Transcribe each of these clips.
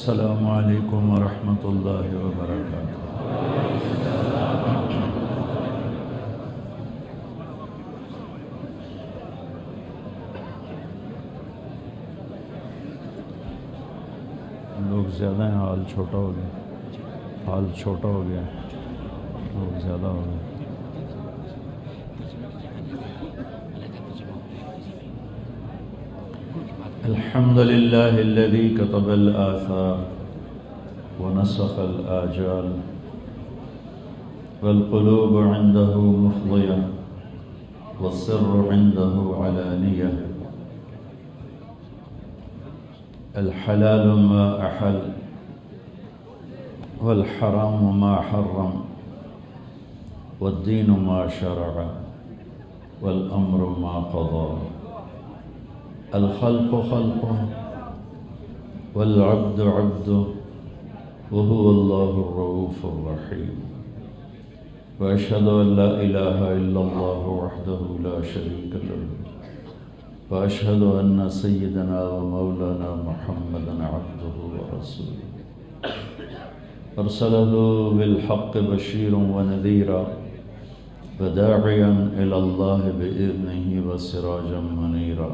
السلام علیکم ورحمۃ اللہ وبرکاتہ۔ لوگ زیادہ ہیں، ہال چھوٹا ہو گیا، ہال چھوٹا ہو گیا، لوگ زیادہ ہو گئے۔ الحمد للہ الذی کتب الآثار ونسخ الآجال والقلوب عنده مفضیہ والسر عنده علانیہ، الحلال ما أحل والحرام ما حرم والدين ما شرع والأمر ما قضى، الخلق خلقه والعبد عبده وهو الله الرؤوف الرحيم، وأشهد أن لا إله إلا الله وحده لا شريك له، وأشهد أن سيدنا ومولانا محمدا عبده ورسوله، أرسله بالحق بشيرا ونذيرا وداعيا إلى الله بإذنه وسراجا منيرا،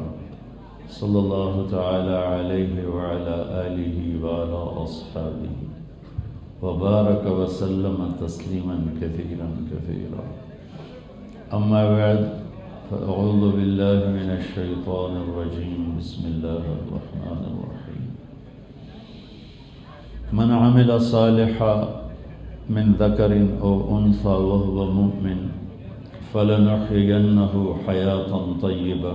صلى الله تعالى عليه وعلى آله وعلى أصحابه وبارك وسلم تسليما كثيرا كثيرا، أما بعد، فأعوذ بالله من الشيطان الرجيم، بسم الله الرحمن الرحيم، من عمل صالحا من ذكر أو أنثى وهو مؤمن فلنحيينه حياة طيبة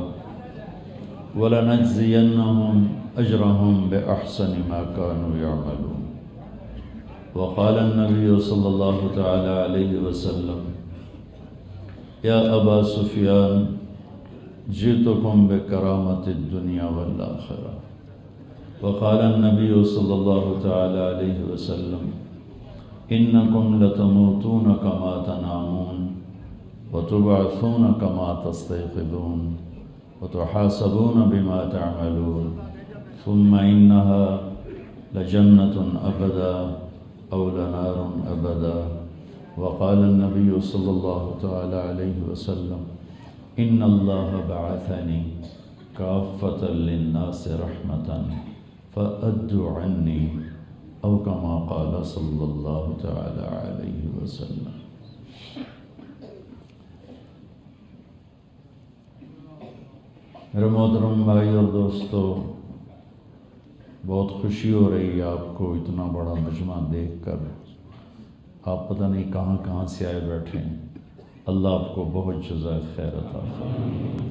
ولنجزينهم أجرهم بأحسن ما كانوا يعملون، وقال النبي صلى الله تعالى عليه وسلم: يا أبا سفيان جئتكم بكرامة الدنيا والآخرة، وقال النبي صلى الله تعالى عليه وسلم: إنكم لتموتون كما تنامون وتبعثون كما تستيقظون وتحاسبون بما تعملون، ثم إنها لجنة أبدا أو لنار أبدا، وقال النبي صلى الله تعالى عليه وسلم: إن الله بعثني كافة للناس رحمة فأدوا عني، أو كما قال صلى الله تعالى عليه وسلم۔ میرے محترم بھائی اور دوستو، بہت خوشی ہو رہی ہے آپ کو اتنا بڑا مجمع دیکھ کر۔ آپ پتہ نہیں کہاں کہاں سے آئے بیٹھے ہیں، اللہ آپ کو بہت جزائے خیر عطا فرمائے۔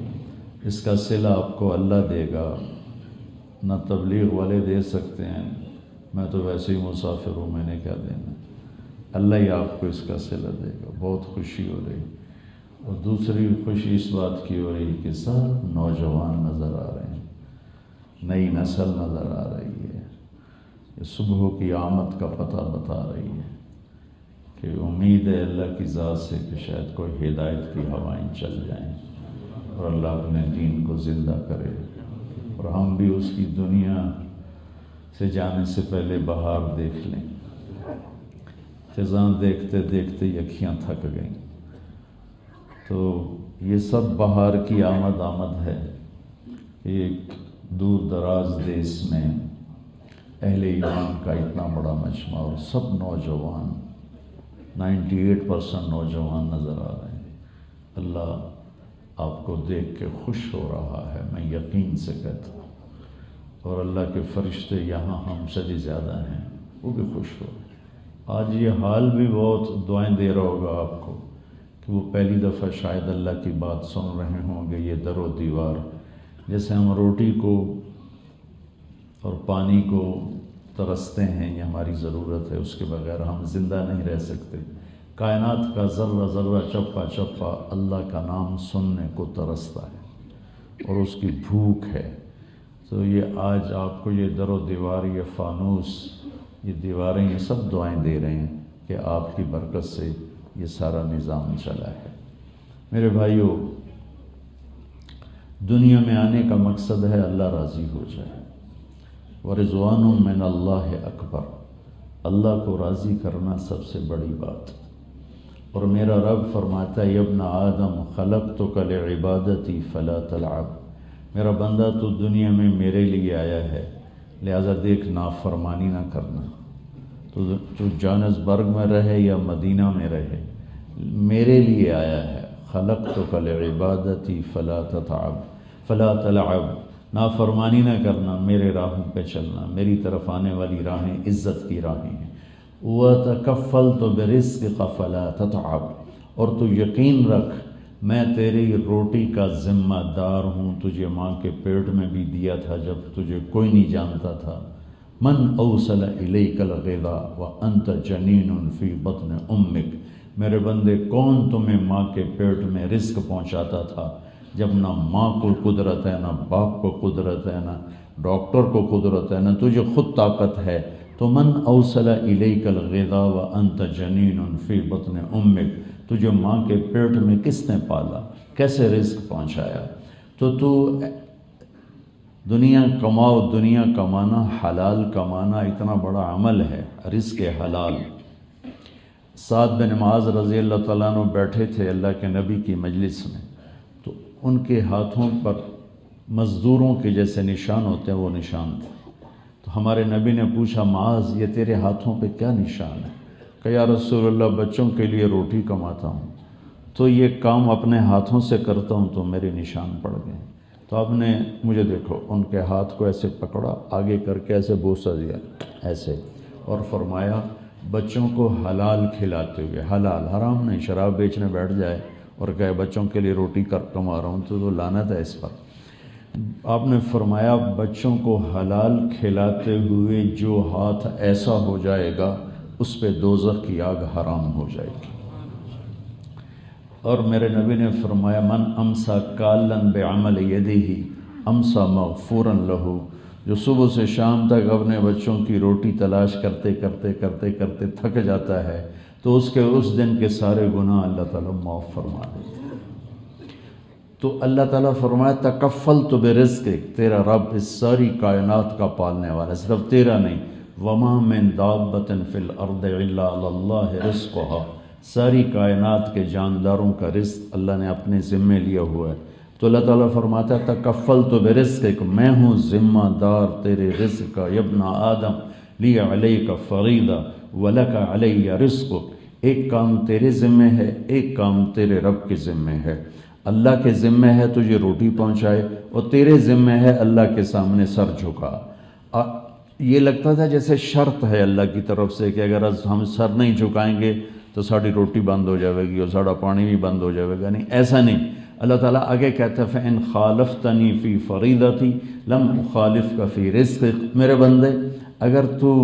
اس کا صلہ آپ کو اللہ دے گا، نہ تبلیغ والے دے سکتے ہیں، میں تو ویسے ہی مسافر ہوں، میں نے کیا دینا، اللہ ہی آپ کو اس کا صلہ دے گا۔ بہت خوشی ہو رہی، اور دوسری خوشی اس بات کی ہو رہی کہ سب نوجوان نظر آ رہے ہیں، نئی نسل نظر آ رہی ہے، یہ صبح کی آمد کا پتہ بتا رہی ہے کہ امید ہے اللہ کی ذات سے کہ شاید کوئی ہدایت کی ہوائیں چل جائیں اور اللہ اپنے دین کو زندہ کرے، اور ہم بھی اس کی دنیا سے جانے سے پہلے بہار دیکھ لیں۔ خزاں دیکھتے دیکھتے اکھیاں تھک گئیں، تو یہ سب بہار کی آمد ہے۔ ایک دور دراز دیس میں اہل ایمان کا اتنا بڑا مجمع اور سب نوجوان، 98% نوجوان نظر آ رہے ہیں۔ اللہ آپ کو دیکھ کے خوش ہو رہا ہے، میں یقین سے کہتا ہوں، اور اللہ کے فرشتے یہاں ہم سے بھی زیادہ ہیں، وہ بھی خوش ہو رہے ہیں۔ آج یہ حال بھی بہت دعائیں دے رہا ہوگا آپ کو کہ وہ پہلی دفعہ شاید اللہ کی بات سن رہے ہوں گے۔ یہ در و دیوار، جیسے ہم روٹی کو اور پانی کو ترستے ہیں، یہ ہماری ضرورت ہے، اس کے بغیر ہم زندہ نہیں رہ سکتے۔ کائنات کا ذرہ ذرہ، چپا چپا اللہ کا نام سننے کو ترستا ہے اور اس کی بھوک ہے۔ تو یہ آج آپ کو یہ در و دیوار، یہ فانوس، یہ دیواریں، یہ سب دعائیں دے رہے ہیں کہ آپ کی برکت سے یہ سارا نظام چلا ہے۔ میرے بھائیوں، دنیا میں آنے کا مقصد ہے اللہ راضی ہو جائے۔ ورضوان من اللہ اکبر، اللہ کو راضی کرنا سب سے بڑی بات۔ اور میرا رب فرماتا ہے ابن آدم خلقتک لعبادتی فلا تلعب، میرا بندہ تو دنیا میں میرے لیے آیا ہے، لہذا دیکھ نافرمانی نہ کرنا، تو جانسبرگ میں رہے یا مدینہ میں رہے، میرے لیے آیا ہے۔ خلقتک لعبادتی فلا تلعب، نافرمانی نہ کرنا، میرے راہوں پہ چلنا، میری طرف آنے والی راہیں عزت کی راہیں ہیں۔ وَتَكَفَّلْتُ بِرِزْقِكَ فَلَا تَتْعَبْ، اور تو یقین رکھ میں تیری روٹی کا ذمہ دار ہوں، تجھے ماں کے پیٹ میں بھی دیا تھا جب تجھے کوئی نہیں جانتا تھا۔ من اوصل الیک الغذاء وانت جنین فی بطن امک، میرے بندے کون تمہیں ماں کے پیٹ میں رزق پہنچاتا تھا جب نہ ماں کو قدرت ہے، نہ باپ کو قدرت ہے، نہ ڈاکٹر کو قدرت ہے، نہ تجھے خود طاقت ہے۔ تو من اوصل الیک الغذاء وانت جنین فی بطن امک، تجھے ماں کے پیٹ میں کس نے پالا، کیسے رزق پہنچایا؟ تو دنیا کماؤ، دنیا کمانا، حلال کمانا اتنا بڑا عمل ہے، رزق حلال۔ سعد بن معاذ رضی اللہ تعالیٰ عنہ بیٹھے تھے اللہ کے نبی کی مجلس میں، تو ان کے ہاتھوں پر مزدوروں کے جیسے نشان ہوتے ہیں وہ نشان تھے۔ تو ہمارے نبی نے پوچھا معاذ یہ تیرے ہاتھوں پہ کیا نشان ہے؟ کہ یا رسول اللہ بچوں کے لیے روٹی کماتا ہوں، تو یہ کام اپنے ہاتھوں سے کرتا ہوں تو میرے نشان پڑ گئے۔ تو آپ نے مجھے دیکھو ان کے ہاتھ کو ایسے پکڑا، آگے کر کے ایسے بوسہ دیا ایسے، اور فرمایا بچوں کو حلال کھلاتے ہوئے، حلال، حرام نہیں، شراب بیچنے بیٹھ جائے اور کہے بچوں کے لیے روٹی کما رہا ہوں تو لعنت ہے اس پر۔ آپ نے فرمایا بچوں کو حلال کھلاتے ہوئے جو ہاتھ ایسا ہو جائے گا اس پہ دوزخ کی آگ حرام ہو جائے گی۔ اور میرے نبی نے فرمایا من امسا کالن بعمل یدہ امسا مغفورا لہ، جو صبح سے شام تک اپنے بچوں کی روٹی تلاش کرتے کرتے کرتے کرتے تھک جاتا ہے تو اس کے اس دن کے سارے گناہ اللہ تعالیٰ معاف فرما دیتے ہیں۔ تو اللہ تعالیٰ فرمایا تکفلت برزقک، تیرا رب اس ساری کائنات کا پالنے والا، صرف تیرا نہیں۔ وما من دابۃ فی الارض الا علی اللہ رزقها، ساری کائنات کے جانداروں کا رزق اللہ نے اپنے ذمے لیا ہوا ہے۔ تو اللہ تعالیٰ فرماتا ہے تکفلت برزقک، میں ہوں ذمہ دار تیرے رزق کا، یا ابن آدم لی علیک فریضہ ولک علی رزقک، ایک کام تیرے ذمے ہے، ایک کام تیرے رب کے ذمے ہے۔ اللہ کے ذمے ہے تجھے روٹی پہنچائے، اور تیرے ذمے ہے اللہ کے سامنے سر جھکا۔ یہ لگتا تھا جیسے شرط ہے اللہ کی طرف سے کہ اگر ہم سر نہیں جھکائیں گے تو ساری روٹی بند ہو جائے گی اور سارا پانی بھی بند ہو جائے گا، نہیں ایسا نہیں۔ اللہ تعالیٰ آگے کہتا ہے فَإِنْ خَالَفْتَنِي فِي فَرِيضَتِي لَمْ أُخَالِفْكَ فِي رِزْقِكَ، میرے بندے اگر تو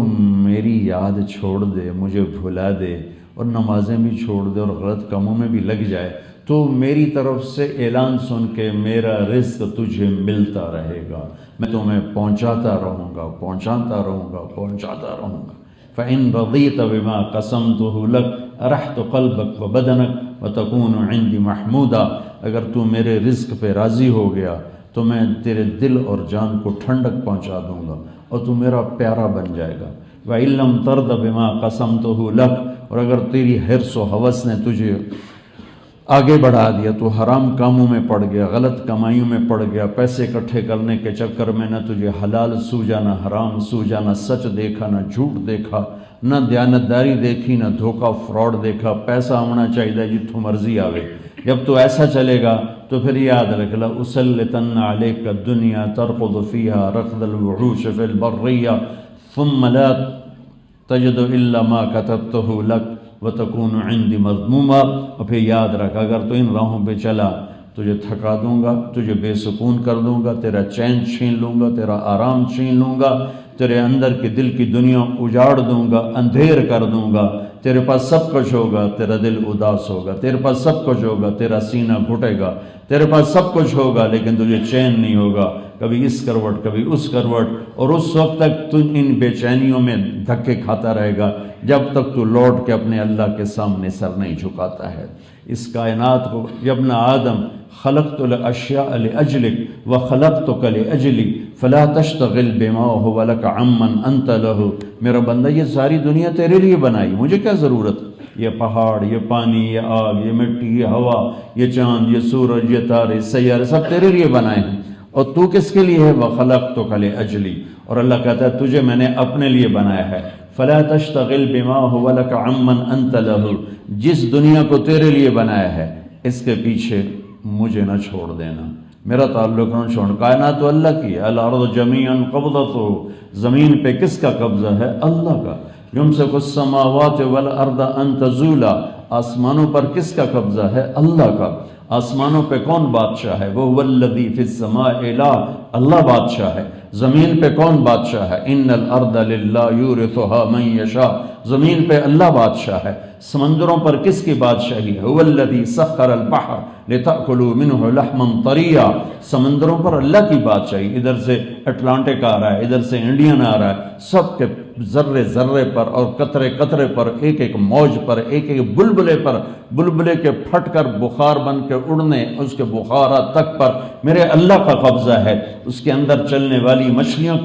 میری یاد چھوڑ دے، مجھے بھلا دے اور نمازیں بھی چھوڑ دے اور غلط کاموں میں بھی لگ جائے تو میری طرف سے اعلان سن کے میرا رزق تجھے ملتا رہے گا، میں تمہیں پہنچاتا رہوں گا، پہنچاتا رہوں گا، پہنچاتا رہوں گا۔ فَإِن رَضِيتَ بِمَا قَسَمْتُهُ لَكَ أَرَحْتُ قَلْبَكَ وَبَدَنَكَ وَتَكُونُ عِنْدِي مَحْمُودًا، اگر تو میرے رزق پہ راضی ہو گیا تو میں تیرے دل اور جان کو ٹھنڈک پہنچا دوں گا اور تو میرا پیارا بن جائے گا۔ وَإِن لَمْ تَرْضَ بِمَا قَسَمْتُهُ لَكَ، اور اگر تیری حرص و ہوس نے تجھے آگے بڑھا دیا، تو حرام کاموں میں پڑ گیا، غلط کمائیوں میں پڑ گیا، پیسے اکٹھے کرنے کے چکر میں نہ تجھے حلال سوجا نہ حرام سوجا، نہ سچ دیکھا نہ جھوٹ دیکھا، نہ دیانتداری دیکھی نہ دھوکہ فراڈ دیکھا، پیسہ ہونا چاہیے جتوں مرضی آوے، جب تو ایسا چلے گا تو پھر یاد رکھ لا اسلطن علیک الدنیا ترقد فیہا رقد الوحوش فی البریہ ثم لا تجد الا ما کتبتہ لک وَتَكُونُ عِنْدِ مَذْمُومًا، اور پھر یاد رکھ اگر تو ان راہوں پہ چلا تجھے تھکا دوں گا، تجھے بے سکون کر دوں گا، تیرا چین چھین لوں گا، تیرا آرام چھین لوں گا، تیرے اندر کے دل کی دنیا اجاڑ دوں گا، اندھیر کر دوں گا، تیرے پاس سب کچھ ہوگا، تیرا دل اداس ہوگا، تیرے پاس سب کچھ ہوگا، تیرا سینہ گھٹے گا، تیرے پاس سب کچھ ہوگا لیکن تجھے چین نہیں ہوگا، کبھی اس کروٹ کبھی اس کروٹ، اور اس وقت تک تو ان بے چینیوں میں دھکے کھاتا رہے گا جب تک تو لوٹ کے اپنے اللہ کے سامنے سر نہیں جھکاتا ہے۔ اس کائنات کو یا ابن آدم خلقت الاشیاء لاجلک وخلقتک لاجلی فلا تشتغل بما هو لک عمن انت له، میرا بندہ یہ ساری دنیا تیرے لیے بنائی، مجھے کیا ضرورت؟ یہ پہاڑ، یہ پانی، یہ آگ، یہ مٹی، یہ ہوا، یہ چاند، یہ سورج، یہ تارے، سیارے سب تیرے لیے بنائے ہیں، اور تو کس کے لیے ہے؟ وخلقتک لاجلی، اور اللہ کہتا ہے تجھے میں نے اپنے لیے بنایا ہے۔ فلا تشتغل بما هو لك عمن انت له، جس دنیا کو تیرے لیے بنایا ہے اس کے پیچھے مجھے نہ چھوڑ دینا، میرا تعلق نہ چھوڑ۔ کائنات تو اللہ کی ہے، الارض جمیعا قبضتہ، زمین پہ کس کا قبضہ ہے؟ اللہ کا۔ یمسک السماوات والارض ان تزولا، آسمانوں پر کس کا قبضہ ہے؟ اللہ کا۔ آسمانوں پہ کون بادشاہ ہے؟ وہ الذی فی السماء الہ، اللہ بادشاہ ہے۔ زمین پہ کون بادشاہ ہے؟ ان الارض للہ یورثها من یشاء، زمین پہ اللہ بادشاہ ہے۔ سمندروں پر کس کی بادشاہی ہے؟ هو الذی سخر البحر لتأکلوا منه لحما طریا، سمندروں پر اللہ کی بادشاہی۔ ادھر سے اٹلانٹک آ رہا ہے، ادھر سے انڈین آ رہا ہے، سب کے ذرے ذرے پر اور قطرے قطرے پر، ایک ایک موج پر، ایک ایک بلبلے پر، بلبلے کے پھٹ کر بخار بن کے اڑنے، اس کے بخارات تک پر میرے اللہ کا قبضہ ہے۔ اس کے اندر چلنے والی مچھلیاں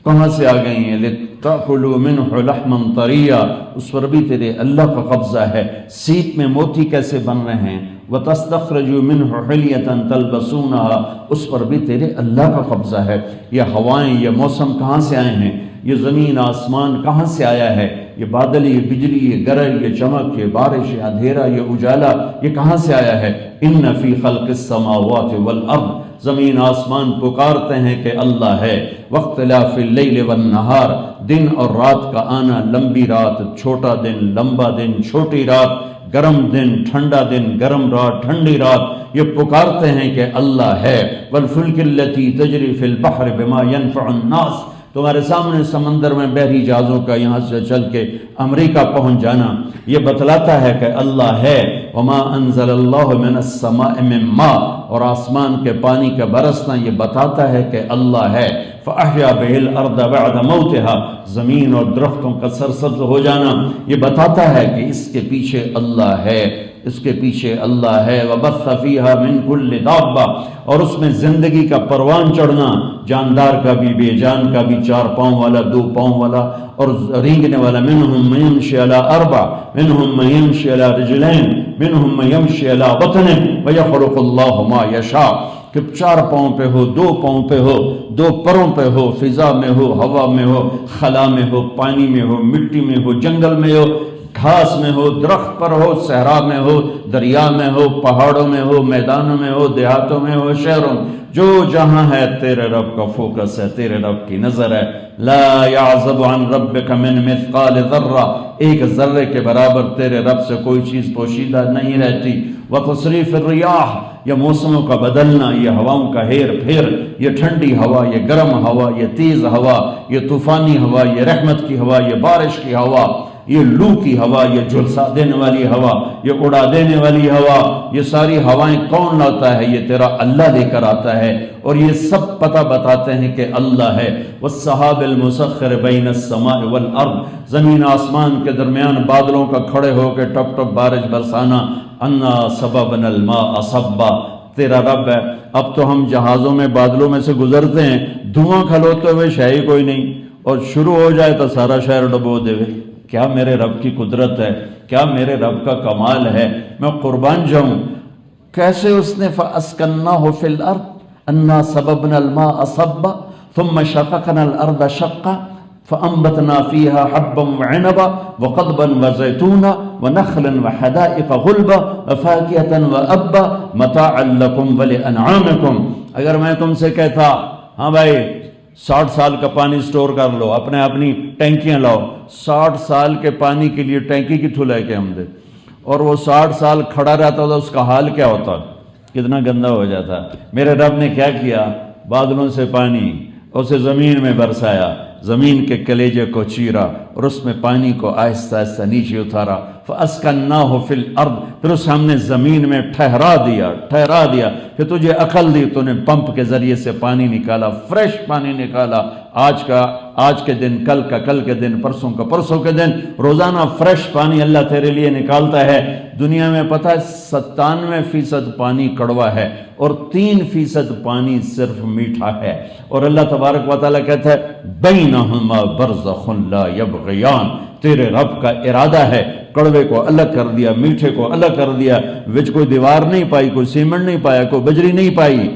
کہاں سے آ گئی ہیں؟ لِتَأْكُلُوا مِنْهُ لَحْمًا طَرِيًّا، اس پر بھی تیرے اللہ کا قبضہ ہے۔ سیپ میں موتی کیسے بن رہے ہیں؟ وَتَسْتَخْرَجُوا مِنْهُ حِلْيَةً تَلْبَسُونَهَا، اس پر بھی تیرے اللہ کا قبضہ ہے۔ یہ ہوائیں، یہ موسم کہاں سے آئے ہیں؟ یہ زمین آسمان کہاں سے آیا ہے؟ یہ بادل، یہ بجلی، یہ گرج، یہ چمک، یہ بارش، یہ اندھیرا، یہ اجالا، یہ کہاں سے آیا ہے؟ ان فی خلق السماوات والارض، زمین آسمان پکارتے ہیں کہ اللہ ہے۔ واختلاف اللیل والنہار، دن اور رات کا آنا، لمبی رات چھوٹا دن، لمبا دن چھوٹی رات، گرم دن ٹھنڈا دن، گرم رات ٹھنڈی رات، یہ پکارتے ہیں کہ اللہ ہے۔ والفلک التی تجری فی البحر بما ینفع الناس، تمہارے سامنے سمندر میں بحری جہازوں کا یہاں سے چل کے امریکہ پہنچ جانا یہ بتلاتا ہے کہ اللہ ہے۔ وما انزل اللہ من السماء من ماء، اور آسمان کے پانی کا برسنا یہ بتاتا ہے کہ اللہ ہے۔ فاحیا بہ الارض بعد موتها، زمین اور درختوں کا سرسبز ہو جانا یہ بتاتا ہے کہ اس کے پیچھے اللہ ہے، اس کے پیچھے اللہ ہے۔ وبث فیہا من کل دابہ، اور اس میں زندگی کا پروان چڑھنا، جاندار کا بھی، بے جان کا بھی، 4 پاؤں والا، 2 پاؤں والا اور رینگنے والا۔ منہم من یمشی علی 4، منہم من یمشی علی رجلین، منہم من یمشی علی بطن، ویخلق اللہ ما یشاء، کہ 4 پاؤں پہ ہو، 2 پاؤں پہ ہو، 2 پروں پہ ہو، فضا میں ہو، ہوا میں ہو، خلا میں ہو، پانی میں ہو، مٹی میں ہو، جنگل میں ہو، گھاس میں ہو، درخت پر ہو، صحرا میں ہو، دریا میں ہو، پہاڑوں میں ہو، میدانوں میں ہو، دیہاتوں میں ہو، شہروں میں، جو جہاں ہے تیرے رب کا فوکس ہے، تیرے رب کی نظر ہے۔ لا يعزب عن ربك من مثقال ذرہ، ایک ذرے کے برابر تیرے رب سے کوئی چیز پوشیدہ نہیں رہتی۔ وتصریف الریاح، یہ موسموں کا بدلنا، یہ ہواؤں کا ہیر پھیر، یہ ٹھنڈی ہوا، یہ گرم ہوا، یہ تیز ہوا، یہ طوفانی ہوا، یہ رحمت کی ہوا، یہ بارش کی ہوا، یہ لو کی ہوا، یہ جھلسا دینے والی ہوا، یہ اڑا دینے والی ہوا، یہ ساری ہوائیں کون لاتا ہے؟ یہ تیرا اللہ لے کر آتا ہے، اور یہ سب پتہ بتاتے ہیں کہ اللہ ہے۔ والسحاب المسخر بین السماء والارض، زمین آسمان کے درمیان بادلوں کا کھڑے ہو کے ٹپ ٹپ بارش برسانا۔ انا سببنا الماء صبا، تیرا رب ہے۔ اب تو ہم جہازوں میں بادلوں میں سے گزرتے ہیں، دھواں کھلوتے ہوئے شے ہی کوئی نہیں، اور شروع ہو جائے تو سارا شہر ڈبو دے۔ کیا میرے رب کی قدرت ہے، کیا میرے رب کا کمال ہے، میں قربان جاؤں۔ کیسے اس نے فَأَسْكَنَّاهُ فِي الْأَرْضِ أَنَّا سَبَبْنَا الْمَاءَ صَبًّا ثُمَّ شَقَقْنَا الْأَرْضَ شَقًّا فَأَنبَتْنَا فِيهَا حَبًّا وَعِنَبًا وَقَضْبًا وَزَيْتُونًا وَنَخْلًا وَحَدَائِقَ غُلْبًا وَفَاكِهَةً وَأَبًّا مَتَاعًا لَكُمْ وَلِأَنْعَامِكُمْ، اگر میں تم سے کہتا ہاں بھائی 60 سال کا پانی سٹور کر لو، اپنی ٹینکیاں لاؤ، 60 سال کے پانی کے لیے ٹینکی کی تھو لے کے ہم دے، اور وہ 60 سال کھڑا رہتا تھا، اس کا حال کیا ہوتا، کتنا گندا ہو جاتا۔ میرے رب نے کیا کیا؟ بادلوں سے پانی اسے زمین میں برسایا، زمین کے کلیجے کو چیرا اور اس میں پانی کو آہستہ آہستہ نیچے اتارا، فَأَسْكَنَّاهُ فِي الْأَرْضِ، پھر اس ہم نے زمین میں ٹھہرا دیا، پھر تجھے عقل دی، تو نے پمپ کے ذریعے سے پانی نکالا، فریش پانی نکالا، آج کے دن، کل کے دن، پرسوں کے دن، روزانہ فریش پانی اللہ تیرے لیے نکالتا ہے۔ دنیا میں پتہ ہے 97% پانی کڑوا ہے اور 3% پانی صرف میٹھا ہے، اور اللہ تبارک و تعالیٰ کہتا ہے بَيْنَهُمَا بَرْزَخٌ لَا يَبْغِيَانِ، تیرے رب کا ارادہ ہے، کڑوے کو الگ کر دیا، میٹھے کو الگ کر دیا، وچ کوئی دیوار نہیں پائی، کوئی سیمنٹ نہیں پایا، کوئی بجری نہیں پائی،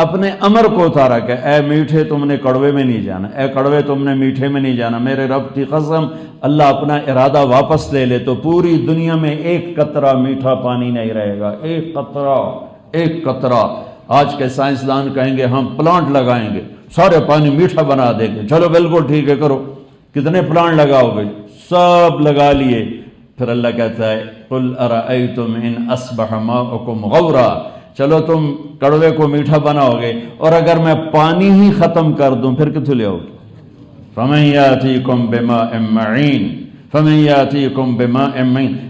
اپنے امر کو اتارا کہ اے میٹھے تم نے کڑوے میں نہیں جانا، اے کڑوے تم نے میٹھے میں نہیں جانا، میرے رب کی قسم اللہ اپنا ارادہ واپس لے لے تو پوری دنیا میں ایک قطرہ میٹھا پانی نہیں رہے گا، ایک قطرہ۔ آج کے سائنسدان کہیں گے ہم پلانٹ لگائیں گے، سارے پانی میٹھا بنا دیں گے، چلو بالکل ٹھیک ہے کرو، کتنے پلانٹ لگاؤ گے؟ سب لگا لیے۔ پھر اللہ کہتا ہے قُلْ أَرَأَيْتُمْ إِنْ أَصْبَحَ مَاؤُكُمْ غَوْرًا، چلو تم کڑوے کو میٹھا بناؤ گے، اور اگر میں پانی ہی ختم کر دوں پھر کتوں لے آؤ گے؟ فَمَنْ يَأْتِيكُمْ بِمَاءٍ مَّعِينٍ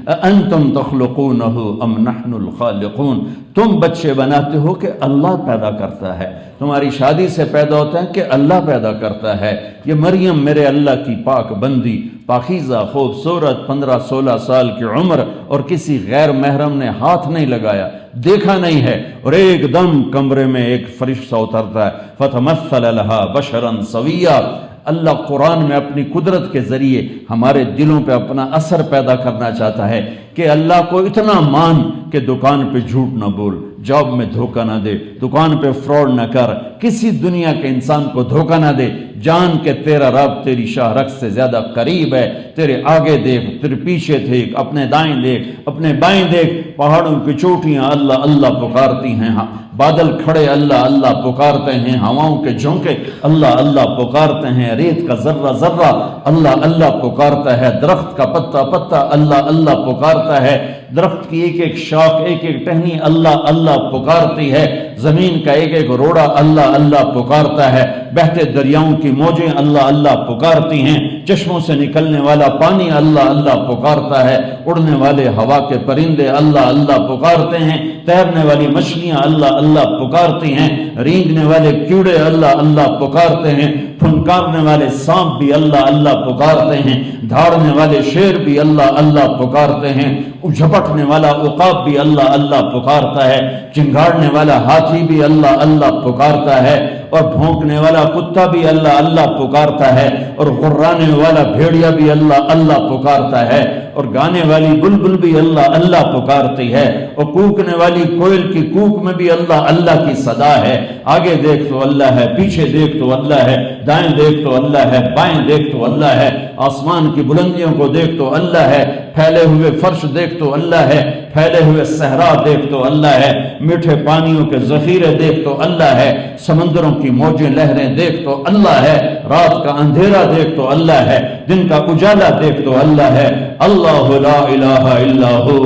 أَأَنْتُمْ تَخْلُقُونَهُ أَمْ نَحْنُ الْخَالِقُونَ، تم بچے بناتے ہو کہ اللہ پیدا کرتا ہے؟ تمہاری شادی سے پیدا ہوتا ہے کہ اللہ پیدا کرتا ہے؟ یہ مریم میرے اللہ کی پاک بندی، پاکیزہ، خوبصورت، 15-16 سال کی عمر، اور کسی غیر محرم نے ہاتھ نہیں لگایا، دیکھا نہیں ہے، اور ایک دم کمرے میں ایک فرشتہ اترتا ہے، فَتَمَثَّلَ لَهَا بَشَرًا سَوِيًّا۔ اللہ قرآن میں اپنی قدرت کے ذریعے ہمارے دلوں پہ اپنا اثر پیدا کرنا چاہتا ہے کہ اللہ کو اتنا مان کہ دکان پہ جھوٹ نہ بول، جاب میں دھوکہ نہ دے، دکان پہ فراڈ نہ کر، کسی دنیا کے انسان کو دھوکہ نہ دے، جان کہ تیرا رب تیری شاہ رخ سے زیادہ قریب ہے، تیرے آگے دیکھ، تیرے پیچھے دیکھ، اپنے دائیں دیکھ، اپنے بائیں دیکھ، پہاڑوں کی چوٹیاں اللہ اللہ پکارتی ہیں، بادل کھڑے اللہ اللہ پکارتے ہیں، ہواؤں کے جھونکے اللہ اللہ پکارتے ہیں، ریت کا ذرہ ذرہ اللہ اللہ پکارتا ہے، درخت کا پتا پتا اللہ اللہ پکارتا ہے، درخت کی ایک ایک شاخ، ایک ایک ٹہنی اللہ اللہ پکارتی ہے، زمین کا ایک ایک روڑا اللہ اللہ پکارتا ہے، بہتے دریاؤں کی موجیں اللہ اللہ پکارتی ہیں، چشموں سے نکلنے والا پانی اللہ اللہ پکارتا ہے، اڑنے والے ہوا کے پرندے اللہ اللہ پکارتے ہیں، تیرنے والی مچھلیاں اللہ اللہ پکارتی ہیں، رینگنے والے کیڑے اللہ اللہ پکارتے ہیں، پھنکارنے والے سانپ بھی اللہ اللہ پکارتے ہیں، دھاڑنے والے شیر بھی اللہ اللہ پکارتے ہیں، جھپٹنے والا عقاب بھی اللہ اللہ پکارتا ہے، چنگاڑنے والا ہاتھی بھی اللہ اللہ پکارتا ہے، اور بھونکنے والا کتا بھی اللہ اللہ پکارتا ہے، اور غرانے والا بھیڑیا بھی اللہ اللہ پکارتا ہے، اور گانے والی بلبل بھی اللہ اللہ پکارتی ہے، اور کوکنے والی کوئل کی کوک میں بھی اللہ اللہ کی صدا ہے، آگے دیکھ تو اللہ ہے، پیچھے دیکھ تو اللہ ہے، دائیں دیکھ تو اللہ ہے، بائیں دیکھ تو اللہ ہے، آسمان کی بلندیوں کو دیکھ تو اللہ ہے، پھیلے ہوئے فرش دیکھ تو اللہ ہے، پھیلے ہوئے صحرا دیکھ تو اللہ ہے، میٹھے پانیوں کے ذخیرے دیکھ تو اللہ ہے، سمندروں کی موجیں لہریں دیکھ تو اللہ ہے، رات کا اندھیرا دیکھ تو اللہ ہے، دن کا اجالا دیکھ تو اللہ ہے، اللہ لا الہ الا ہو،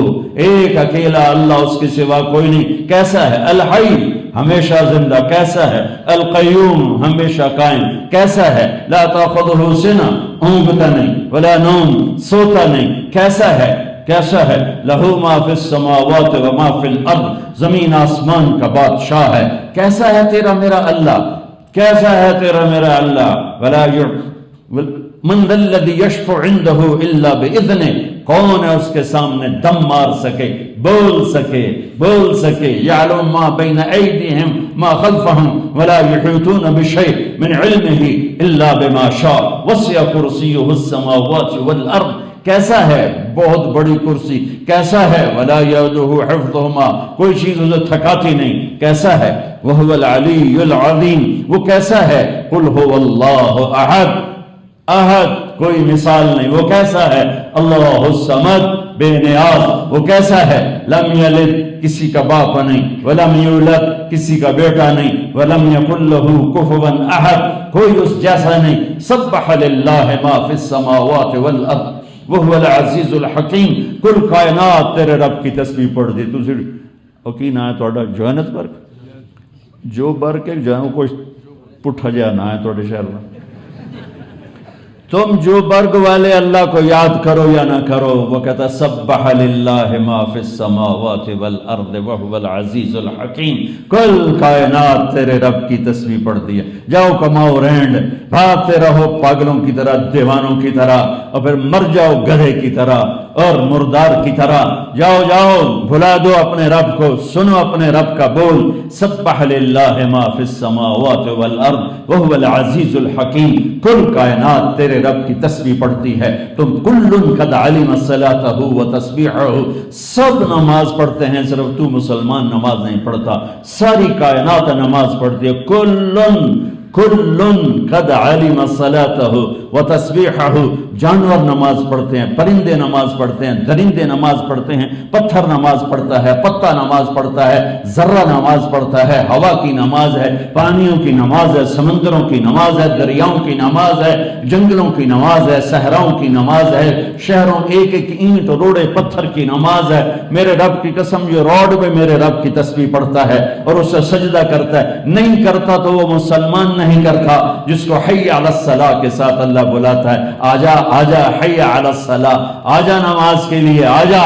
ایک اکیلا اللہ، اس کے سوا کوئی نہیں۔ کیسا ہے؟ الحی، ہمیشہ زندہ، کیسا ہے؟ القیوم، ہمیشہ قائم، کیسا ہے؟ لا تاخذہ سنہ، اونگتا نہیں، ولا نوم، سوتا نہیں، کیسا ہے؟ کیسا ہے؟ لہو ما فی السماوات و ما فی الارض، زمین آسمان کا بادشاہ ہے، کیسا ہے تیرا میرا اللہ؟ کیسا ہے تیرا میرا اللہ؟ ولا من ذا الذی یشفع عندہ الا باذنہ، کون ہے اس کے سامنے دم مار سکے، بول سکے، یعلم ما بین ایدیہم ما خلفہم ولا یحیطون بشیء من علمہ الا بما شاء وسع کرسیہ السماوات والارض، کیسا ہے؟ بہت بڑی کرسی، کیسا ہے؟ ولا یؤودہ حفظہما، کوئی چیز اسے تھکاتی نہیں، کیسا ہے؟ وہو العلی العظیم، وہ کیسا ہے؟ قل هو اللہ احد، احد، کوئی مثال نہیں، وہ کیسا ہے؟ اللہ الصمد، بے نیاز، وہ کیسا ہے؟ لم یلد، کسی کا باپ نہیں، ولم یولد، کسی کا بیٹا نہیں، ولم یکن لہ کفوا احد، کوئی اس جیسا نہیں، سبح للہ ما فی السماوات والارض وہو العزیز الحکیم، کل کائنات تیرے رب کی تسبیح پڑھ دی۔ تسی کی نہ ہے توڑا جوہانسبرگ، جو برگ ہے جہاں کوئی پٹھا جا نہ ہے توڑے شہر میں، تم جو برگ والے اللہ کو یاد کرو یا نہ کرو، وہ کہتا سبح للہ ما فی السماوات والارض وہو العزیز الحکیم، کل کائنات تیرے رب کی تسبیح پڑھتی ہے۔ جاؤ کماؤ رینڈ، بھاگتے رہو پاگلوں کی طرح، دیوانوں کی طرح، اور پھر مر جاؤ گدھے کی طرح اور مردار کی طرح۔ جاؤ جاؤ بھلا دو اپنے رب کو، سنو اپنے رب کا بول، سبح للہ ما فی السماوات والارض وہو العزیز الحکیم، کل کائنات تیرے رب کی تسبیح پڑھتی ہے۔ تم کل قد علم صلاتہ و تسبیحہ، سب نماز پڑھتے ہیں، صرف تو مسلمان نماز نہیں پڑھتا، ساری کائنات نماز پڑھتی ہے۔ کل قد علم صلاتہ و تسبیحہ، جانور نماز پڑھتے ہیں، پرندے نماز پڑھتے ہیں، درندے نماز پڑھتے ہیں، پتھر نماز پڑھتا ہے، پتا نماز پڑھتا ہے، ذرہ نماز پڑھتا ہے، ہوا کی نماز ہے، پانیوں کی نماز ہے، سمندروں کی نماز ہے، دریاؤں کی نماز ہے، جنگلوں کی نماز ہے، صحراؤں کی نماز ہے، شہروں ایک ایک اینٹ روڑے پتھر کی نماز ہے۔ میرے رب کی قسم یہ روڈ میں میرے رب کی تسبیح پڑھتا ہے اور اسے سجدہ کرتا ہے، نہیں کرتا تو وہ مسلمان نہیں کرتا۔ جس کو حی علی الصلاۃ کے ساتھ اللہ بلاتا ہے، آجا آجا حی علی الصلاۃ، آجا نماز کے لیے آجا،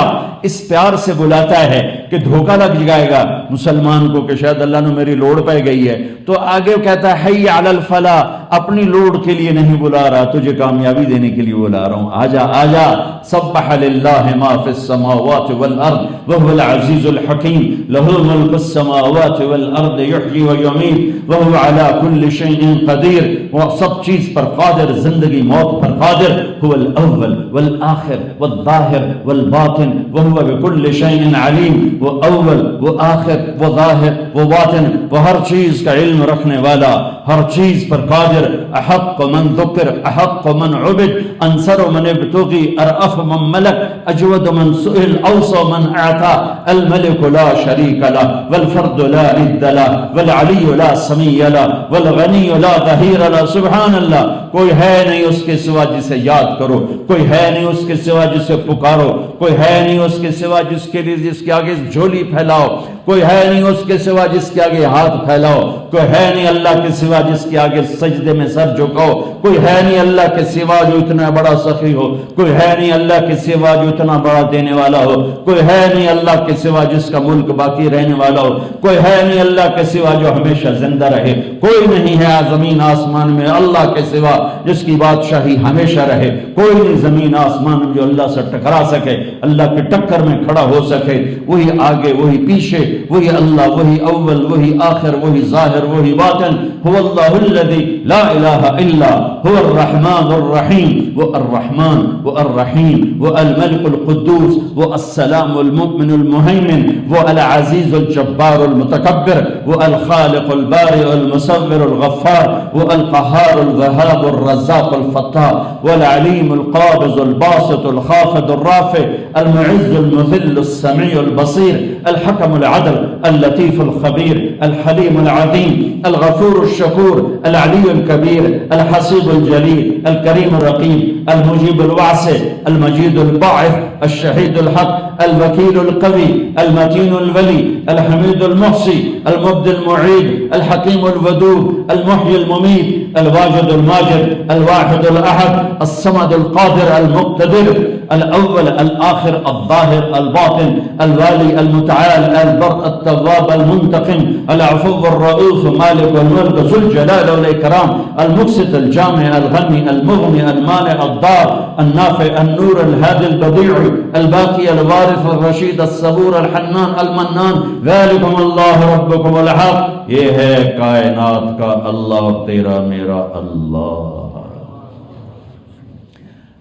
اس پیار سے بلاتا ہے کہ دھوکہ لگ جائے گا مسلمان کو کہ شاید اللہ نے میری لوڑ پہ گئی ہے، تو آگے کہتا ہے حی علی الفلاح، اپنی لوڑ کے لیے نہیں بلا رہا، تجھے کامیابی دینے کے لیے بلا رہا ہوں، آجا آجا۔ سبح للہ ما فی السماوات والارض وہو العزیز الحکیم، لہ ملک السماوات والارض یحیی ویمیت وہو علی کل شیء قدیر، وہ سب چیز پر قادر، زندگی موت پر قادر، هو الاول والآخر والظاہر والباطن وہو بکل شیء علیم، وہ اول وہ آخر وہ ظاہر وہ باطن، وہ ہر چیز کا علم رکھنے والا، ہر چیز پر قادر۔ احق من ذکر احق من عبد، انصر من ابتغی ارأف من ملک، اجود من سئل اوصى من اعطى، الملك لا شریک له والفرد لا ند له والعلی لا سمیع له والغنی لا ظہیر له۔ سبحان اللہ، کوئی ہے نہیں اس کے سوا جسے یاد کرو، کوئی ہے نہیں اس کے سوا جسے پکارو، کوئی ہے نہیں اس کے سوا جس کے لیے جس کے آگے جھولی پھیلاؤ، کوئی ہے نہیں اس کے سوا جس کے آگے ہاتھ پھیلاؤ، کوئی ہے نہیں اللہ کے سوا جس کے آگے سجدے میں سر جھکاؤ، کوئی ہے نہیں اللہ کے سوا جو اتنا بڑا سخی ہو، کوئی ہے نہیں اللہ کے سوا جو اتنا بڑا دینے والا ہو، کوئی ہے نہیں اللہ کے سوا جس کا ملک باقی رہنے والا ہو، کوئی ہے نہیں اللہ کے سوا جو ہمیشہ زندہ رہے، کوئی نہیں ہے زمین آسمان میں اللہ کے سوا جس کی بادشاہی ہمیشہ رہے، کوئی نہیں زمین آسمان میں جو اللہ سے ٹکرا سکے، اللہ کی ٹکر میں کھڑا ہو سکے۔ وہی آگے وہی پیچھے، وہی اللہ، وہی اول وہی آخر وہی ظاہر وہی باطن۔ هو اللہ الذی لا الہ الا هو الرحمن الرحیم، وہ الرحمن وہ الرحیم، وہ الملک القدوس، وہ السلام المؤمن المہیمن، وہ العزیز الجبار المتکبر، وہ الخالق البارئ المصور الغفار، وہ القہار الوہاب الرزاق الفتاح، والعلیم القابض الباسط الخافض الرافع، المعز المذل السمیع البصیر، الحکم العدل اللطیف الخبیر، الحلیم العظیم، الغفور الشکور، العلی الکبیر، الحسیب الجلیل، الکریم الرقیب، المجیب الواسع، المجید الباعث، الشہید الحق، الوکیل القوی، المتین الولی، الحمید المحصی، المبدی المعید، الحکیم الودود، المحیی الممید، الواجد الماجد، الواحد الاحد، الصمد القادر المقتدر، الاول الاخر الظاہر الباطن، الوالی المتعال البر التواب المنتقم، العفو الرؤوف مالک الملک ذو الجلال والاکرام، المقسط الجامع الغنی المغنی المانع الضار النافع النور الهادي البديع الباقي الوارث الرشید الصبور الحنان المنان، ذلكم اللہ ربكم الحق۔ یہ ہے کائنات کا اللہ، تیرا میرا اللہ۔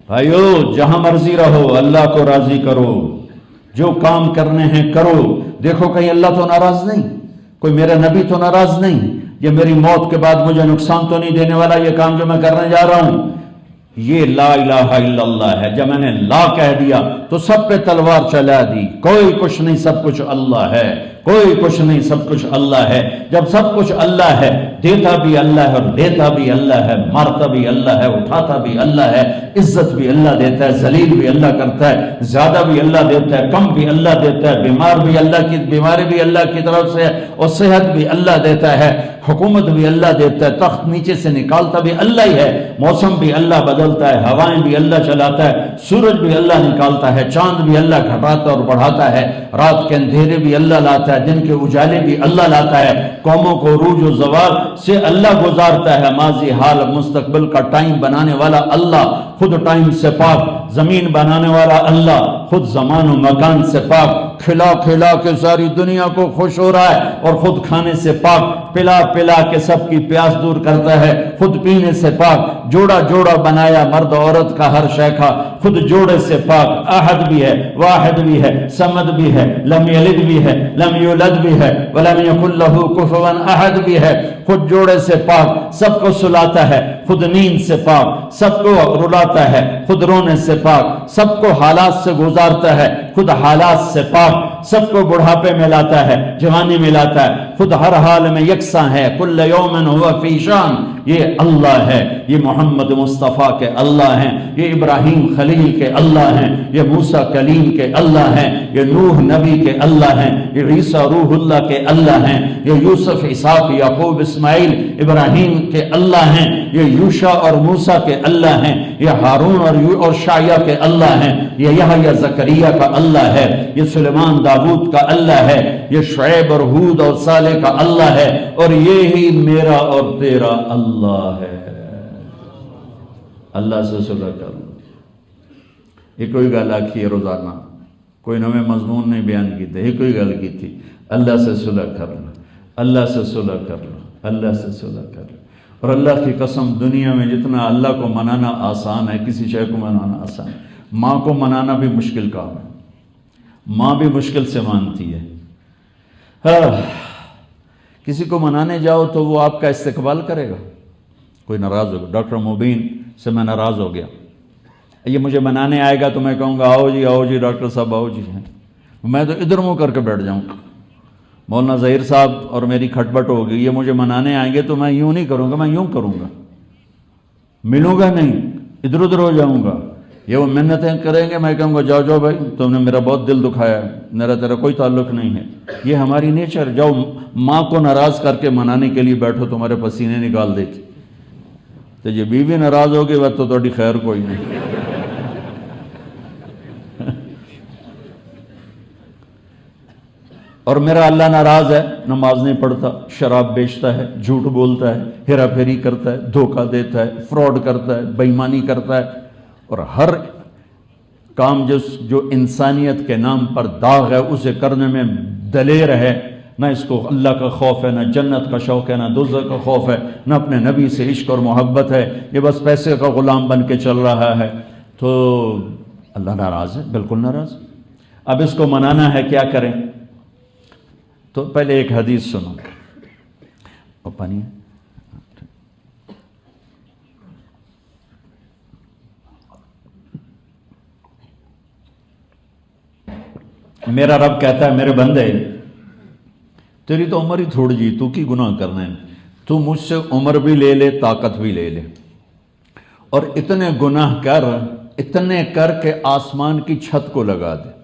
بھائیو، جہاں مرضی رہو اللہ کو راضی کرو، جو کام کرنے ہیں کرو۔ دیکھو کہیں اللہ تو ناراض نہیں، کوئی میرا نبی تو ناراض نہیں، یہ میری موت کے بعد مجھے نقصان تو نہیں دینے والا یہ کام جو میں کرنے جا رہا ہوں۔ یہ لا الہ الا اللہ ہے۔ جب میں نے لا کہہ دیا تو سب پہ تلوار چلا دی، کوئی کچھ نہیں، سب کچھ اللہ ہے، کوئی کچھ نہیں، سب کچھ اللہ ہے۔ جب سب کچھ اللہ ہے، دیتا بھی اللہ ہے اور لیتا بھی اللہ ہے، مارتا بھی اللہ ہے، اٹھاتا بھی اللہ ہے، عزت بھی اللہ دیتا ہے، ذلیل بھی اللہ کرتا ہے، زیادہ بھی اللہ دیتا ہے، کم بھی اللہ دیتا ہے، بیمار بھی اللہ کی بیماری بھی اللہ کی طرف سے ہے، اور صحت بھی اللہ دیتا ہے، حکومت بھی اللہ دیتا ہے، تخت نیچے سے نکالتا بھی اللہ ہی ہے، موسم بھی اللہ بدلتا ہے، ہوائیں بھی اللہ چلاتا ہے، سورج بھی اللہ نکالتا ہے، چاند بھی اللہ گھٹاتا اور بڑھاتا ہے، رات کے اندھیرے بھی اللہ لاتا ہے، دن کے اجالے بھی اللہ لاتا ہے، قوموں کو عروج و زوال سے اللہ گزارتا ہے، ماضی حال مستقبل کا ٹائم بنانے والا اللہ، خود ٹائم سے پاک، زمین بنانے والا اللہ، خود زمان و مکان سے پاک، کھلا کھلا کے ساری دنیا کو خوش ہو رہا ہے، اور خود کھانے سے پاک، پلا پلا کے سب کی پیاس دور کرتا ہے، خود پینے سے پاک، جوڑا جوڑا بنایا مرد عورت کا ہر شے کا، خود جوڑے سے پاک، احد بھی ہے، واحد بھی ہے، صمد بھی ہے، لم یلد بھی ہے، لم یولد بھی ہے، ولم یکن لہ کفوا احد بھی ہے، خود جوڑے سے پاک، سب کو سلاتا ہے، خود نیند سے پاک، سب کو رلاتا ہے، خود رونے سے پاک، سب کو حالات سے گزارتا ہے، خود حالات سے پاک، سب کو بڑھاپے میں لاتا ہے، جوانی میں لاتا ہے، خود ہر حال میں یکساں ہے، کل یوم ہوا فی شان، یہ اللہ ہے، یہ محمد مصطفیٰ کے اللہ ہیں، یہ ابراہیم خلیل کے اللہ ہیں، یہ موسیٰ کلیم کے اللہ ہیں، یہ نوح نبی کے اللہ ہیں، یہ عیسیٰ روح اللہ کے اللہ ہیں، یہ یوسف اسحاق یعقوب اسماعیل ابراہیم کے اللہ ہیں، یہ یوشع اور موسیٰ کے اللہ ہیں، یہ ہارون اور شعیہ کے اللہ ہیں، یہ یحییٰ زکریا کا اللہ ہے، یہ سلیمان داؤد کا اللہ ہے، یہ شعیب اور ہود اور صالح کا اللہ ہے، اور یہی میرا اور تیرا اللہ ہے۔ اللہ سے صلح کر لو۔ یہ کوئی گل آکھی ہے روزانہ، کوئی نویں مضمون نہیں بیان کیتے، یہ کوئی گل کی تھی، اللہ سے صلح کر لو، اللہ سے صلح کر لو، اللہ سے صلح کر لو۔ اور اللہ کی قسم، دنیا میں جتنا اللہ کو منانا آسان ہے، کسی شے کو منانا آسان ہے۔ ماں کو منانا بھی مشکل کام ہے، ماں بھی مشکل سے مانتی ہے۔ کسی کو منانے جاؤ تو وہ آپ کا استقبال کرے گا، کوئی ناراض ہوگا۔ ڈاکٹر مبین سے میں ناراض ہو گیا، یہ مجھے منانے آئے گا تو میں کہوں گا آؤ جی ڈاکٹر صاحب آؤ جی، میں تو ادھر منہ کر کے بیٹھ جاؤں گا۔ مولانا ظہیر صاحب اور میری کھٹپٹ ہوگی، یہ مجھے منانے آئیں گے تو میں یوں نہیں کروں گا، میں یوں کروں گا، ملوں گا نہیں، ادھر ادھر ہو جاؤں گا۔ یہ وہ منتیں کریں گے، میں کہوں گا جاؤ بھائی، تم نے میرا بہت دل دکھایا، میرا تیرا کوئی تعلق نہیں ہے۔ یہ ہماری نیچر، جاؤ ماں کو ناراض کر کے منانے کے لیے بیٹھو، تمہارے پسینے نکال دے گی۔ تو یہ بیوی ناراض ہوگی تو تھوڑی خیر کوئی نہیں۔ اور میرا اللہ ناراض ہے، نماز نہیں پڑھتا، شراب بیچتا ہے، جھوٹ بولتا ہے، ہیرا پھیری کرتا ہے، دھوکہ دیتا ہے، فراڈ کرتا ہے، بے ایمانی کرتا ہے، اور ہر کام جو انسانیت کے نام پر داغ ہے اسے کرنے میں دلیر ہے۔ نہ اس کو اللہ کا خوف ہے، نہ جنت کا شوق ہے، نہ دوزخ کا خوف ہے، نہ اپنے نبی سے عشق اور محبت ہے، یہ بس پیسے کا غلام بن کے چل رہا ہے، تو اللہ ناراض ہے، بالکل ناراض۔ اب اس کو منانا ہے، کیا کریں؟ تو پہلے ایک حدیث سنو، اور پانی میرا رب کہتا ہے میرے بندے تیری تو عمر ہی تھوڑی جی، تو کی گناہ کرنا ہے، تو مجھ سے عمر بھی لے لے، طاقت بھی لے لے، اور اتنے گناہ اتنے کر کے آسمان کی چھت کو لگا دے،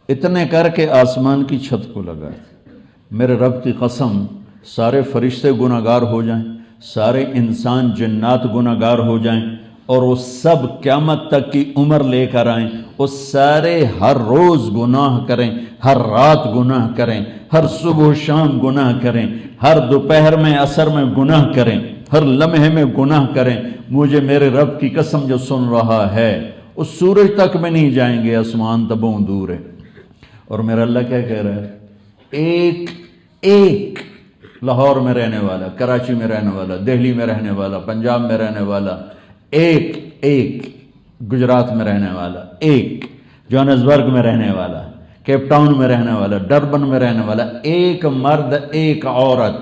اتنے کر کے آسمان کی چھت کو لگا دے۔ میرے رب کی قسم، سارے فرشتے گناہگار ہو جائیں، سارے انسان جنات گناہگار ہو جائیں، اور وہ سب قیامت تک کی عمر لے کر آئیں، وہ سارے ہر روز گناہ کریں، ہر رات گناہ کریں، ہر صبح و شام گناہ کریں، ہر دوپہر میں عصر میں گناہ کریں، ہر لمحے میں گناہ کریں، مجھے میرے رب کی قسم جو سن رہا ہے، اس سورج تک میں نہیں جائیں گے، آسمان تبوں دور ہے۔ اور میرا اللہ کیا کہہ رہا ہے؟ ایک لاہور میں رہنے والا، کراچی میں رہنے والا، دہلی میں رہنے والا، پنجاب میں رہنے والا، ایک گجرات میں رہنے والا، ایک جوہانسبرگ میں رہنے والا، کیپ ٹاؤن میں رہنے والا، ڈربن میں رہنے والا، ایک مرد ایک عورت،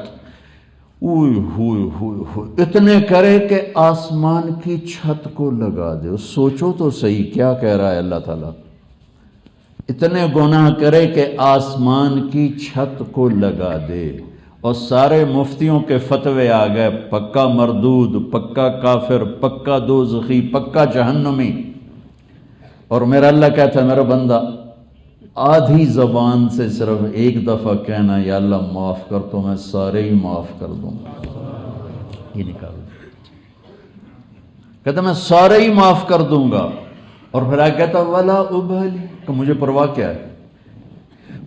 اتنے کرے کہ آسمان کی چھت کو لگا دے۔ سوچو تو صحیح، کیا کہہ رہا ہے اللہ تعالیٰ؟ اتنے گناہ کرے کہ آسمان کی چھت کو لگا دے، اور سارے مفتیوں کے فتوے آ گئے، پکا مردود، پکا کافر، پکا دوزخی، پکا جہنمی۔ اور میرا اللہ کہتا ہے میرا بندہ آدھی زبان سے صرف ایک دفعہ کہنا یا اللہ معاف کر، تو میں سارے ہی معاف کر دوں گا۔ یہ نکال کہتا میں سارے ہی معاف کر دوں گا، اور پھر آگے کہتا ولا ابالی، کہ مجھے پرواہ کیا ہے،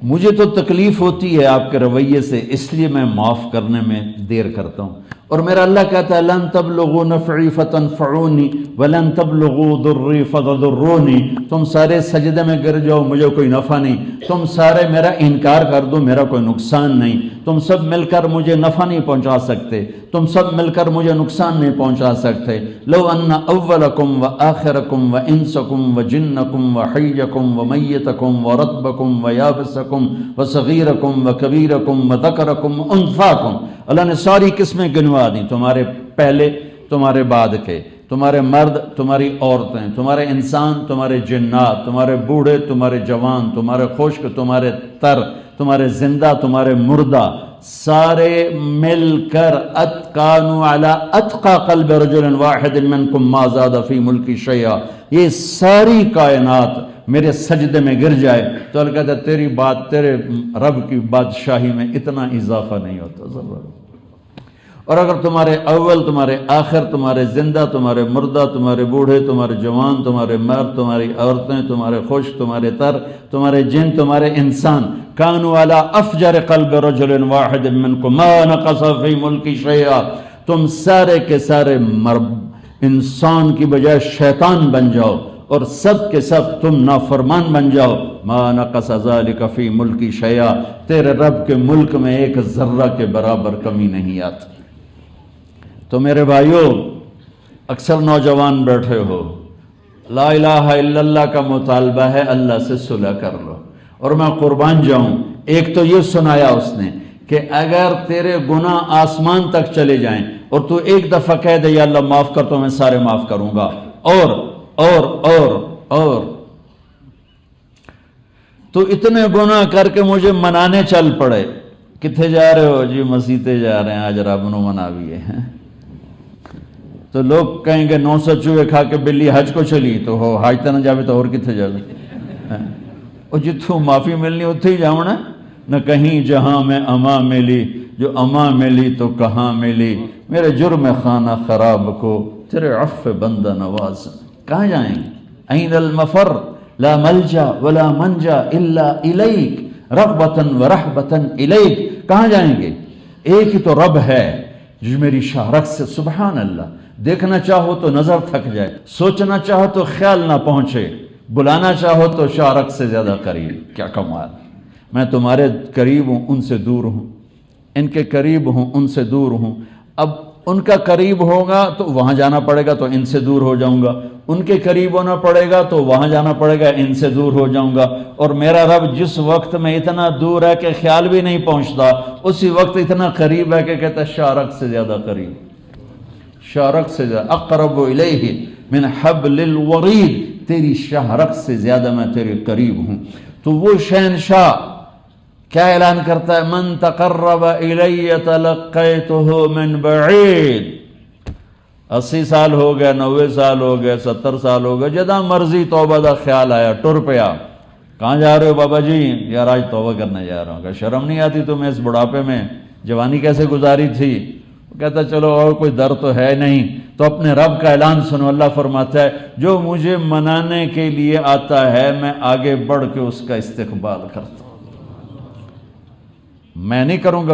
مجھے تو تکلیف ہوتی ہے آپ کے رویے سے، اس لیے میں معاف کرنے میں دیر کرتا ہوں۔ اور میرا اللہ کہتا ہے لن تبلغوا نفعی فتنفعونی ولن تبلغوا ضری فتضرونی، تم سارے سجدے میں گر جاؤ مجھے کوئی نفع نہیں، تم سارے میرا انکار کر دو میرا کوئی نقصان نہیں، تم سب مل کر مجھے نفع نہیں پہنچا سکتے، تم سب مل کر مجھے نقصان نہیں پہنچا سکتے۔ لو ان اولکم و آخرکم و انسکم و جنکم و حیکم و میتکم و رطبکم و یابسکم و صغیرکم و کبیرکم و ذکرکم و انثاکم، اللہ نے ساری قسمیں گنوا دیں، تمہارے پہلے، تمہارے بعد کے، تمہارے مرد، تمہاری عورتیں، تمہارے انسان، تمہارے جنات، تمہارے بوڑھے، تمہارے جوان، تمہارے خشک، تمہارے تر، تمہارے زندہ، تمہارے مردہ، سارے مل کر اتقانوا علی اتقى قلب رجل واحد منکم ما زاد فی ملکی شیئا، یہ ساری کائنات میرے سجدے میں گر جائے تو اللہ کہتا ہے تیری بات، تیرے رب کی بادشاہی میں اتنا اضافہ نہیں ہوتا ضرور۔ اور اگر تمہارے اول، تمہارے آخر، تمہارے زندہ، تمہارے مردہ، تمہارے بوڑھے، تمہارے جوان، تمہارے مرد، تمہاری عورتیں، تمہارے خشک، تمہارے تر، تمہارے جن، تمہارے انسان، کانوا علی افجر قلب رجل واحد منکم ما نقص فی ملکی شیئا، تم سارے کے سارے انسان کی بجائے شیطان بن جاؤ اور سب کے سب تم نافرمان بن جاؤ، ما نقص ذلک فی ملکی شیئا، تیرے رب کے ملک میں ایک ذرہ کے برابر کمی نہیں آتی۔ تو میرے بھائیوں، اکثر نوجوان بیٹھے ہو، لا الہ الا اللہ کا مطالبہ ہے، اللہ سے صلح کر لو، اور میں قربان جاؤں، ایک تو یہ سنایا اس نے کہ اگر تیرے گناہ آسمان تک چلے جائیں اور تو ایک دفعہ کہہ دے یا اللہ معاف کر تو میں سارے معاف کروں گا، اور تو اتنے گناہ کر کے مجھے منانے چل پڑے، کتھے جا رہے ہو جی؟ مسیطے جا رہے ہیں، آج رب نو مناویے ہیں، تو لوگ کہیں گے 900 چوہے کھا کے بلی حج کو چلی، تو ہو حج تے نہ جاوے تو اور کتھے جاوے؟ اور جتھوں معافی ملنی اتھے ہی جاؤنا، نہ کہیں جہاں میں اما ملی، جو اما ملی تو کہاں ملی، میرے جرم خانہ خراب کو تیرے عفو بندہ نواز، کہاں جائیں گے؟ این المفر لا ملجا ولا منجا الا الیک رغبتا ورحبتا الیک، کہاں جائیں گے؟ ایک ہی تو رب ہے جو میری شہرت سے، سبحان اللہ، دیکھنا چاہو تو نظر تھک جائے، سوچنا چاہو تو خیال نہ پہنچے، بلانا چاہو تو شہرت سے زیادہ قریب، کیا کمال، میں تمہارے قریب ہوں ان سے دور ہوں، ان کے قریب ہوں ان سے دور ہوں، اب ان کا قریب ہوگا تو وہاں جانا پڑے گا تو ان سے دور ہو جاؤں گا، ان کے قریب ہونا پڑے گا تو وہاں جانا پڑے گا، ان سے دور ہو جاؤں گا، اور میرا رب جس وقت میں اتنا دور ہے کہ خیال بھی نہیں پہنچتا، اسی وقت اتنا قریب ہے کہ کہتا ہے شارک سے زیادہ قریب، شارک سے زیادہ، اقرب الیہ من حبل الورید، تیری شہرک سے زیادہ میں تیرے قریب ہوں۔ تو وہ شہنشاہ کیا اعلان کرتا ہے؟ من تقرب الی تلقیتہ من بعید، 80 سال ہو گئے، 90 سال ہو گئے، 70 سال ہو گئے، جدہ مرضی توبہ دا خیال آیا، ٹر پیا، کہاں جا رہے ہو بابا جی؟ یار آج توبہ کرنے جا رہا ہوں، کہ شرم نہیں آتی تمہیں اس بڑھاپے میں؟ جوانی کیسے گزاری تھی؟ وہ کہتا چلو اور کوئی در تو ہے نہیں، تو اپنے رب کا اعلان سنو، اللہ فرماتا ہے جو مجھے منانے کے لیے آتا ہے میں آگے بڑھ کے اس کا استقبال کرتا ہوں، میں نہیں کروں گا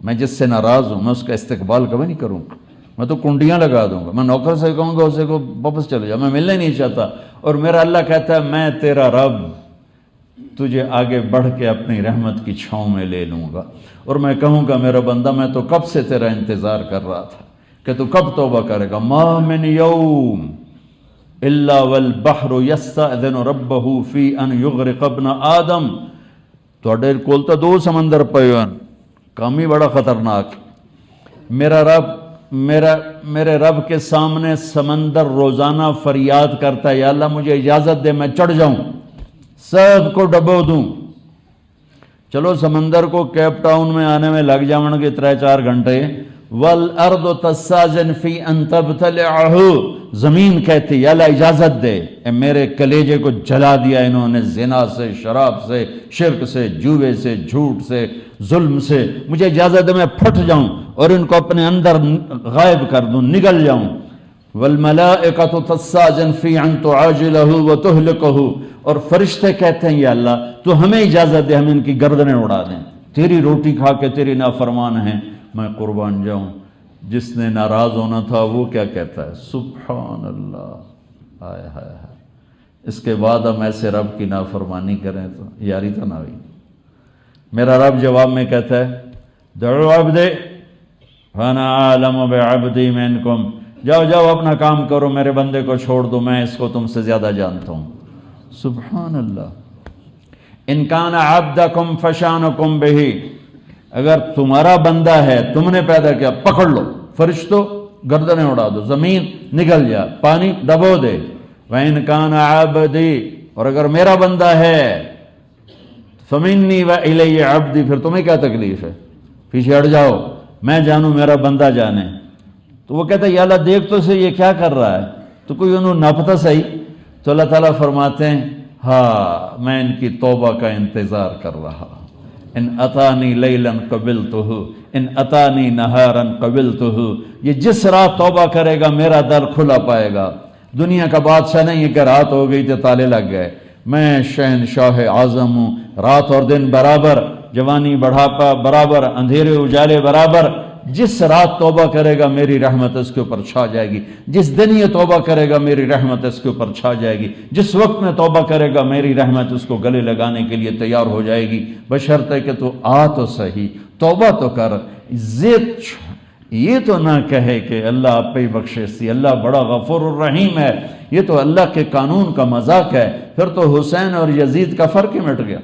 میں جس سے ناراض ہوں میں اس کا استقبال کبھی نہیں کروں گا، میں تو کنڈیاں لگا دوں گا، میں نوکر سے کہوں گا اسے کو واپس چلے جا، میں ملنے نہیں چاہتا، اور میرا اللہ کہتا ہے میں تیرا رب تجھے آگے بڑھ کے اپنی رحمت کی چھاؤں میں لے لوں گا، اور میں کہوں گا میرا بندہ میں تو کب سے تیرا انتظار کر رہا تھا کہ تو کب توبہ کرے گا، ما من یوم الا والبحر یستأذن ربہ فی ان یغرق ابن آدم، توڑے کولتا 2 سمندر پیوان، کام ہی بڑا خطرناک، میرے رب کے سامنے سمندر روزانہ فریاد کرتا ہے یا اللہ مجھے اجازت دے میں چڑھ جاؤں، سب کو ڈبو دوں. چلو سمندر کو کیپ ٹاؤن میں آنے میں لگ جاؤں گے 3-4 گھنٹے. والارض تستاذن فی ان تبتلعہ، زمین کہتی یا اللہ اجازت دے، اے میرے کلیجے کو جلا دیا انہوں نے زنا سے، شراب سے، شرک سے، جوے سے، جھوٹ سے، ظلم سے، مجھے اجازت دے میں پھٹ جاؤں اور ان کو اپنے اندر غائب کر دوں، نگل جاؤں. والملائکۃ تستاذن فی ان تعاجلہ وتہلکہ، اور فرشتے کہتے ہیں یا اللہ تو ہمیں اجازت دے ہم ان کی گردنیں اڑا دیں، تیری روٹی کھا کے تیری نافرمان ہیں. میں قربان جاؤں، جس نے ناراض ہونا تھا وہ کیا کہتا ہے؟ سبحان اللہ. ہائے ہائے ہائے. اس کے بعد ہم ایسے رب کی نافرمانی کریں تو یاری تو نہ ہوئی. میرا رب جواب میں کہتا ہے دعو عبدی فانا عالم بعبدی منکم، جاؤ جاؤ اپنا کام کرو، میرے بندے کو چھوڑ دو، میں اس کو تم سے زیادہ جانتا ہوں. سبحان اللہ. ان کان عبدکم فشانکم بہ، اگر تمہارا بندہ ہے تم نے پیدا کیا، پکڑ لو، فرشتوں گردنیں اڑا دو، زمین نگل جا، پانی ڈبو دے. وَإِنْ كَانَ عَبْدِي، اور اگر میرا بندہ ہے فَمِنِّي وَإِلَيَّ عَبْدِي، پھر تمہیں کیا تکلیف ہے، پیچھے ہٹ جاؤ، میں جانوں میرا بندہ جانے. تو وہ کہتا ہے یا اللہ دیکھ تو سے یہ کیا کر رہا ہے، تو کوئی انہوں ناپتہ صحیح. تو اللہ تعالیٰ فرماتے ہیں ہاں میں ان کی توبہ کا انتظار کر رہا. ان اتانی لیلا قبلتہ، ان اتانی نہارا قبلتہ، یہ جس رات توبہ کرے گا میرا در کھلا پائے گا. دنیا کا بادشاہ نہیں ہے کہ رات ہو گئی تو تالے لگ گئے. میں شہنشاہ اعظم ہوں، رات اور دن برابر، جوانی بڑھاپا برابر، اندھیرے اجالے برابر. جس رات توبہ کرے گا میری رحمت اس کے اوپر چھا جائے گی، جس دن یہ توبہ کرے گا میری رحمت اس کے اوپر چھا جائے گی، جس وقت میں توبہ کرے گا میری رحمت اس کو گلے لگانے کے لیے تیار ہو جائے گی، بشرطے کہ تو آ تو صحیح، توبہ تو کر. یہ تو نہ کہے کہ اللہ آپ پہ ہی بخشے سی، اللہ بڑا غفور الرحیم ہے، یہ تو اللہ کے قانون کا مذاق ہے. پھر تو حسین اور یزید کا فرق ہی مٹ گیا.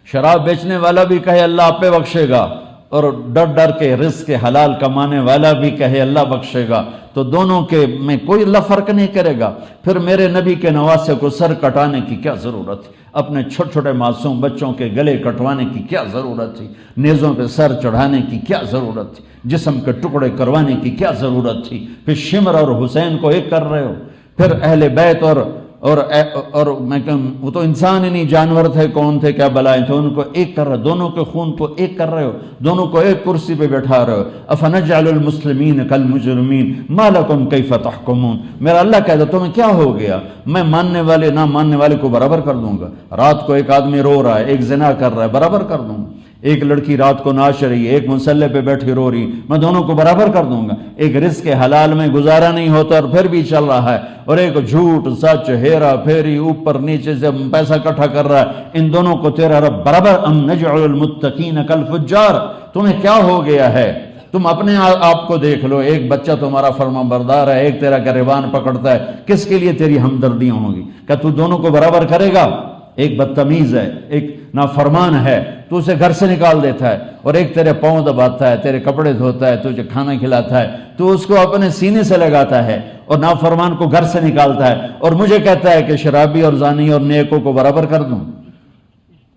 شراب بیچنے والا بھی کہے اللہ آپ پہ بخشے گا، اور ڈر ڈر کے رزق کے حلال کمانے والا بھی کہے اللہ بخشے گا، تو دونوں کے میں کوئی اللہ فرق نہیں کرے گا. پھر میرے نبی کے نواسے کو سر کٹانے کی کیا ضرورت تھی، اپنے چھوٹے چھوٹے معصوم بچوں کے گلے کٹوانے کی کیا ضرورت تھی، نیزوں پہ سر چڑھانے کی کیا ضرورت تھی، جسم کے ٹکڑے کروانے کی کیا ضرورت تھی. پھر شمر اور حسین کو ایک کر رہے ہو، پھر اہل بیت اور میں کہوں وہ تو انسان ہی نہیں، جانور تھے، کون تھے، کیا بلائیں تھے، ان کو ایک کر رہے، دونوں کے خون کو ایک کر رہے ہو، دونوں کو ایک کرسی پہ بیٹھا رہے ہو. افنجعل المسلمین کالمجرمین ما لکم کیف تحکمون. میرا اللہ کہتا تمہیں کیا ہو گیا، میں ماننے والے نہ ماننے والے کو برابر کر دوں گا. رات کو ایک آدمی رو رہا ہے، ایک زنا کر رہا ہے، برابر کر دوں گا. ایک لڑکی رات کو ناچ رہی ہے، ایک مسلح پہ بیٹھی رو رہی، میں دونوں کو برابر کر دوں گا. ایک رزق کے حلال میں گزارا نہیں ہوتا اور پھر بھی چل رہا ہے، اور ایک جھوٹ سچ ہیرا پھیری اوپر نیچے سے پیسہ اکٹھا کر رہا ہے، ان دونوں کو تیرا رب برابر. ام نجعل المتقین کالفجار. تمہیں کیا ہو گیا ہے، تم اپنے آپ کو دیکھ لو. ایک بچہ تمہارا فرما بردار ہے، ایک تیرا گریبان پکڑتا ہے، کس کے لیے تیری ہمدردیاں ہوں گی؟ کیا تو دونوں کو برابر کرے گا؟ ایک بدتمیز ہے، ایک نافرمان ہے، تو اسے گھر سے نکال دیتا ہے، اور ایک تیرے پاؤں دباتا ہے، تیرے کپڑے دھوتا ہے، تجھے کھانا کھلاتا ہے، تو اس کو اپنے سینے سے لگاتا ہے، اور نافرمان کو گھر سے نکالتا ہے، اور مجھے کہتا ہے کہ شرابی اور زانی اور نیکوں کو برابر کر دوں.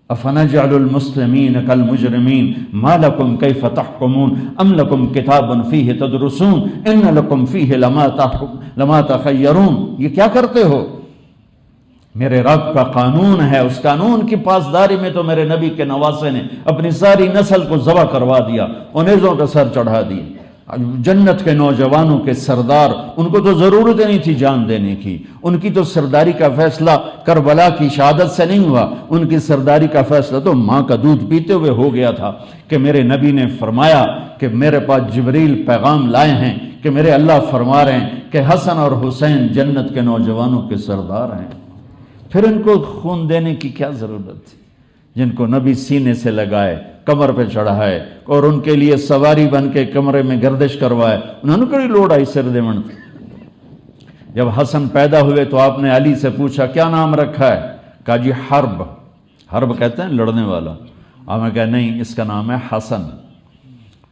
افنجعل المسلمین کالمجرمین ما لکم کیف تحکمون ام لکم کتاب فیہ تدرسون ان لکم فیہ لما تخیرون. یہ کیا کرتے ہو؟ میرے رب کا قانون ہے، اس قانون کی پاسداری میں تو میرے نبی کے نواسے نے اپنی ساری نسل کو ذبح کروا دیا، انیزوں کا سر چڑھا دی. جنت کے نوجوانوں کے سردار، ان کو تو ضرورت نہیں تھی جان دینے کی، ان کی تو سرداری کا فیصلہ کربلا کی شہادت سے نہیں ہوا، ان کی سرداری کا فیصلہ تو ماں کا دودھ پیتے ہوئے ہو گیا تھا کہ میرے نبی نے فرمایا کہ میرے پاس جبریل پیغام لائے ہیں کہ میرے اللہ فرما رہے ہیں کہ حسن اور حسین جنت کے نوجوانوں کے سردار ہیں. پھر ان کو خون دینے کی کیا ضرورت تھی، جن کو نبی سینے سے لگائے، کمر پہ چڑھائے، اور ان کے لیے سواری بن کے کمرے میں گردش کروائے. انہوں نے کوئی لوڑ آئی سر دیون. جب حسن پیدا ہوئے تو آپ نے علی سے پوچھا کیا نام رکھا ہے؟ کہا جی حرب. حرب کہتے ہیں لڑنے والا. آپ نے کہا نہیں، اس کا نام ہے حسن.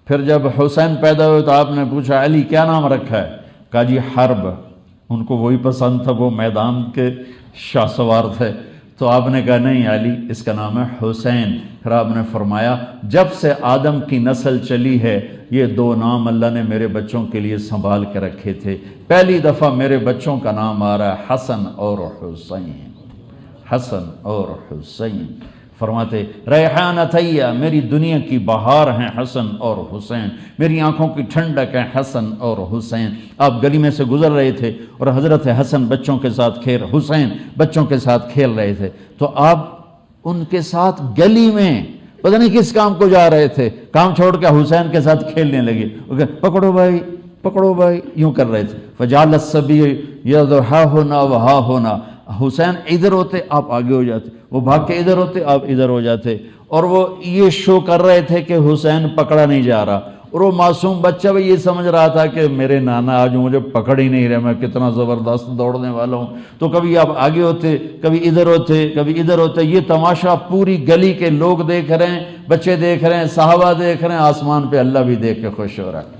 پھر جب حسین پیدا ہوئے تو آپ نے پوچھا علی کیا نام رکھا ہے؟ کہا جی حرب. ان کو وہی پسند تھا، وہ میدان کے شاہ سوار تھے. تو آپ نے کہا نہیں علی، اس کا نام ہے حسین۔ پھر آپ نے فرمایا جب سے آدم کی نسل چلی ہے یہ دو نام اللہ نے میرے بچوں کے لیے سنبھال کے رکھے تھے، پہلی دفعہ میرے بچوں کا نام آ رہا ہے حسن اور حسین، حسن اور حسین۔ فرماتے ریحانتیہ، میری دنیا کی بہار ہیں حسن اور حسین، میری آنکھوں کی ٹھنڈک ہے حسن اور حسین۔ آپ گلی میں سے گزر رہے تھے اور حضرت حسن بچوں کے ساتھ حسین بچوں کے ساتھ کھیل رہے تھے، تو آپ ان کے ساتھ گلی میں پتہ نہیں کس کام کو جا رہے تھے، کام چھوڑ کے حسین کے ساتھ کھیلنے لگے، پکڑو بھائی پکڑو بھائی، یوں کر رہے تھے۔ فجعل الصبی یضحا ہونا وہا ہونا، حسین ادھر ہوتے آپ آگے ہو جاتے، وہ بھاگ کے ادھر ہوتے آپ ادھر ہو جاتے، اور وہ یہ شو کر رہے تھے کہ حسین پکڑا نہیں جا رہا، اور وہ معصوم بچہ بھی یہ سمجھ رہا تھا کہ میرے نانا آج مجھے پکڑ ہی نہیں رہے، میں کتنا زبردست دوڑنے والا ہوں۔ تو کبھی آپ آگے ہوتے، کبھی ادھر ہوتے، کبھی ادھر ہوتے، یہ تماشا پوری گلی کے لوگ دیکھ رہے ہیں، بچے دیکھ رہے ہیں، صحابہ دیکھ رہے ہیں، آسمان پہ اللہ بھی دیکھ کے خوش ہو رہا ہے۔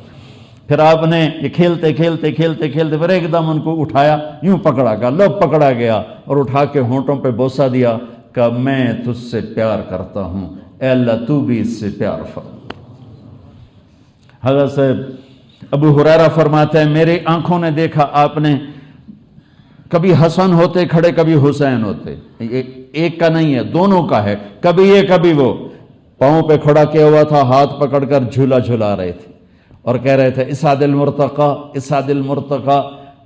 پھر آپ نے یہ کھیلتے کھیلتے کھیلتے کھیلتے پھر ایک دم ان کو اٹھایا، یوں پکڑا گیا، لو پکڑا گیا، اور اٹھا کے ہونٹوں پہ بوسہ دیا کہ میں تجھ سے پیار کرتا ہوں، اے اللہ تو بھی اس سے پیار فرما۔ حضرت صاحب ابو ہریرہ فرماتے ہیں میری آنکھوں نے دیکھا آپ نے کبھی حسن ہوتے کھڑے، کبھی حسین ہوتے، ایک کا نہیں ہے دونوں کا ہے، کبھی یہ کبھی وہ، پاؤں پہ کھڑا کیا ہوا تھا، ہاتھ پکڑ کر جھولا جھلا رہے تھے اور کہہ رہے تھے اسعد المرتقی اسعد المرتقی،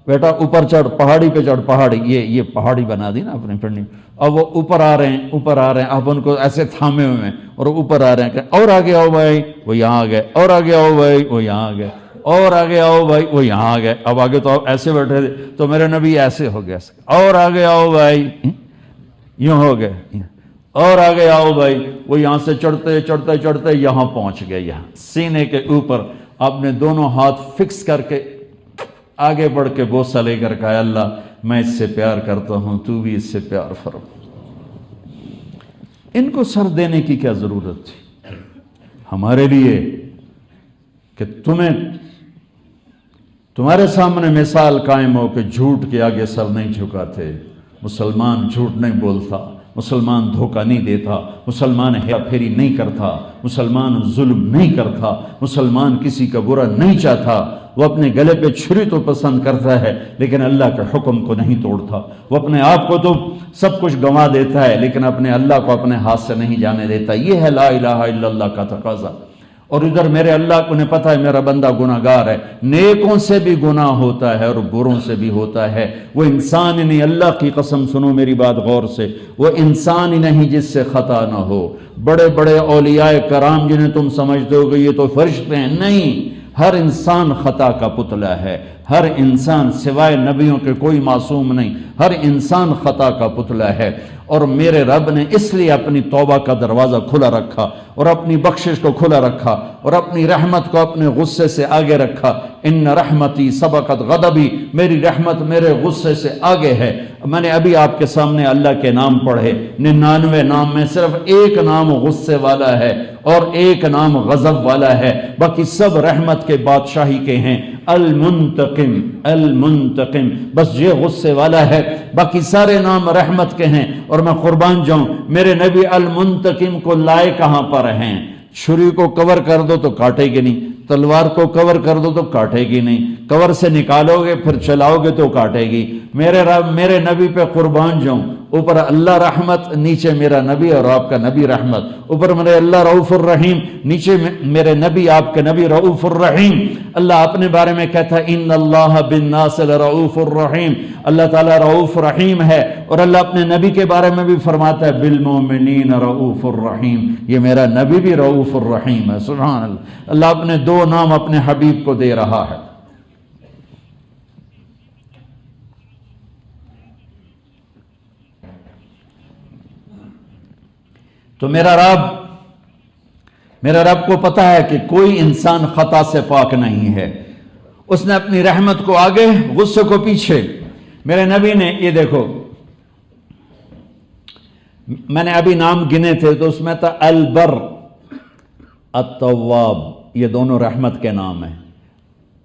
بیٹا اوپر چڑھ، پہاڑی پہ چڑھ، پہاڑی، یہ پہاڑی بنا دی نا اپنے پنڈی، اب وہ اوپر آ رہے ہیں اوپر آ رہے ہیں، آپ ان کو ایسے تھامے ہوئے ہیں اور اوپر آ رہے ہیں کہ اور آگے آؤ بھائی، وہ یہاں آ گئے، اور آگے آؤ بھائی، وہ یہاں آ گئے، اور آگے آؤ بھائی، وہ یہاں آ گئے۔ اب آگے تو آپ ایسے بیٹھے تھے تو میرے نبی ایسے ہو گیا، اور آگے آؤ بھائی، یوں ہو گئے، اور آگے آؤ بھائی، وہ یہاں سے چڑھتے چڑھتے چڑھتے یہاں پہنچ گئے، یہاں سینے کے اوپر آپ نے دونوں ہاتھ فکس کر کے آگے بڑھ کے بوسہ لے کر کہا اللہ میں اس سے پیار کرتا ہوں، تو بھی اس سے پیار فرما۔ ان کو سر دینے کی کیا ضرورت تھی ہمارے لیے کہ تمہارے سامنے مثال قائم ہو کہ جھوٹ کے آگے سر نہیں جھکاتے، مسلمان جھوٹ نہیں بولتا، مسلمان دھوکہ نہیں دیتا، مسلمان ہیرا پھیری نہیں کرتا، مسلمان ظلم نہیں کرتا، مسلمان کسی کا برا نہیں چاہتا، وہ اپنے گلے پہ چھری تو پسند کرتا ہے لیکن اللہ کے حکم کو نہیں توڑتا، وہ اپنے آپ کو تو سب کچھ گنوا دیتا ہے لیکن اپنے اللہ کو اپنے ہاتھ سے نہیں جانے دیتا۔ یہ ہے لا الہ الا اللہ کا تقاضا۔ اور ادھر میرے اللہ کو انہیں پتہ ہے میرا بندہ گناہ گار ہے، نیکوں سے بھی گناہ ہوتا ہے اور بروں سے بھی ہوتا ہے، وہ انسان ہی نہیں، اللہ کی قسم سنو میری بات غور سے، وہ انسان ہی نہیں جس سے خطا نہ ہو۔ بڑے بڑے اولیاء کرام جنہیں تم سمجھتے ہو کہ یہ تو فرشتے ہیں، نہیں، ہر انسان خطا کا پتلا ہے، ہر انسان سوائے نبیوں کے کوئی معصوم نہیں، ہر انسان خطا کا پتلا ہے۔ اور میرے رب نے اس لیے اپنی توبہ کا دروازہ کھلا رکھا اور اپنی بخشش کو کھلا رکھا اور اپنی رحمت کو اپنے غصے سے آگے رکھا۔ ان رحمتی سبقت غضبی، میری رحمت میرے غصے سے آگے ہے۔ میں نے ابھی آپ کے سامنے اللہ کے نام پڑھے، 99 نام میں صرف ایک نام غصے والا ہے اور ایک نام غضب والا ہے، باقی سب رحمت کے بادشاہی کے ہیں۔ المنتقم المنتقم، بس یہ غصے والا ہے، باقی سارے نام رحمت کے ہیں۔ اور میں قربان جاؤں میرے نبی المنتقم کو لائے کہاں پر ہیں؟ چھری کو کور کر دو تو کاٹے گی نہیں، تلوار کو کور کر دو تو کاٹے گی نہیں، کور سے نکالو گے پھر چلاؤ گے تو کاٹے گی۔ میرے رب میرے نبی پہ قربان جاؤں، اوپر اللہ رحمت، نیچے میرا نبی اور آپ کا نبی رحمت، اوپر میرے اللہ رؤوف الرحیم، نیچے میرے نبی آپ کے نبی رؤوف الرحیم۔ اللہ اپنے بارے میں کہتا ہے ان اللہ بالناس لرؤوف الرحیم، اللہ تعالیٰ رؤوف رحیم ہے، اور اللہ اپنے نبی کے بارے میں بھی فرماتا ہے بالمؤمنین رؤوف الرحیم، یہ میرا نبی بھی رؤوف الرحیم ہے۔ سبحان اللہ، اللہ اپنے دو نام اپنے حبیب کو دے رہا ہے۔ تو میرا رب کو پتا ہے کہ کوئی انسان خطا سے پاک نہیں ہے، اس نے اپنی رحمت کو آگے، غصے کو پیچھے۔ میرے نبی نے، یہ دیکھو میں نے ابھی نام گنے تھے تو اس میں تھا البر، التواب، یہ دونوں رحمت کے نام ہیں،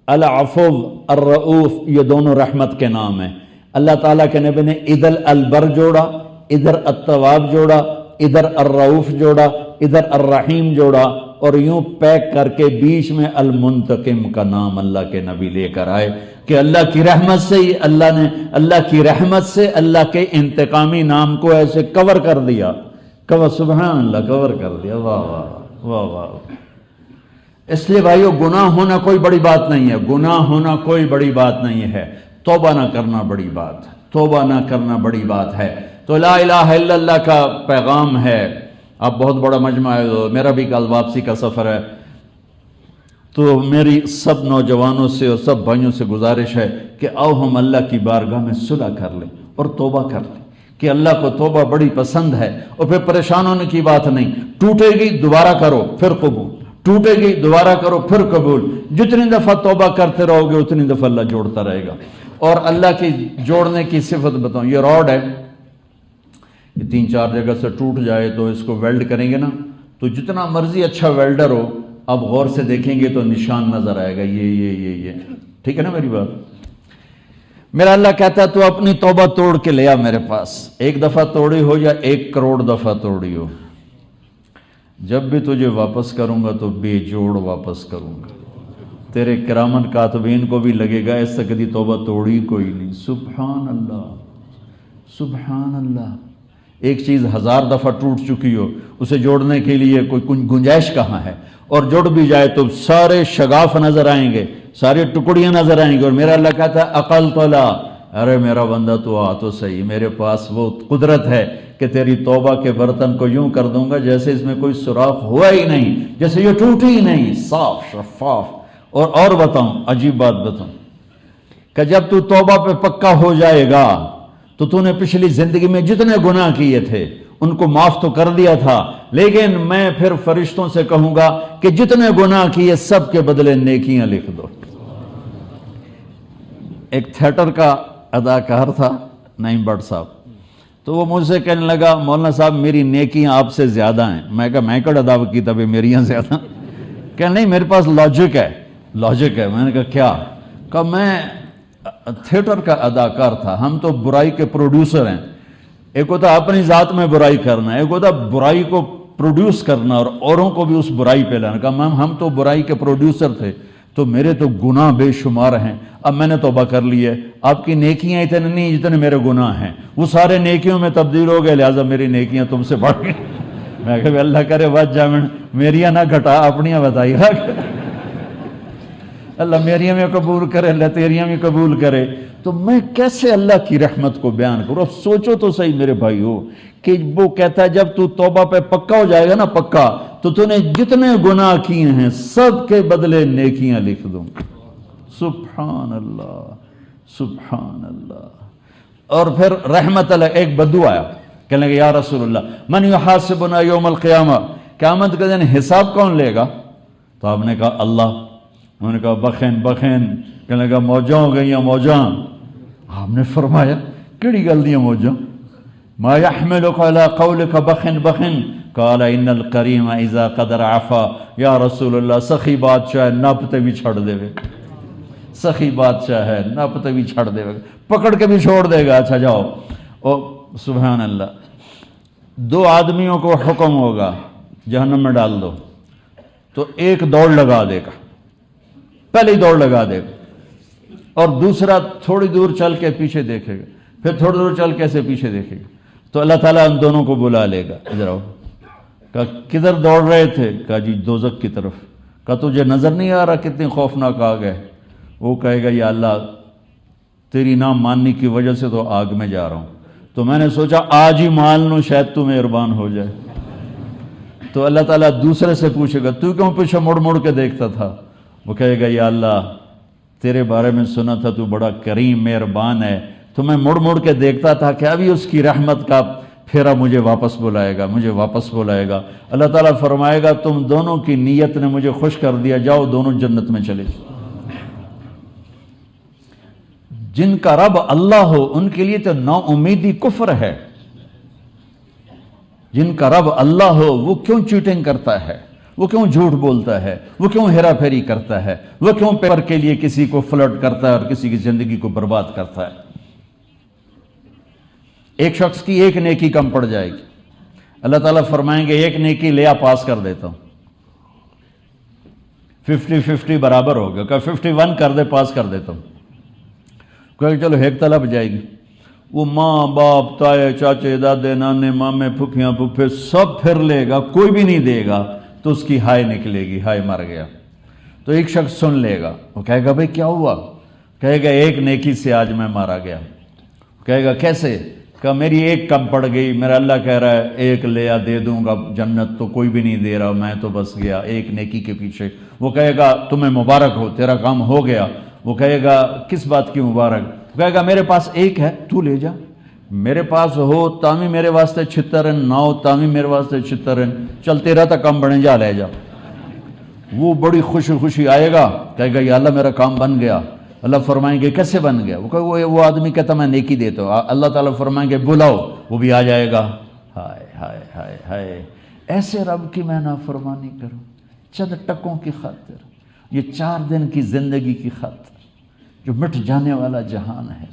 العفو، الرؤوف، یہ دونوں رحمت کے نام ہیں۔ اللہ تعالیٰ کے نبی نے عدل البر جوڑا، ادھر التواب جوڑا، ادھر الرؤوف جوڑا، ادھر الرحیم جوڑا، اور یوں پیک کر کے بیچ میں المنتقم کا نام اللہ کے نبی لے کر آئے کہ اللہ کی رحمت سے ہی اللہ کی رحمت سے اللہ کے انتقامی نام کو ایسے کور کر دیا، سبحان اللہ، کور کر دیا۔ واہ واہ واہ واہ۔ اس لیے بھائیو، گناہ ہونا کوئی بڑی بات نہیں ہے، گناہ ہونا کوئی بڑی بات نہیں ہے، توبہ نہ کرنا بڑی بات ہے، توبہ نہ کرنا بڑی بات ہے۔ تو لا الہ الا اللہ کا پیغام ہے۔ اب بہت بڑا مجمع ہے، میرا بھی کل واپسی کا سفر ہے، تو میری سب نوجوانوں سے اور سب بھائیوں سے گزارش ہے کہ آؤ ہم اللہ کی بارگاہ میں صلح کر لیں اور توبہ کر لیں، کہ اللہ کو توبہ بڑی پسند ہے۔ اور پھر پریشان ہونے کی بات نہیں، ٹوٹے گی دوبارہ کرو پھر قبول، ٹوٹے گی دوبارہ کرو پھر قبول۔ جتنی دفعہ توبہ کرتے رہو گے اتنی دفعہ اللہ جوڑتا رہے گا۔ اور اللہ کی جوڑنے کی صفت بتاؤں، یہ راڈ ہے، یہ 3-4 جگہ سے ٹوٹ جائے تو اس کو ویلڈ کریں گے نا، تو جتنا مرضی اچھا ویلڈر ہو، اب غور سے دیکھیں گے تو نشان نظر آئے گا، یہ ٹھیک ہے نا میری بات؟ میرا اللہ کہتا ہے تو اپنی توبہ توڑ کے لے آ میرے پاس، 1 دفعہ توڑی ہو یا 1 کروڑ دفعہ توڑی ہو، جب بھی تجھے واپس کروں گا تو بے جوڑ واپس کروں گا۔ تیرے کرامن کاتبین کو بھی لگے گا اس سے کدی توبہ توڑی کوئی نہیں۔ سبحان اللہ، سبحان اللہ۔ ایک چیز 1000 دفعہ ٹوٹ چکی ہو، اسے جوڑنے کے لیے کوئی گنجائش کہاں ہے؟ اور جڑ بھی جائے تو سارے شگاف نظر آئیں گے، ساری ٹکڑیاں نظر آئیں گی، اور میرا اللہ کہتا ہے عقل تو لا، ارے میرا بندہ تو آ تو صحیح، میرے پاس وہ قدرت ہے کہ تیری توبہ کے برتن کو یوں کر دوں گا جیسے اس میں کوئی سوراخ ہوا ہی نہیں، جیسے یہ ٹوٹی ہی نہیں، صاف شفاف۔ اور بتاؤں، عجیب بات بتاؤں کہ جب تو توبہ پہ پکا ہو جائے گا تو تو نے پچھلی زندگی میں جتنے گناہ کیے تھے ان کو معاف تو کر دیا تھا، لیکن میں پھر فرشتوں سے کہوں گا کہ جتنے گناہ کیے سب کے بدلے نیکیاں لکھ دو۔ ایک تھیٹر کا اداکار تھا نعیم بٹ صاحب، تو وہ مجھ سے کہنے لگا مولانا صاحب میری نیکیاں آپ سے زیادہ ہیں۔ میں کہا میں کڑ ادا کی تب میریاں زیادہ؟ کہ نہیں میرے پاس لاجک ہے، لاجک ہے۔ میں نے کہا کیا؟ کہا میں تھیٹر کا اداکار تھا، ہم تو برائی کے پروڈیوسر ہیں، ایک ہوتا اپنی ذات میں برائی کرنا، ایک ہوتا برائی کو پروڈیوس کرنا اور اوروں کو بھی اس برائی پہ لانا۔ کہا میم ہم تو برائی کے پروڈیوسر تھے، تو میرے تو گناہ بے شمار ہیں، اب میں نے توبہ کر لی ہے، آپ کی نیکیاں اتنے نہیں جتنے میرے گناہ ہیں، وہ سارے نیکیوں میں تبدیل ہو گئے، لہٰذا میری نیکیاں تم سے بڑھ گئی۔ میں کہا اللہ کرے وجہ جامن میریاں نہ گھٹا، اپنیاں بتائی گا، اللہ میریاں میں قبول کرے، اللہ تیریاں میں قبول کرے۔ تو میں کیسے اللہ کی رحمت کو بیان کروں؟ اب سوچو تو صحیح میرے بھائیو کہ وہ کہتا ہے جب تو توبہ پہ پکا ہو جائے گا نا، پکا، تو تو نے جتنے گناہ کیے ہیں سب کے بدلے نیکیاں لکھ دوں۔ سبحان اللہ، سبحان اللہ۔ اور پھر رحمت اللہ، ایک بدو آیا کہنے لگا یا رسول اللہ من یحاسبنا یوم القیامہ، قیامت کے دن حساب کون لے گا؟ تو آپ نے کہا اللہ۔ انہوں نے کہا بخین بخین، کہنے لگا موجاں ہو گئیاں موجاں۔ آپ نے فرمایا کیڑی گل دیاں موجاں؟ ما یحملک علی قولک بخن بخن، قال ان الکریم اذا قدر عفا۔ یا رسول اللہ سخی بادشاہ نپ تے بھی چھڑ دے گا، سخی بادشاہ ہے نپ تے بھی چھڑ دے گا، پکڑ کے بھی چھوڑ دے گا۔ اچھا جاؤ۔ اور سبحان اللہ، 2 آدمیوں کو حکم ہوگا جہنم میں ڈال دو، تو ایک دوڑ لگا دے گا، پہلی دوڑ لگا دے گا، اور دوسرا تھوڑی دور چل کے پیچھے دیکھے گا، پھر تھوڑی دور چل کے ایسے پیچھے دیکھے گا، تو اللہ تعالیٰ ان دونوں کو بلا لے گا، ادھر آؤ۔ کہا کدھر دوڑ رہے تھے؟ کہا جی دوزخ کی طرف۔ کہا تجھے نظر نہیں آ رہا کتنی خوفناک آگ ہے؟ وہ کہے گا یا اللہ تیری نام ماننے کی وجہ سے تو آگ میں جا رہا ہوں، تو میں نے سوچا آج ہی مان لوں شاید تو مہربان ہو جائے۔ تو اللہ تعالیٰ دوسرے سے پوچھے گا تو کیوں پیچھے مڑ مڑ کے دیکھتا تھا؟ وہ کہے گا یا اللہ تیرے بارے میں سنا تھا تو بڑا کریم مہربان ہے، تو میں مڑ مڑ کے دیکھتا تھا کہ ابھی اس کی رحمت کا پھیرا مجھے واپس بلائے گا، مجھے واپس بلائے گا۔ اللہ تعالیٰ فرمائے گا تم دونوں کی نیت نے مجھے خوش کر دیا، جاؤ دونوں جنت میں چلے۔ جن کا رب اللہ ہو ان کے لیے تو نا امیدی کفر ہے، جن کا رب اللہ ہو وہ کیوں چیٹنگ کرتا ہے، وہ کیوں جھوٹ بولتا ہے، وہ کیوں ہیرا پھیری کرتا ہے، وہ کیوں پیپر کے لیے کسی کو فلرٹ کرتا ہے اور کسی کی زندگی کو برباد کرتا ہے؟ ایک شخص کی ایک نیکی کم پڑ جائے گی، اللہ تعالیٰ فرمائیں گے ایک نیکی لیا پاس کر دیتا ہوں، 50-50 برابر ہو گیا، کہ 51 کر دے پاس کر دیتا ہوں، کہ چلو ایک طلب جائے گی، وہ ماں باپ تائے چاچے دادے نانے مامے پھپھیاں پھپھے سب پھر لے گا، کوئی بھی نہیں دے گا، تو اس کی ہائے نکلے گی، ہائے مر گیا۔ تو ایک شخص سن لے گا، وہ کہے گا بھئی کیا ہوا؟ کہے گا ایک نیکی سے آج میں مارا گیا۔ کہے گا کیسے؟ کہ میری ایک کم پڑ گئی، میرا اللہ کہہ رہا ہے ایک لیا دے دوں گا جنت، تو کوئی بھی نہیں دے رہا، میں تو بس گیا ایک نیکی کے پیچھے۔ وہ کہے گا تمہیں مبارک ہو، تیرا کام ہو گیا۔ وہ کہے گا کس بات کی مبارک؟ وہ کہے گا میرے پاس ایک ہے، تو لے جا، میرے پاس ہو تامی میرے واسطے 76 نہ ہو تامی میرے واسطے 76، چل تیرا تا کم بنے جا لے جا۔ وہ بڑی خوشی خوشی آئے گا، کہے گا یا اللہ میرا کام بن گیا۔ اللہ فرمائیں گے کیسے بن گیا؟ وہ کہے وہ آدمی کہتا میں نیکی دیتا ہوں، اللہ تعالیٰ فرمائیں گے بلاؤ، وہ بھی آ جائے گا۔ ہائے ہائے ہائے ہائے، ایسے رب کی میں نافرمانی کروں چند ٹکوں کی خاطر، یہ 4 دن کی زندگی کی خاطر، جو مٹ جانے والا جہان ہے،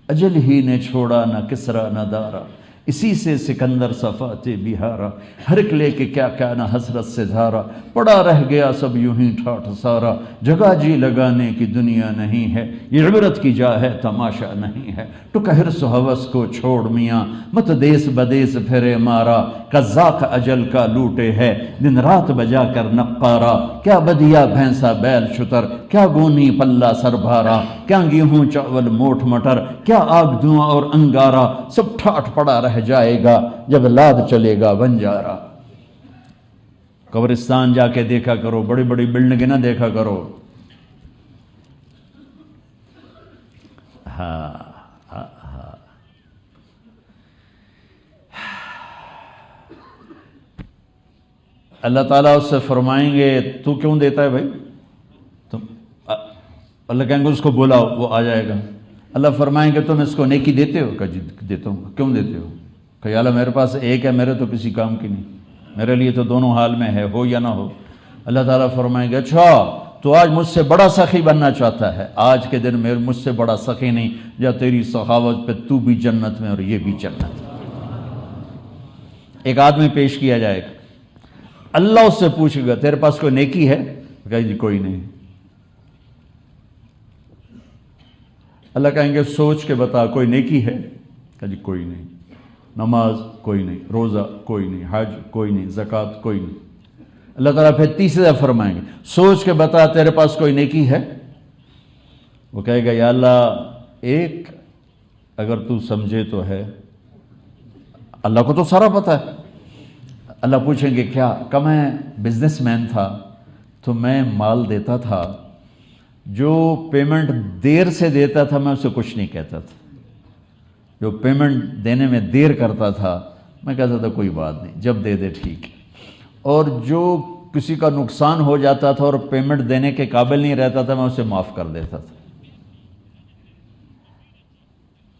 اجل ہی نے چھوڑا نہ کسرا نہ دارا، اسی سے سکندر صفات بہارا، ہر ایک لے کے کیا کیا نہ حسرت سے دھارا، پڑا رہ گیا سب یوں ہی ٹھاٹھ سارا، جگہ جی لگانے کی دنیا نہیں ہے، یہ عبرت کی جا ہے تماشا نہیں ہے، ٹک حرص و ہوس کو چھوڑ میاں، مت دیس بدیس پھرے مارا، قذاق اجل کا لوٹے ہے دن رات بجا کر نقارا، کیا بدیا بھینسا بیل شتر، کیا گونی پلہ سر بھارا، کیا گیہوں چاول موٹ مٹر، کیا آگ دھواں اور انگارا، سب ٹھاٹھ پڑا رہ جائے گا جب لاد چلے گا بنجارا۔ قبرستان جا کے دیکھا کرو، بڑی بڑی بلڈنگیں نہ دیکھا کرو۔ ہاں ہاں ہاں، اللہ تعالیٰ اس سے فرمائیں گے تو کیوں دیتا ہے بھائی؟ اللہ کہیں گے اس کو بلاؤ، وہ آ جائے گا۔ اللہ فرمائیں گے تم اس کو نیکی دیتے ہو؟ کہ جی دیتا ہوں۔ کیوں دیتے ہو؟ کہ یا اللہ میرے پاس ایک ہے، میرے تو کسی کام کی نہیں، میرے لیے تو دونوں حال میں ہے، ہو یا نہ ہو۔ اللہ تعالیٰ فرمائیں گے اچھا تو آج مجھ سے بڑا سخی بننا چاہتا ہے، آج کے دن میں مجھ سے بڑا سخی نہیں، یا تیری سخاوت پہ تو بھی جنت میں اور یہ بھی جنت میں۔ ایک آدمی پیش کیا جائے گا، اللہ اس سے پوچھے گا تیرے پاس کوئی نیکی ہے؟ کہ جی کوئی نہیں۔ اللہ کہیں گے سوچ کے بتا کوئی نیکی ہے؟ کہ جی کوئی نہیں۔ نماز کوئی نہیں، روزہ کوئی نہیں، حج کوئی نہیں، زکوٰۃ کوئی نہیں۔ اللہ تعالیٰ پھر تیسرے دفعہ فرمائیں گے سوچ کے بتا تیرے پاس کوئی نیکی ہے؟ وہ کہے گا یا اللہ ایک، اگر تو سمجھے تو ہے۔ اللہ کو تو سارا پتہ ہے۔ اللہ پوچھیں گے کیا؟ کہ میں بزنس مین تھا تو میں مال دیتا تھا، جو پیمنٹ دیر سے دیتا تھا میں اسے کچھ نہیں کہتا تھا، جو پیمنٹ دینے میں دیر کرتا تھا میں کہتا تھا کوئی بات نہیں، جب دے دے ٹھیک ہے، اور جو کسی کا نقصان ہو جاتا تھا اور پیمنٹ دینے کے قابل نہیں رہتا تھا میں اسے معاف کر دیتا تھا۔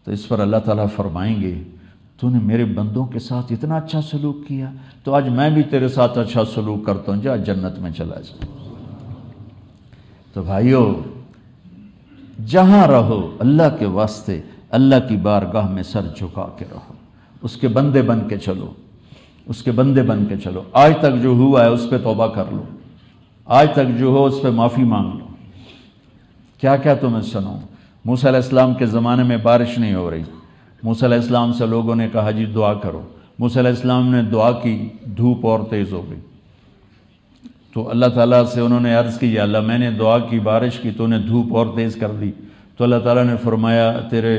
تو اس پر اللہ تعالیٰ فرمائیں گے تو نے میرے بندوں کے ساتھ اتنا اچھا سلوک کیا، تو آج میں بھی تیرے ساتھ اچھا سلوک کرتا ہوں، جا جنت میں چلا جا۔ تو بھائیو جہاں رہو اللہ کے واسطے اللہ کی بارگاہ میں سر جھکا کے رہو، اس کے بندے بن کے چلو، اس کے بندے بن کے چلو۔ آج تک جو ہوا ہے اس پہ توبہ کر لو، آج تک جو ہو اس پہ معافی مانگ لو۔ کیا کیا تمہیں سنو، موسیٰ علیہ السلام کے زمانے میں بارش نہیں ہو رہی، موسیٰ علیہ السلام سے لوگوں نے کہا جی دعا کرو، موسیٰ علیہ السلام نے دعا کی، دھوپ اور تیز ہو گئی۔ تو اللہ تعالیٰ سے انہوں نے عرض کی یا اللہ میں نے دعا کی، بارش کی، تو نے دھوپ اور تیز کر دی۔ تو اللہ تعالیٰ نے فرمایا تیرے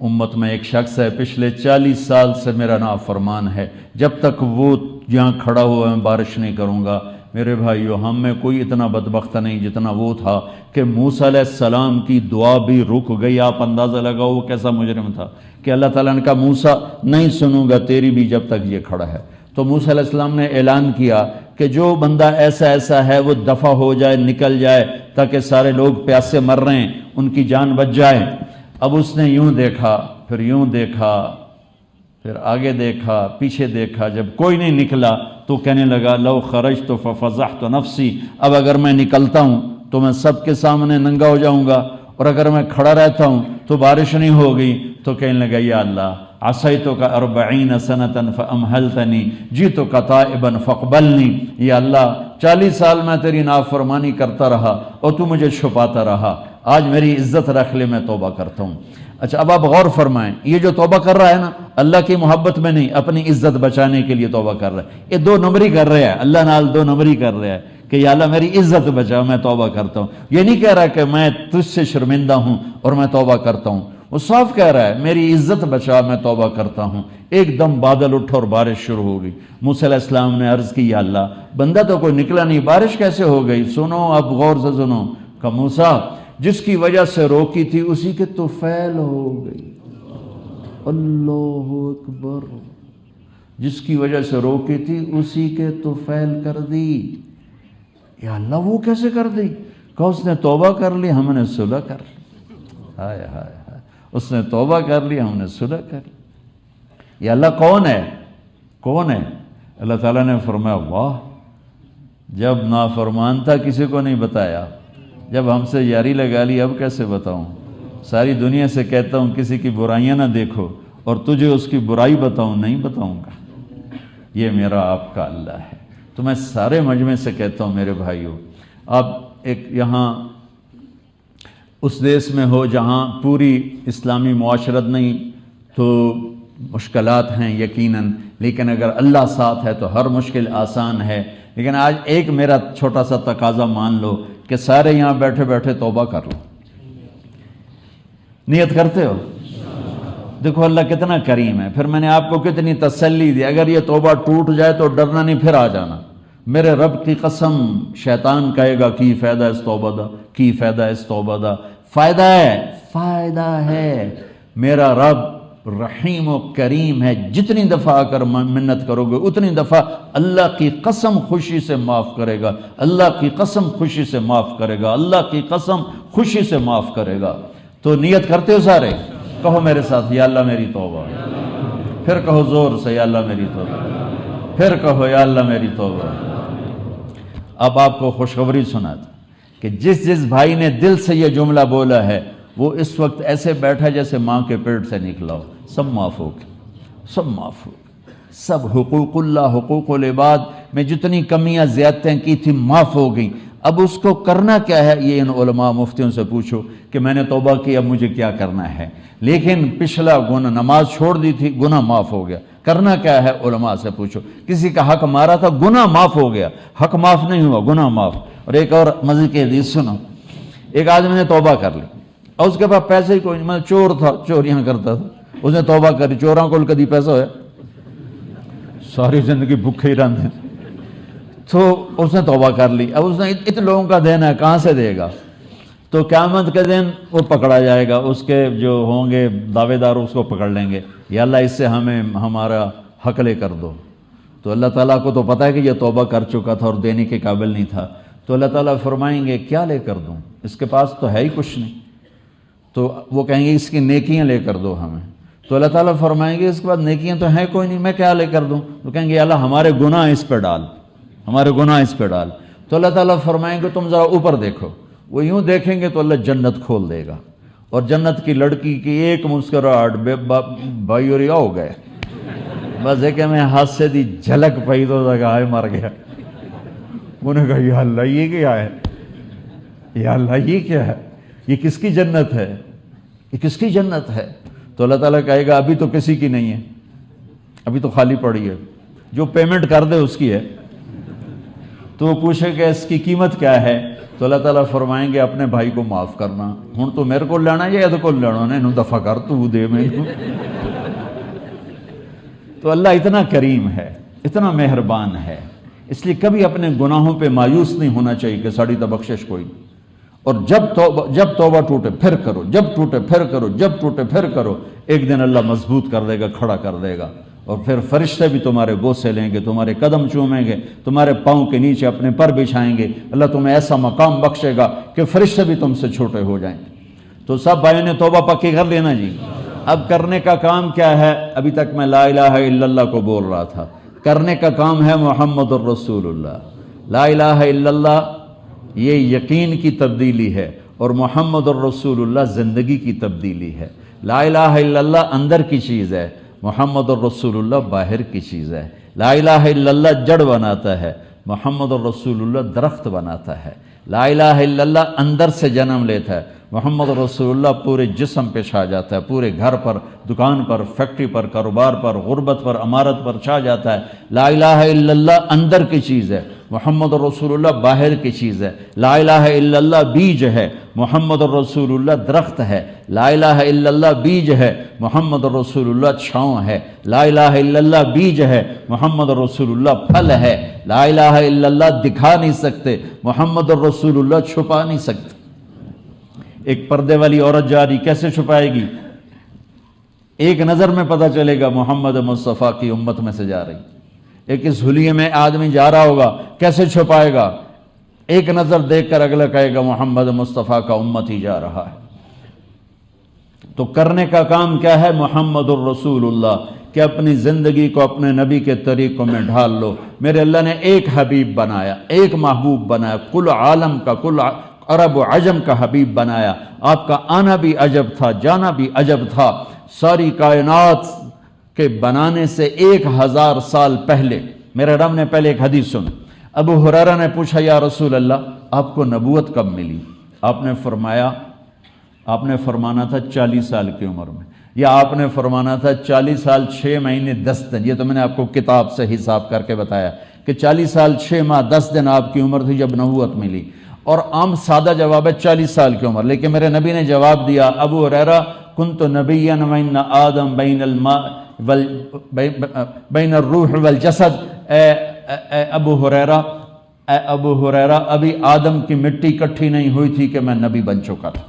امت میں ایک شخص ہے پچھلے 40 سال سے میرا نافرمان ہے، جب تک وہ یہاں کھڑا ہوا میں بارش نہیں کروں گا۔ میرے بھائیو ہم میں کوئی اتنا بدبخت نہیں جتنا وہ تھا کہ موسیٰ علیہ السلام کی دعا بھی رک گئی۔ آپ اندازہ لگاؤ وہ کیسا مجرم تھا کہ اللہ تعالیٰ نے کہا موسیٰ نہیں سنوں گا تیری بھی جب تک یہ کھڑا ہے۔ تو موسیٰ علیہ السلام نے اعلان کیا کہ جو بندہ ایسا ہے وہ دفع ہو جائے، نکل جائے، تاکہ سارے لوگ پیاسے مر رہے ہیں ان کی جان بچ جائے۔ اب اس نے یوں دیکھا، پھر یوں دیکھا، پھر آگے دیکھا، پیچھے دیکھا، جب کوئی نہیں نکلا تو کہنے لگا لو خرجت ففضحت نفسی، اب اگر میں نکلتا ہوں تو میں سب کے سامنے ننگا ہو جاؤں گا، اور اگر میں کھڑا رہتا ہوں تو بارش نہیں ہوگی تو کہنے لگا یا اللہ عصیتک 40 سنۃ فامہلتنی جئتک تائبا فاقبلنی، یا اللہ 40 سال میں تیری نافرمانی کرتا رہا اور تو مجھے چھپاتا رہا، آج میری عزت رکھ لے، میں توبہ کرتا ہوں۔ اچھا اب آپ غور فرمائیں، یہ جو توبہ کر رہا ہے نا، اللہ کی محبت میں نہیں، اپنی عزت بچانے کے لیے توبہ کر رہا ہے۔ یہ 2 نمبری کر رہا ہے، اللہ نال 2 نمبری کر رہا ہے کہ یا اللہ میری عزت بچا، میں توبہ کرتا ہوں۔ یہ نہیں کہہ رہا کہ میں تجھ سے شرمندہ ہوں اور میں توبہ کرتا ہوں، وہ صاف کہہ رہا ہے میری عزت بچا، میں توبہ کرتا ہوں۔ ایک دم بادل اٹھا اور بارش شروع ہو گئی۔ موسیٰ علیہ السلام نے عرض کی یا اللہ بندہ تو کوئی نکلا نہیں، بارش کیسے ہو گئی؟ سنو اب غور سے سنو کہ موسیٰ جس کی وجہ سے روکی تھی اسی کے تو فعل ہو گئی۔ اللہ اکبر، جس کی وجہ سے روکی تھی اسی کے تو فعل کر دی۔ یا اللہ وہ کیسے کر دی؟ کہ اس نے توبہ کر لی، ہم نے صلح کر لی۔ ہائے ہائے ہائے، اس نے توبہ کر لی، ہم نے صلح کر لی۔ یا اللہ کون ہے؟ کون ہے؟ اللہ تعالیٰ نے فرمایا واہ، جب نافرمان تھا کسی کو نہیں بتایا، جب ہم سے یاری لگا لی اب کیسے بتاؤں؟ ساری دنیا سے کہتا ہوں کسی کی برائیاں نہ دیکھو اور تجھے اس کی برائی بتاؤں، نہیں بتاؤں گا۔ یہ میرا آپ کا اللہ ہے۔ تو میں سارے مجمع سے کہتا ہوں میرے بھائیوں، آپ ایک یہاں اس دیس میں ہو جہاں پوری اسلامی معاشرت نہیں تو مشکلات ہیں یقیناً، لیکن اگر اللہ ساتھ ہے تو ہر مشکل آسان ہے۔ لیکن آج ایک میرا چھوٹا سا تقاضا مان لو کہ سارے یہاں بیٹھے بیٹھے توبہ کر لو۔ نیت کرتے ہو؟ دیکھو اللہ کتنا کریم ہے، پھر میں نے آپ کو کتنی تسلی دی، اگر یہ توبہ ٹوٹ جائے تو ڈرنا نہیں، پھر آ جانا۔ میرے رب کی قسم، شیطان کہے گا کی فائدہ اس توبہ دا، کی فائدہ اس توبہ دا، فائدہ ہے۔ میرا رب رحیم و کریم ہے، جتنی دفعہ اگر منت کرو گے اتنی دفعہ اللہ کی قسم خوشی سے معاف کرے گا، اللہ کی قسم خوشی سے معاف کرے گا، اللہ کی قسم خوشی سے معاف کرے گا۔ تو نیت کرتے ہو سارے؟ کہو میرے ساتھ یا اللہ میری توبہ، پھر کہو زور سے یا اللہ میری توبہ، پھر کہو یا اللہ میری توبہ۔ اب آپ کو خوشخبری سناتا کہ جس بھائی نے دل سے یہ جملہ بولا ہے وہ اس وقت ایسے بیٹھا جیسے ماں کے پیٹ سے نکلا ہو، سب معاف ہو گئے، سب معاف ہو گئے، سب حقوق اللہ، حقوق العباد میں جتنی کمیاں زیادتیں کی تھی معاف ہو گئیں۔ اب اس کو کرنا کیا ہے یہ ان علماء مفتیوں سے پوچھو کہ میں نے توبہ کی اب مجھے کیا کرنا ہے، لیکن پچھلا گناہ نماز چھوڑ دی تھی، گناہ معاف ہو گیا، کرنا کیا ہے علماء سے پوچھو۔ کسی کا حق مارا تھا، گناہ معاف ہو گیا، حق معاف نہیں ہوا، گناہ معاف۔ اور ایک اور مزے کی حدیث سنو، ایک آدمی نے توبہ کر لی اور اس کے پاس پیسے ہی کوئی نہیں، میں چور تھا، چوریاں کرتا تھا، اس نے توبہ کری، چوراں کو کدی پیسہ ہوا، ساری زندگی بھوکے ہی رہتے، تو اس نے توبہ کر لی۔ اب اس نے اتنے لوگوں کا دینا ہے، کہاں سے دے گا؟ تو قیامت کے دن وہ پکڑا جائے گا، اس کے جو ہوں گے دعوے دار اس کو پکڑ لیں گے، یا اللہ اس سے ہمیں ہمارا حق لے کر دو۔ تو اللہ تعالیٰ کو تو پتہ ہے کہ یہ توبہ کر چکا تھا اور دینے کے قابل نہیں تھا، تو اللہ تعالیٰ فرمائیں گے کیا لے کر دوں، اس کے پاس تو ہے ہی کچھ نہیں۔ تو وہ کہیں گے اس کی نیکیاں لے کر دو ہمیں، تو اللہ تعالیٰ فرمائیں گے اس کے بعد نیکیاں تو ہیں کوئی نہیں، میں کیا لے کر دوں؟ تو کہیں گے اللہ ہمارے گناہ اس پہ ڈال، ہمارے گناہ اس پہ ڈال۔ تو اللہ تعالیٰ فرمائیں گے تم ذرا اوپر دیکھو، وہ یوں دیکھیں گے تو اللہ جنت کھول دے گا، اور جنت کی لڑکی کی ایک مسکراہٹ بھائی اور ہو گئے، بس ایک میں ہاتھ سے دی جھلک پئی تو لگا مر گیا۔ انہوں نے کہا یا اللہ یہ کیا ہے، یا اللہ یہ کیا ہے، یہ کس کی جنت ہے، یہ کس کی جنت ہے؟ تو اللہ تعالیٰ کہے گا ابھی تو کسی کی نہیں ہے، ابھی تو خالی پڑی ہے، جو پیمنٹ کر دے اس کی ہے۔ تو وہ پوچھے کہ اس کی قیمت کیا ہے؟ تو اللہ تعالیٰ فرمائیں گے اپنے بھائی کو معاف کرنا، ہوں تو میرے کو لینا یا یہ کو لینا، انہوں دفع کر تو دے میں۔ تو اللہ اتنا کریم ہے، اتنا مہربان ہے، اس لیے کبھی اپنے گناہوں پہ مایوس نہیں ہونا چاہیے کہ ساڑی تا بخشش کوئی۔ اور جب توبہ ٹوٹے پھر کرو، جب ٹوٹے پھر کرو، جب ٹوٹے پھر کرو، ایک دن اللہ مضبوط کر دے گا، کھڑا کر دے گا، اور پھر فرشتے بھی تمہارے بوسے لیں گے، تمہارے قدم چومیں گے، تمہارے پاؤں کے نیچے اپنے پر بچھائیں گے، اللہ تمہیں ایسا مقام بخشے گا کہ فرشتے بھی تم سے چھوٹے ہو جائیں گے۔ تو سب بھائیوں نے توبہ پکی کر لینا جی۔ اب کرنے کا کام کیا ہے؟ ابھی تک میں لا الہ الا اللہ کو بول رہا تھا، کرنے کا کام ہے محمد الرسول اللہ۔ لا الہ الا اللہ یہ یقین کی تبدیلی ہے، اور محمد الرسول اللہ زندگی کی تبدیلی ہے۔ لا الہ الا اللہ اندر کی چیز ہے، محمد الرسول اللہ باہر کی چیز ہے۔ لا الہ الا اللہ جڑ بناتا ہے، محمد الرسول اللہ درخت بناتا ہے۔ لا الہ الا اللہ اندر سے جنم لیتا ہے، محمد رسول اللہ پورے جسم پہ چھا جاتا ہے، پورے گھر پر، دکان پر، فیکٹری پر، کاروبار پر، غربت پر، امارت پر چھا جاتا ہے۔ لا الہ الا اللہ اندر کی چیز ہے، محمد رسول اللہ باہر کی چیز ہے۔ لا الہ الا اللہ بیج ہے، محمد رسول اللہ درخت ہے۔ لا الہ الا اللہ بیج ہے، محمد رسول اللہ چھاؤں ہے۔ لا الہ الا اللہ بیج ہے، محمد رسول اللہ پھل ہے۔ لا الہ الا اللہ دکھا نہیں سکتے، محمد رسول اللہ چھپا نہیں سکتے۔ ایک پردے والی عورت جا رہی، کیسے چھپائے گی؟ ایک نظر میں پتہ چلے گا محمد مصطفیٰ کی امت میں سے جا رہی۔ ایک اس حلیے میں آدمی جا رہا ہوگا، کیسے چھپائے گا؟ ایک نظر دیکھ کر اگلا کہے گا محمد مصطفیٰ کا امت ہی جا رہا ہے۔ تو کرنے کا کام کیا ہے؟ محمد الرسول اللہ، کہ اپنی زندگی کو اپنے نبی کے طریقوں میں ڈھال لو۔ میرے اللہ نے ایک حبیب بنایا، ایک محبوب بنایا، کل عالم کا، کل عرب و عجم کا حبیب بنایا۔ آپ کا آنا بھی عجب تھا، جانا بھی عجب تھا۔ ساری کائنات کے بنانے سے 1000 سال پہلے میرے رب نے پہلے ایک حدیث سن۔ ابو ہریرہ نے پوچھا یا رسول اللہ آپ کو نبوت کب ملی؟ آپ نے فرمایا، آپ نے فرمانا تھا 40 سال کی عمر میں، یا آپ نے فرمانا تھا 40 سال 6 مہینے 10 دن۔ یہ تو میں نے آپ کو کتاب سے حساب کر کے بتایا کہ 40 سال 6 ماہ 10 دن آپ کی عمر تھی جب نبوت ملی۔ اور عام سادہ جواب ہے 40 سال کی عمر، لیکن میرے نبی نے جواب دیا، ابو ہریرہ کنت نبیا وان آدم بین الماء بین الروح والجسد۔ اے ابو ہریرہ ابھی آدم کی مٹی اکٹھی نہیں ہوئی تھی کہ میں نبی بن چکا تھا۔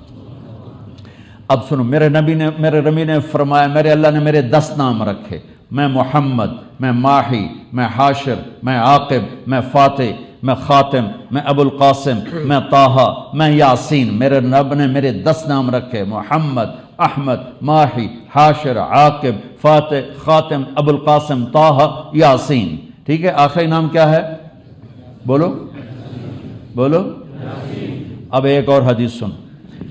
اب سنو، میرے نبی نے فرمایا، میرے اللہ نے میرے 10 نام رکھے، میں محمد، میں ماحی، میں حاشر، میں عاقب، میں فاتح، میں خاتم، میں ابو القاسم، میں طٰہٰ، میں یاسین۔ میرے رب نے میرے 10 نام رکھے، محمد، احمد، ماحی، حاشر، عاقب، فاتح، خاتم، ابو القاسم، طٰہٰ، یاسین۔ ٹھیک ہے، آخری نام کیا ہے؟ بولو بولو۔ اب ایک اور حدیث سن،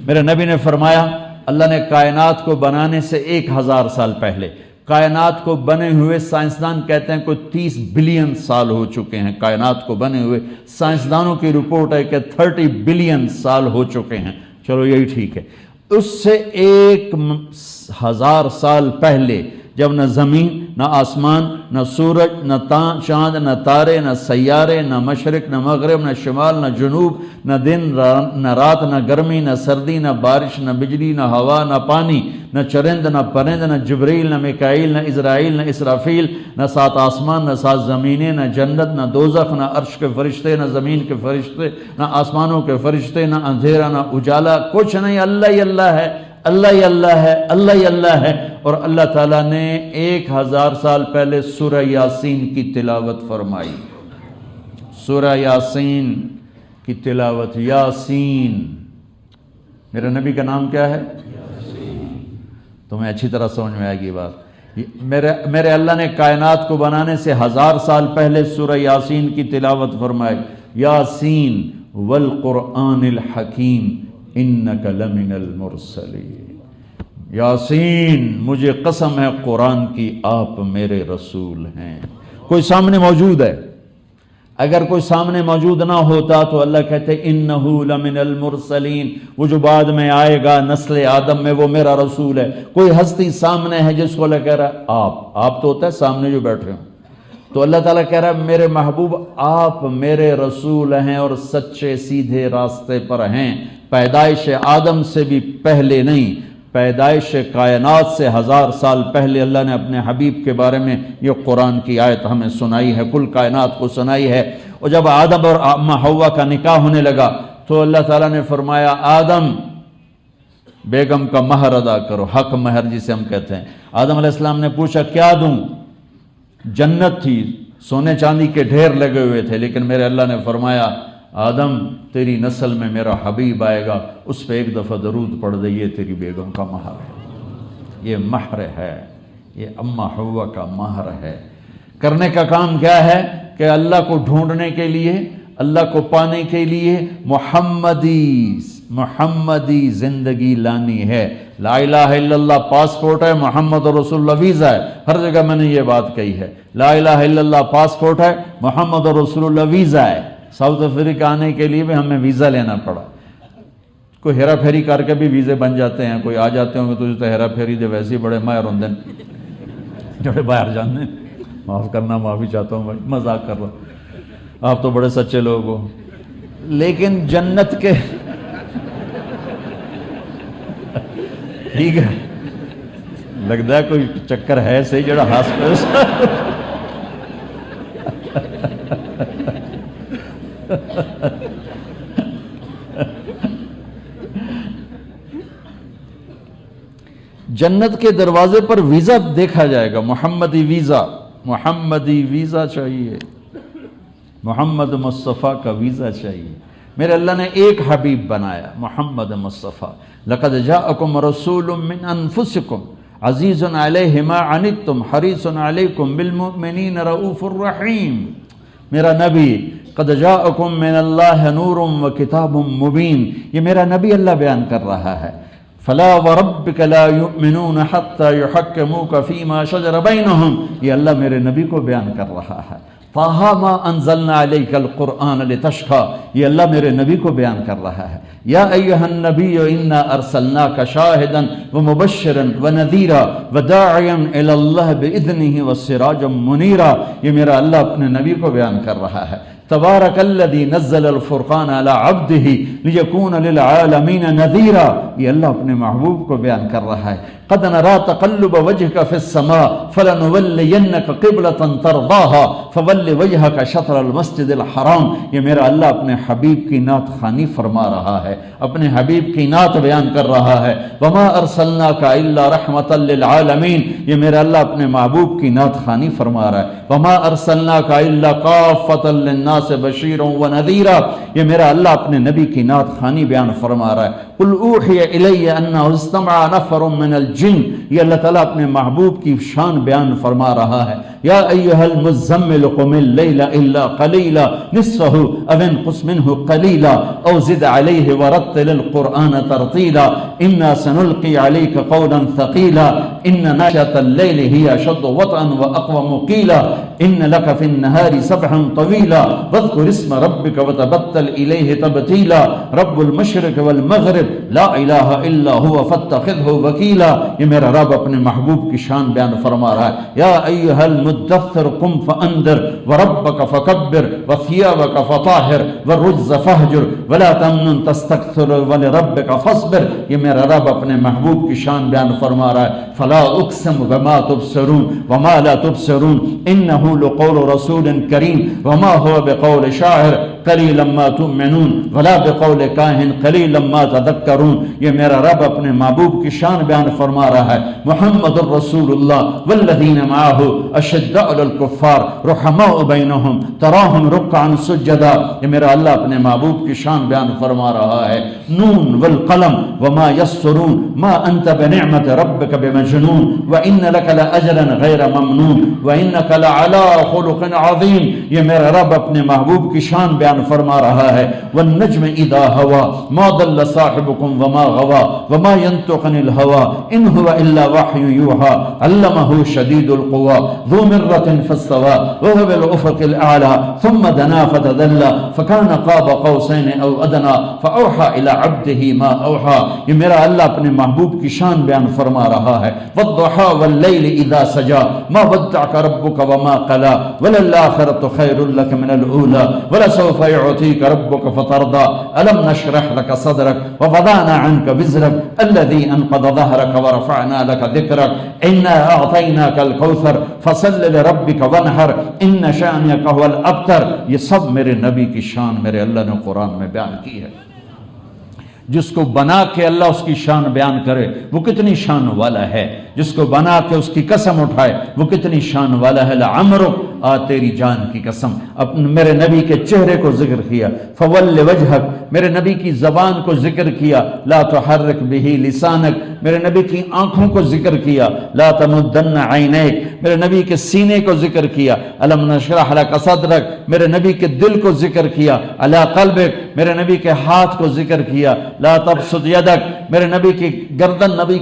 میرے نبی نے فرمایا اللہ نے کائنات کو بنانے سے 1000 سال پہلے، کائنات کو بنے ہوئے سائنسدان کہتے ہیں کوئی 30 بلین سال ہو چکے ہیں، کائنات کو بنے ہوئے سائنسدانوں کی رپورٹ ہے کہ 30 بلین سال ہو چکے ہیں۔ چلو یہی ٹھیک ہے، اس سے 1000 سال پہلے جب نہ زمین، نہ آسمان، نہ سورج، نہ چاند، نہ تارے، نہ سیارے، نہ مشرق، نہ مغرب، نہ شمال، نہ جنوب، نہ دن نہ رات، نہ گرمی، نہ سردی، نہ بارش، نہ بجلی، نہ ہوا، نہ پانی، نہ چرند، نہ پرند، نہ جبریل، نہ میکائیل، نہ اسرائیل، نہ اسرافیل، نہ 7 آسمان، نہ 7 زمینیں، نہ جنت، نہ دوزخ، نہ عرش کے فرشتے، نہ زمین کے فرشتے، نہ آسمانوں کے فرشتے، نہ اندھیرا، نہ اجالا، کچھ نہیں، اللہ ہی اللہ ہے، اللہ ہی اللہ ہے، اللہ ہی اللہ ہے۔ اور اللہ تعالیٰ نے 1000 سال پہلے سورہ یاسین کی تلاوت فرمائی، سورہ یاسین کی تلاوت۔ یاسین، میرے نبی کا نام کیا ہے؟ تمہیں اچھی طرح سمجھ میں آئے گی بات۔ میرے اللہ نے کائنات کو بنانے سے 1000 سال پہلے سورہ یاسین کی تلاوت فرمائی۔ یاسین والقرآن الحکیم انک لمن المرسلین۔ یاسین، مجھے قسم ہے قرآن کی آپ میرے رسول ہیں۔ کوئی سامنے موجود ہے، اگر کوئی سامنے موجود نہ ہوتا تو اللہ کہتے انہو لمن المرسلین، وہ جو بعد میں آئے گا نسل آدم میں وہ میرا رسول ہے۔ کوئی ہستی سامنے ہے جس کو اللہ کہہ رہا ہے آپ تو ہوتا ہے سامنے جو بیٹھ رہے ہوں، تو اللہ تعالیٰ کہہ رہا ہے میرے محبوب آپ میرے رسول ہیں اور سچے سیدھے راستے پر ہیں۔ پیدائش آدم سے بھی پہلے نہیں، پیدائش کائنات سے 1000 سال پہلے اللہ نے اپنے حبیب کے بارے میں یہ قرآن کی آیت ہمیں سنائی ہے، کل کائنات کو سنائی ہے۔ اور جب آدم اور اماں حوا کا نکاح ہونے لگا تو اللہ تعالیٰ نے فرمایا آدم بیگم کا مہر ادا کرو، حق مہر جسے ہم کہتے ہیں۔ آدم علیہ السلام نے پوچھا کیا دوں؟ جنت تھی، سونے چاندی کے ڈھیر لگے ہوئے تھے، لیکن میرے اللہ نے فرمایا آدم تیری نسل میں میرا حبیب آئے گا، اس پہ ایک دفعہ درود پڑھ دے، یہ تیری بیگم کا مہر ہے، یہ مہر ہے، یہ اماں حوا کا مہر ہے۔ کرنے کا کام کیا ہے کہ اللہ کو ڈھونڈنے کے لیے، اللہ کو پانے کے لیے محمدی محمدی زندگی لانی ہے۔ لا الہ الا اللہ پاسپورٹ ہے، محمد رسول اللہ ویزا ہے۔ ہر جگہ میں نے یہ بات کہی ہے، لا الہ الا اللہ پاسپورٹ ہے، محمد رسول اللہ ویزا ہے۔ ساؤتھ افریقہ آنے کے لیے بھی ہمیں ویزا لینا پڑا، کوئی ہیرا پھیری کر کے بھی ویزے بن جاتے ہیں، کوئی آ جاتے ہوں گے تو ہیرا پھیری دے ویسے ہی بڑے ماہر ہوندے جڑے باہر جانے۔ معاف کرنا، معافی چاہتا ہوں بھائی، مذاق کر رہا ہوں، آپ تو بڑے سچے لوگ ہو۔ لیکن جنت کے ٹھیک ہے، لگتا ہے کوئی چکر ہے صحیح جڑا ہاسپٹل جنت کے دروازے پر ویزا دیکھا جائے گا، محمدی ویزا، محمدی ویزا چاہیے، محمد مصطفیٰ کا ویزا چاہیے۔ میرے اللہ نے ایک حبیب بنایا، محمد مصطفیٰ۔ لقد جاءکم رسول من انفسکم عزیز علیہ ما عنتم حریص علیکم بالمؤمنین رؤوف الرحیم۔ میرا نبی، قد جاءکم من اللہ نور و کتاب مبین، یہ میرا نبی اللہ بیان کر رہا ہے۔ فلا وربک لا یؤمنون حتی یحکموک فیما شجر بینہم، یہ اللہ میرے نبی کو بیان کر رہا ہے۔ طٰہٰ ما انزلنا علیک القرآن لتشقیٰ، یہ اللہ میرے نبی کو بیان کر رہا ہے۔ یا ایہا النبی انا ارسلناک شاہدا ومبشرا ونذیرا وداعیا الی اللہ باذنہ وسراجا منیرا، یہ میرا اللہ اپنے نبی کو بیان کر رہا ہے۔ تبارک الذی نزل الفرقان علی عبدہ لیکون للعالمین نذیرا، یہ اللہ اپنے محبوب کو بیان کر رہا ہے۔ قد نرى تقلب وجهك في السماء فلنولينك قبلة ترضاها فول وجهك شطر المسجد الحرام، یہ میرا اللہ اپنے حبیب کی نعت خوانی فرما رہا ہے، اپنے حبیب کی نعت بیان کر رہا ہے۔ وما ارسلناك الا رحمة للعالمین، یہ میرا اللہ اپنے محبوب کی نعت خوانی فرما رہا ہے۔ وما ارسلناك الا كافة للناس بشيرا ونذيرا، یہ میرا اللہ اپنے نبی کی نعت خوانی بیان فرما رہا ہے۔ قل اوحی الی انہ استمع نفر من الجن، یہ اللہ تعالیٰ اپنے محبوب کی شان بیان فرما رہا ہے۔ یا ایہا المزمل قم اللیل الا قلیلا نصفہ او انقص منہ قلیلا او زد علیہ ورتل القرآن ترتیلا انا سنلقی علیک قولا ثقیلا ان ناشئة اللیل ہی اشد وطئا واقوم قیلا ان لک فی النہار سبحا طویلا واذکر اسم ربک وتبتل الیہ تبتیلا رب المشرق والمغرب لا الہ الا هو فاتخذہ وکیلا، یہ میرا رب اپنے محبوب کی شان بیان فرما رہا ہے۔ یا ایہا المدثر قم فانذر وربک فکبر وثیابک فطاہر والرجز فہجر ولا تمنن تستکثر ولربک فاصبر، یہ میرا رب اپنے محبوب کی شان بیان فرما رہا ہے۔ فلا اقسم بما تبصرون وما لا تبصرون انہ لقول رسول کریم وما هو بقول شاعر قلیلا ما تؤمنون ولا بقول کاہن قلیلا ما تذکرون، یہ میرا رب اپنے محبوب کی شان بیان فرما رہا ہے۔ محمد الرسول اللہ والذین معاہ اشداء علی الکفار رحماء بینہم تراہم رکعا سجدا، یہ میرا اللہ اپنے محبوب کی شان بیان فرما رہا ہے۔ نون والقلم وما یسرون ما انت بنعمت ربک بمجنون وان لک لاجرا غیر ممنون وانک لعلی خلق عظیم، یہ میرا رب اپنے محبوب کی شان بیان فرما رہا ہے۔ والنجم اذا ہوا ما ضل صاحبکم وما غوا وما ينطق عن الهوى ان هو الا وحی یوحى علمه شدید القوى ذو مرة فاستوى وهو بالافق الاعلى ثم دنا فتدلى فكان قاب قوسين او ادنى فاوحى الى عبده ما اوحى، یہ میرا اللہ اپنے محبوب کی شان بیان فرما رہا ہے۔ والضحى والليل اذا سجى ما ودعك ربك وما قلى وللآخرة خير لك من الاولى ولسوف يعطيك ربك فترضى الم نشرح لك صدرك ووضعنا عنك وزرك الذي انقض ظهرك ورفعنا لك ذكرك انا اعطيناك الكوثر فصل لربك وانحر ان شانئك هو الابتر، یہ سب میرے نبی کی شان میرے اللہ نے قرآن میں بیان کی ہے۔ جس کو بنا کے اللہ اس کی شان بیان کرے وہ کتنی شان والا ہے، جس کو بنا کے اس کی قسم اٹھائے وہ کتنی شان والا ہے۔ لعمرک، آ تیری جان کی قسم، اپنے میرے نبی کے چہرے کو ذکر کیا۔ فول وجہک، میرے نبی کی زبان کو ذکر کیا۔ لا تحرک بہ لسانک، میرے نبی کی آنکھوں کو ذکر کیا۔ لا تمدن عینیک، میرے نبی کے سینے کو ذکر کیا۔ الم نشرح لک صدرک، میرے نبی کے دل کو ذکر کیا۔ علی قلبک، میرے نبی کے ہاتھ کو ذکر کیا۔ لا تبسط یدک، میرے نبی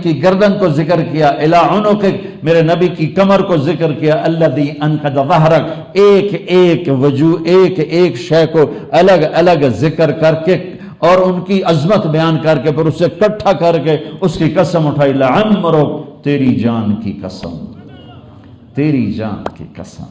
کی گردن کو ذکر کیا، الی عنقک، میرے نبی کی کمر کو ذکر کیا، الذی انقض ظہرک، ایک ایک وجوہ، ایک ایک شے کو الگ الگ ذکر کر کے اور ان کی عظمت بیان کر کے پھر اسے اکٹھا کر کے اس کی قسم اٹھائی، لعمرک، تیری جان کی قسم، تیری جان کی قسم۔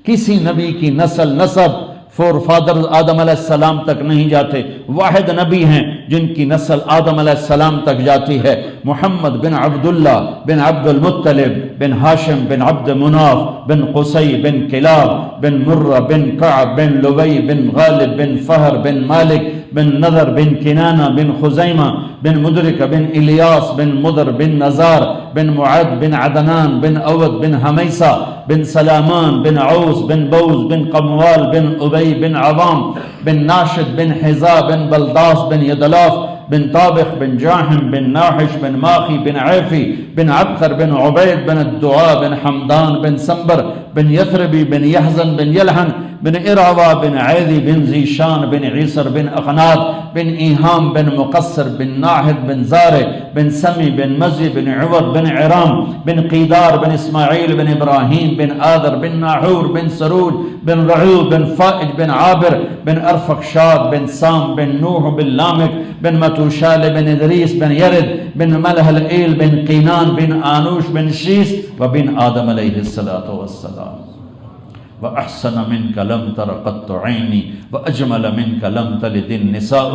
کسی نبی کی نسب فور فادر آدم علیہ السلام تک نہیں جاتے، واحد نبی ہیں جن کی نسل آدم علیہ السلام تک جاتی ہے، محمد بن عبداللہ بن عبد المطلب بن ہاشم بن عبد مناف بن قصی بن کلاب بن مرہ بن کعب بن لبی بن غالب بن فہر بن مالک بن نذر بن کنانہ بن خزیمہ بن مدرک بن الیاس بن مدر بن نزار بن معد بن عدنان بن اود بن حمیسہ بن سلامان بن عوس بن بوز بن قموال بن ابی بن عوام بن ناشد بن حزا بن بلداس بن یدلاف بن طابخ بن جاحم بن ناحش بن ماخی بن عیفی بن عبقر بن عبید بن الدعاء بن حمدان بن سنبر بن یثربی بن یحزن بن یلحن بن ارعوا بن عیدی بن زیشان بن عیسر بن اخنات بن ایہام بن مقصر بن ناحد بن زارع بن سمی بن مزی بن عوض بن عرام بن قیدار بن اسماعیل بن ابراہیم بن آدر بن ناحور بن سروج بن رعو بن فائج بن عابر بن ارفخشاد بن سام بن نوح بن لامک بن متوشال بن ادریس بن یرد بن ملحل ایل بن قینان بن آنوش بن شیس وبن آدم علیہ السلام وأحسن منك لم تر قط عيني وأجمل منك لم تلد النساء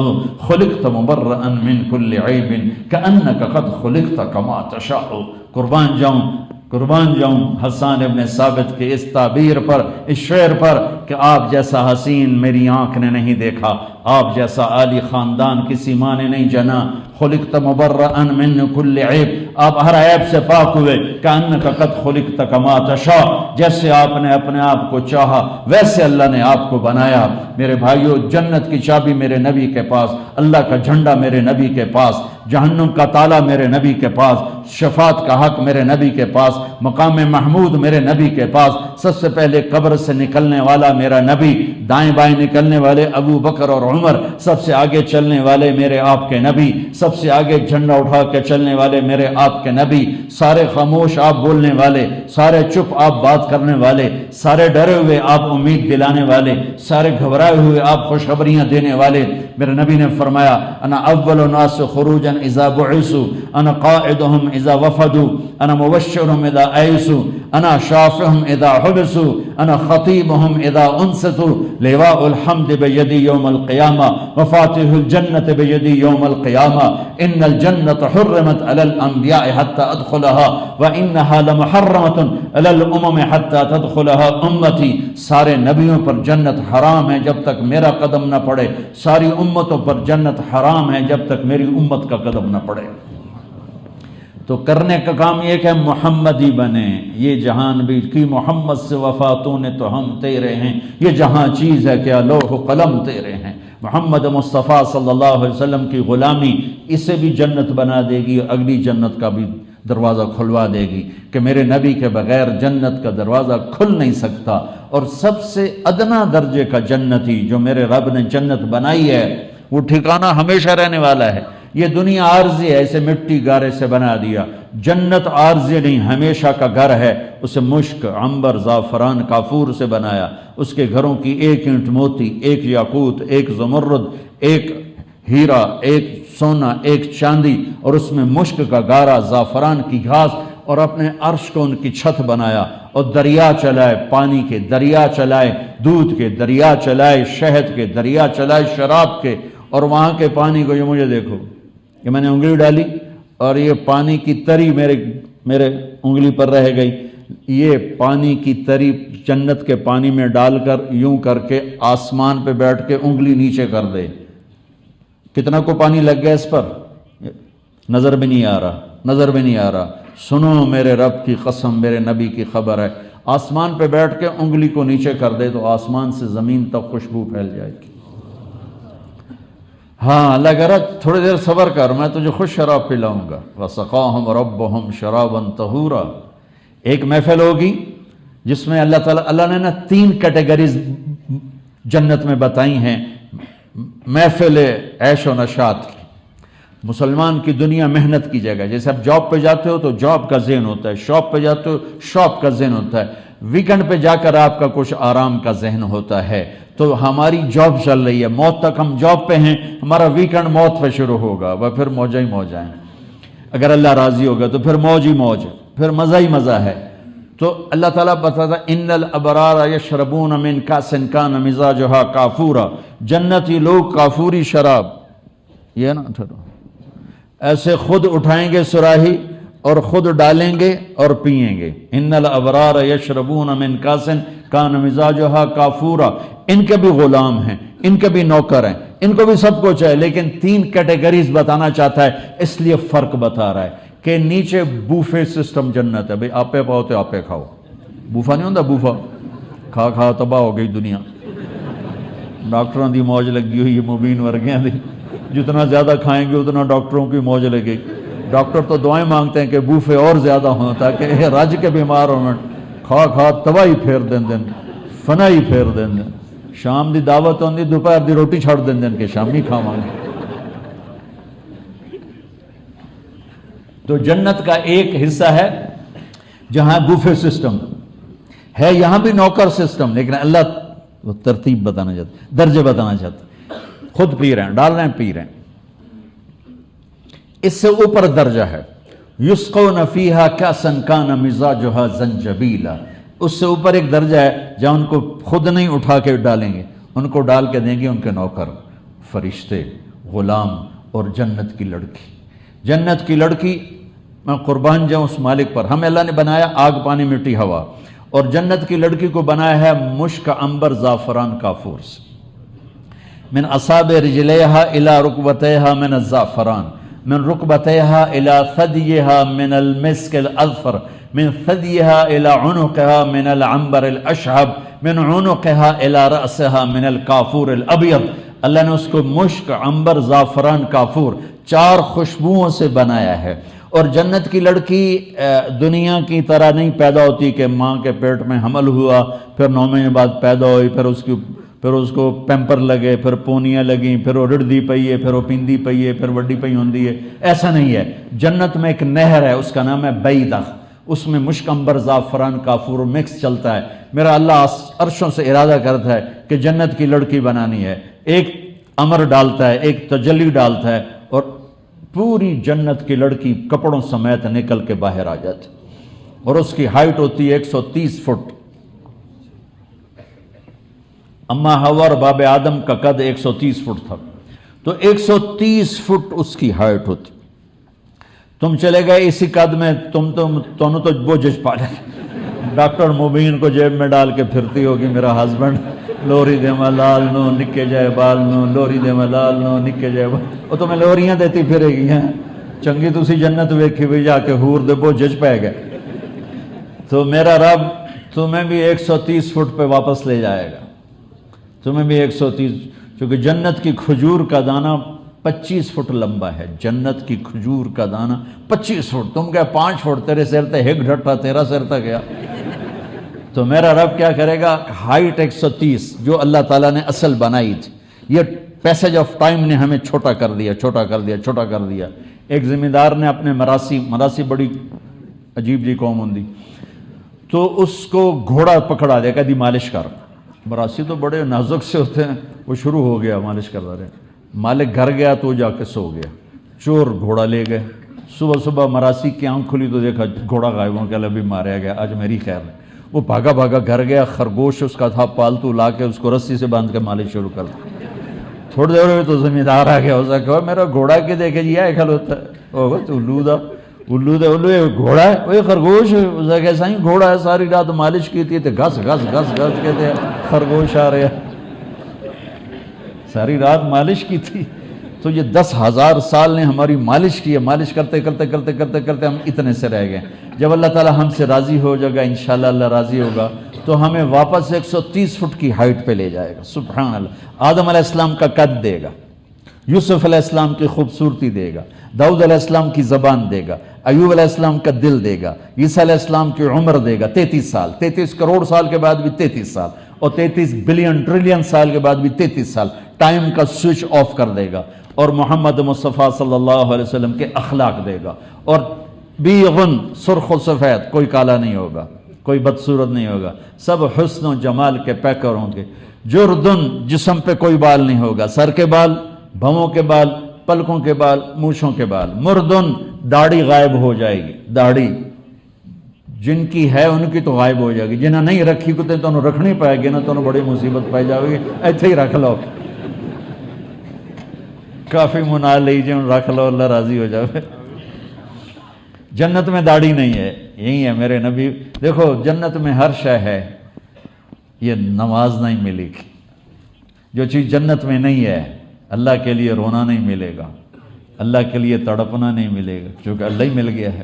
خلقت مبرأ من كل عيب كأنك قد خلقت كما تشاء۔ قربان جاؤں حسان ابن ثابت کے اس تعبیر پر، اس شعر پر کہ آپ جیسا حسین میری آنکھ نے نہیں دیکھا، آپ جیسا عالی خاندان کسی ماں نے نہیں جنا، خلقت مبرأ من کل عیب، آپ ہر عیب سے پاک ہوئے، کأنک قد خلقت کما تشاء، جیسے آپ نے اپنے آپ کو چاہا ویسے اللہ نے آپ کو بنایا۔ میرے بھائیو، جنت کی چابی میرے نبی کے پاس، اللہ کا جھنڈا میرے نبی کے پاس، جہنم کا تالا میرے نبی کے پاس، شفاعت کا حق میرے نبی کے پاس، مقام محمود میرے نبی کے پاس، سب سے پہلے قبر سے نکلنے والا میرا نبی، دائیں بائیں نکلنے والے ابو بکر اور عمر، سب سے آگے چلنے والے میرے آپ کے نبی، سب سے آگے جھنڈا اٹھا کے چلنے والے میرے آپ کے نبی، سارے خاموش آپ بولنے والے، سارے چپ آپ بات کرنے والے، سارے ڈرے ہوئے آپ امید دلانے والے، سارے گھبرائے ہوئے آپ خوشخبریاں دینے والے۔ میرے نبی نے فرمایا، انا اول الناس خروجا اذا بعثوا، انا قائدهم اذا وفدوا، انا مبشرهم اذا ایسوا، انا شافعهم اذا حبسوا، انا خطیبهم اذا انصتوا، لواء الحمد بیدی یوم القیامہ، مفاتیح الجنت بیدی یوم القیامہ، ان الجنت حرمت علی الانبیاء حتی ادخلها وانها لمحرمت علی الامم حتی تدخلها امتی۔ سارے نبیوں پر جنت حرام ہے جب تک میرا قدم نہ پڑے، ساری امتوں پر جنت حرام ہے جب تک میری امت کا قدم نہ پڑے۔ تو کرنے کا کام یہ کہ محمدی بنے، یہ جہان بھی کی محمد سے وفاتوں نے تو ہم تیرے ہیں، یہ جہاں چیز ہے کیا لوح و قلم تیرے ہیں۔ محمد مصطفیٰ صلی اللہ علیہ وسلم کی غلامی اسے بھی جنت بنا دے گی، اگلی جنت کا بھی دروازہ کھلوا دے گی کہ میرے نبی کے بغیر جنت کا دروازہ کھل نہیں سکتا۔ اور سب سے ادنا درجے کا جنتی جو میرے رب نے جنت بنائی ہے، وہ ٹھکانہ ہمیشہ رہنے والا ہے۔ یہ دنیا عارضی ہے، اسے مٹی گارے سے بنا دیا، جنت عارضی نہیں، ہمیشہ کا گھر ہے، اسے مشک، عنبر، زعفران، کافور سے بنایا، اس کے گھروں کی ایک اینٹ موتی، ایک یاقوت، ایک زمرد، ایک ہیرا، ایک سونا، ایک چاندی، اور اس میں مشک کا گارا، زعفران کی گھاس، اور اپنے عرش کو ان کی چھت بنایا، اور دریا چلائے، پانی کے دریا چلائے، دودھ کے دریا چلائے، شہد کے دریا چلائے، شراب کے، اور وہاں کے پانی کو یہ مجھے دیکھو، یہ میں نے انگلی ڈالی اور یہ پانی کی تری میرے انگلی پر رہ گئی، یہ پانی کی تری جنت کے پانی میں ڈال کر یوں کر کے آسمان پہ بیٹھ کے انگلی نیچے کر دے، کتنا کو پانی لگ گیا اس پر؟ نظر بھی نہیں آ رہا، نظر بھی نہیں آ رہا۔ سنو میرے رب کی قسم، میرے نبی کی خبر ہے، آسمان پہ بیٹھ کے انگلی کو نیچے کر دے تو آسمان سے زمین تک خوشبو پھیل جائے گی۔ ہاں اللہ کہہ رہا تھوڑی دیر صبر کر، میں تجھے خود شراب پلاؤں گا۔ وَسَقَاهُمْ رَبُّهُمْ شَرَابًا طَهُورًا۔ ایک محفل ہوگی جس میں اللہ نے 3 کیٹیگریز جنت میں بتائی ہیں، محفل عیش و نشاط کی۔ مسلمان کی دنیا محنت کی جگہ. جیسے آپ جاب پہ جاتے ہو تو جاب کا ذہن ہوتا ہے، شاپ پہ جاتے ہو شاپ کا ذہن ہوتا ہے، ویکنڈ پہ جا کر آپ کا کچھ آرام کا ذہن ہوتا ہے. تو ہماری جاب چل رہی ہے، موت تک ہم جاب پہ ہیں، ہمارا ویکنڈ موت پہ شروع ہوگا، وہ پھر موجہ ہی موجہ ہیں. اگر اللہ راضی ہوگا تو پھر موج ہی موج، پھر مزہ ہی مزہ ہے. تو اللہ تعالیٰ بتاتا ان الابرار یشربون من کاس کان مزاجھا کافورا، جنتی لوگ کافوری شراب، یہ نا ایسے خود اٹھائیں گے سراہی اور خود ڈالیں گے اور پئیں گے. ان الابرار یشربون من کاس کان مزاجھا کافورا. ان کے بھی غلام ہیں، ان کے بھی نوکر ہیں، ان کو بھی سب کچھ ہے، لیکن 3 کیٹیگریز بتانا چاہتا ہے، اس لیے فرق بتا رہا ہے کہ نیچے بوفے سسٹم جنت ہے. بھئی آپے پاؤ تو آپے کھاؤ، بوفا نہیں ہوتا، بوفا کھا کھا تباہ ہو گئی دنیا. ڈاکٹروں دی موج لگی ہوئی ہے، مبین ورگیاں دی، جتنا زیادہ کھائیں گے اتنا ڈاکٹروں کی موج لگے گی. ڈاکٹر تو دعائیں مانگتے ہیں کہ بوفے اور زیادہ ہوں تاکہ رج کے بیمار ہوں، کھا کھا تباہی پھیر دیں، فنائی پھیر دیں. شام دی دعوت ہوندی، دوپہر دی روٹی چھڑ دیں کہ شامی کھاواں گے. تو جنت کا ایک حصہ ہے جہاں بوفے سسٹم ہے، یہاں بھی نوکر سسٹم، لیکن اللہ وہ ترتیب بتانا چاہتا، درجے بتانا چاہتا. خود پی رہے ہیں، ڈال رہے ہیں، پی رہے ہیں. اس سے اوپر درجہ ہے یسقون فیہا کاسا کان مزاجھا زنجبیلا. اس سے اوپر ایک درجہ ہے جہاں ان کو خود نہیں اٹھا کے ڈالیں گے، ان کو ڈال کے دیں گے ان کے نوکر، فرشتے، غلام اور جنت کی لڑکی. جنت کی لڑکی، میں قربان جاؤں اس مالک پر، ہمیں اللہ نے بنایا آگ پانی مٹی ہوا، اور جنت کی لڑکی کو بنایا ہے مشک عنبر زعفران کافور سے. من اصابع رجلیہا الی رکبتیہا من الزعفران، من رکبتیہا الی ثدیہا من المسک الاظفر، من ثدیہا الی عنقہا من العنبر الاشہب، من عنقہا الی رأسہا من الکافور الابیض. اللہ نے اس کو مشک عنبر زعفران کافور 4 خوشبوؤں سے بنایا ہے. اور جنت کی لڑکی دنیا کی طرح نہیں پیدا ہوتی کہ ماں کے پیٹ میں حمل ہوا، پھر 9 مہینے بعد پیدا ہوئی، پھر اس کو پیمپر لگے، پھر پونیاں لگیں، پھر وہ رڑدی پئی ہے، پھر وہ پیندی پئی ہے، پھر وڈی پئی ہوندی ہے. ایسا نہیں ہے. جنت میں ایک نہر ہے، اس کا نام ہے بیدخ، اس میں مشک عنبر زعفران کافور مکس چلتا ہے. میرا اللہ عرشوں سے ارادہ کرتا ہے کہ جنت کی لڑکی بنانی ہے، ایک امر ڈالتا ہے، ایک تجلی ڈالتا ہے، اور پوری جنت کی لڑکی کپڑوں سمیت نکل کے باہر آ جاتی. اور اس کی ہائٹ ہوتی ہے 130 فٹ. اما حوا اور باب آدم کا قد 130 فٹ تھا، تو 130 فٹ اس کی ہائٹ ہوتی. تم چلے گئے اسی قد میں، تم تو بوجھ پا لے. ڈاکٹر مبین کو جیب میں ڈال کے پھرتی ہوگی، میرا ہسبینڈ لوری دے میں لال نو نکے جائے بال نو، لوری دے میں لال نو نکے جائے بال. وہ تمہیں لوریاں دیتی پھرے گی ہیں. چنگی تسی جنت ویکھی بھی جا کے حور دے بوجھ پہ گئے. تو میرا رب تمہیں بھی 130 فٹ پہ واپس لے جائے گا، تمہیں بھی 130، چونکہ جنت کی کھجور کا دانہ 25 فٹ لمبا ہے. جنت کی کھجور کا دانہ 25 فٹ. تم کہے 5 فٹ، تیرے سر تے ہک ڈھٹا، تیرا سر تک گیا. تو میرا رب کیا کرے گا؟ ہائٹ 130 جو اللہ تعالیٰ نے اصل بنائی تھی، یہ پیسج آف ٹائم نے ہمیں چھوٹا کر دیا، چھوٹا کر دیا، چھوٹا کر دیا. ایک ذمہ دار نے اپنے مراسی بڑی عجیب جی قوم ہوندی، تو اس کو گھوڑا پکڑا دیا، کہا دی مالش کر. مراسی تو بڑے نازک سے ہوتے ہیں، وہ شروع ہو گیا مالش کرتا رہے. مالک گھر گیا تو جا کے سو گیا. چور گھوڑا لے گئے. صبح مراسی کی آنکھ کھلی تو دیکھا گھوڑا غائب ہو گیا، ابھی ماریا گیا، آج میری خیر ہے. وہ بھاگا گھر گیا، خرگوش اس کا تھا پالتو، لا کے اس کو رسی سے باندھ کے مالش شروع کر دی. تھوڑی دیر ہوئی تو ذمہ دار آ گیا، اسے کہا میرا گھوڑا کے دیکھے جی ہے کھل ہوتا ہے، الو گھوڑا ہے، وہ خرگوش ہے. اسے کہا سائیں گھوڑا ہے، ساری رات مالش کی تھی، گھس کہتے خرگوش آ رہے، ساری رات مالش کی تھی. تو یہ 10,000 سال نے ہماری مالش کی ہے. مالش کرتے ہم اتنے سے رہ گئے. جب اللہ تعالی ہم سے راضی ہو جائے گا، انشاءاللہ اللہ راضی ہوگا، تو ہمیں واپس 130 فٹ کی ہائٹ پہ لے جائے گا. سبحان اللہ. آدم علیہ السلام کا قد دے گا، یوسف علیہ السلام کی خوبصورتی دے گا، داؤد علیہ السلام کی زبان دے گا، ایوب علیہ السلام کا دل دے گا، عیسیٰ علیہ السلام کی عمر دے گا 33 سال، 33 کروڑ سال کے بعد بھی 33 سال، اور 33 بلین ٹریلین سال کے بعد بھی 33 سال. ٹائم کا سوئچ آف کر دے گا. اور محمد مصطفیٰ صلی اللہ علیہ وسلم کے اخلاق دے گا۔ اور بیغن سرخ و سفید، کوئی کالا نہیں ہوگا، کوئی بدصورت نہیں ہوگا، سب حسن و جمال کے پیکر ہوں گے۔ جردن جسم پہ کوئی بال نہیں ہوگا، سر کے بال، بھووں کے بال، پلکوں کے بال، مونچھوں کے بال۔ مردن داڑھی غائب ہو جائے گی، داڑھی جن کی ہے ان کی تو غائب ہو جائے گی، جنہیں نہیں رکھی کتے تو انہوں رکھنی پائے گی نا، تو انہوں بڑی مصیبت پائی جائے گی، ایتھے ہی رکھ لو، کافی منا لیجیے، رکھ لو، اللہ راضی ہو جائے۔ جنت میں داڑھی نہیں ہے، یہی ہے میرے نبی۔ دیکھو جنت میں ہر شے ہے، یہ نماز نہیں ملے گی۔ جو چیز جنت میں نہیں ہے، اللہ کے لیے رونا نہیں ملے گا، اللہ کے لیے تڑپنا نہیں ملے گا، کیونکہ اللہ ہی مل گیا ہے۔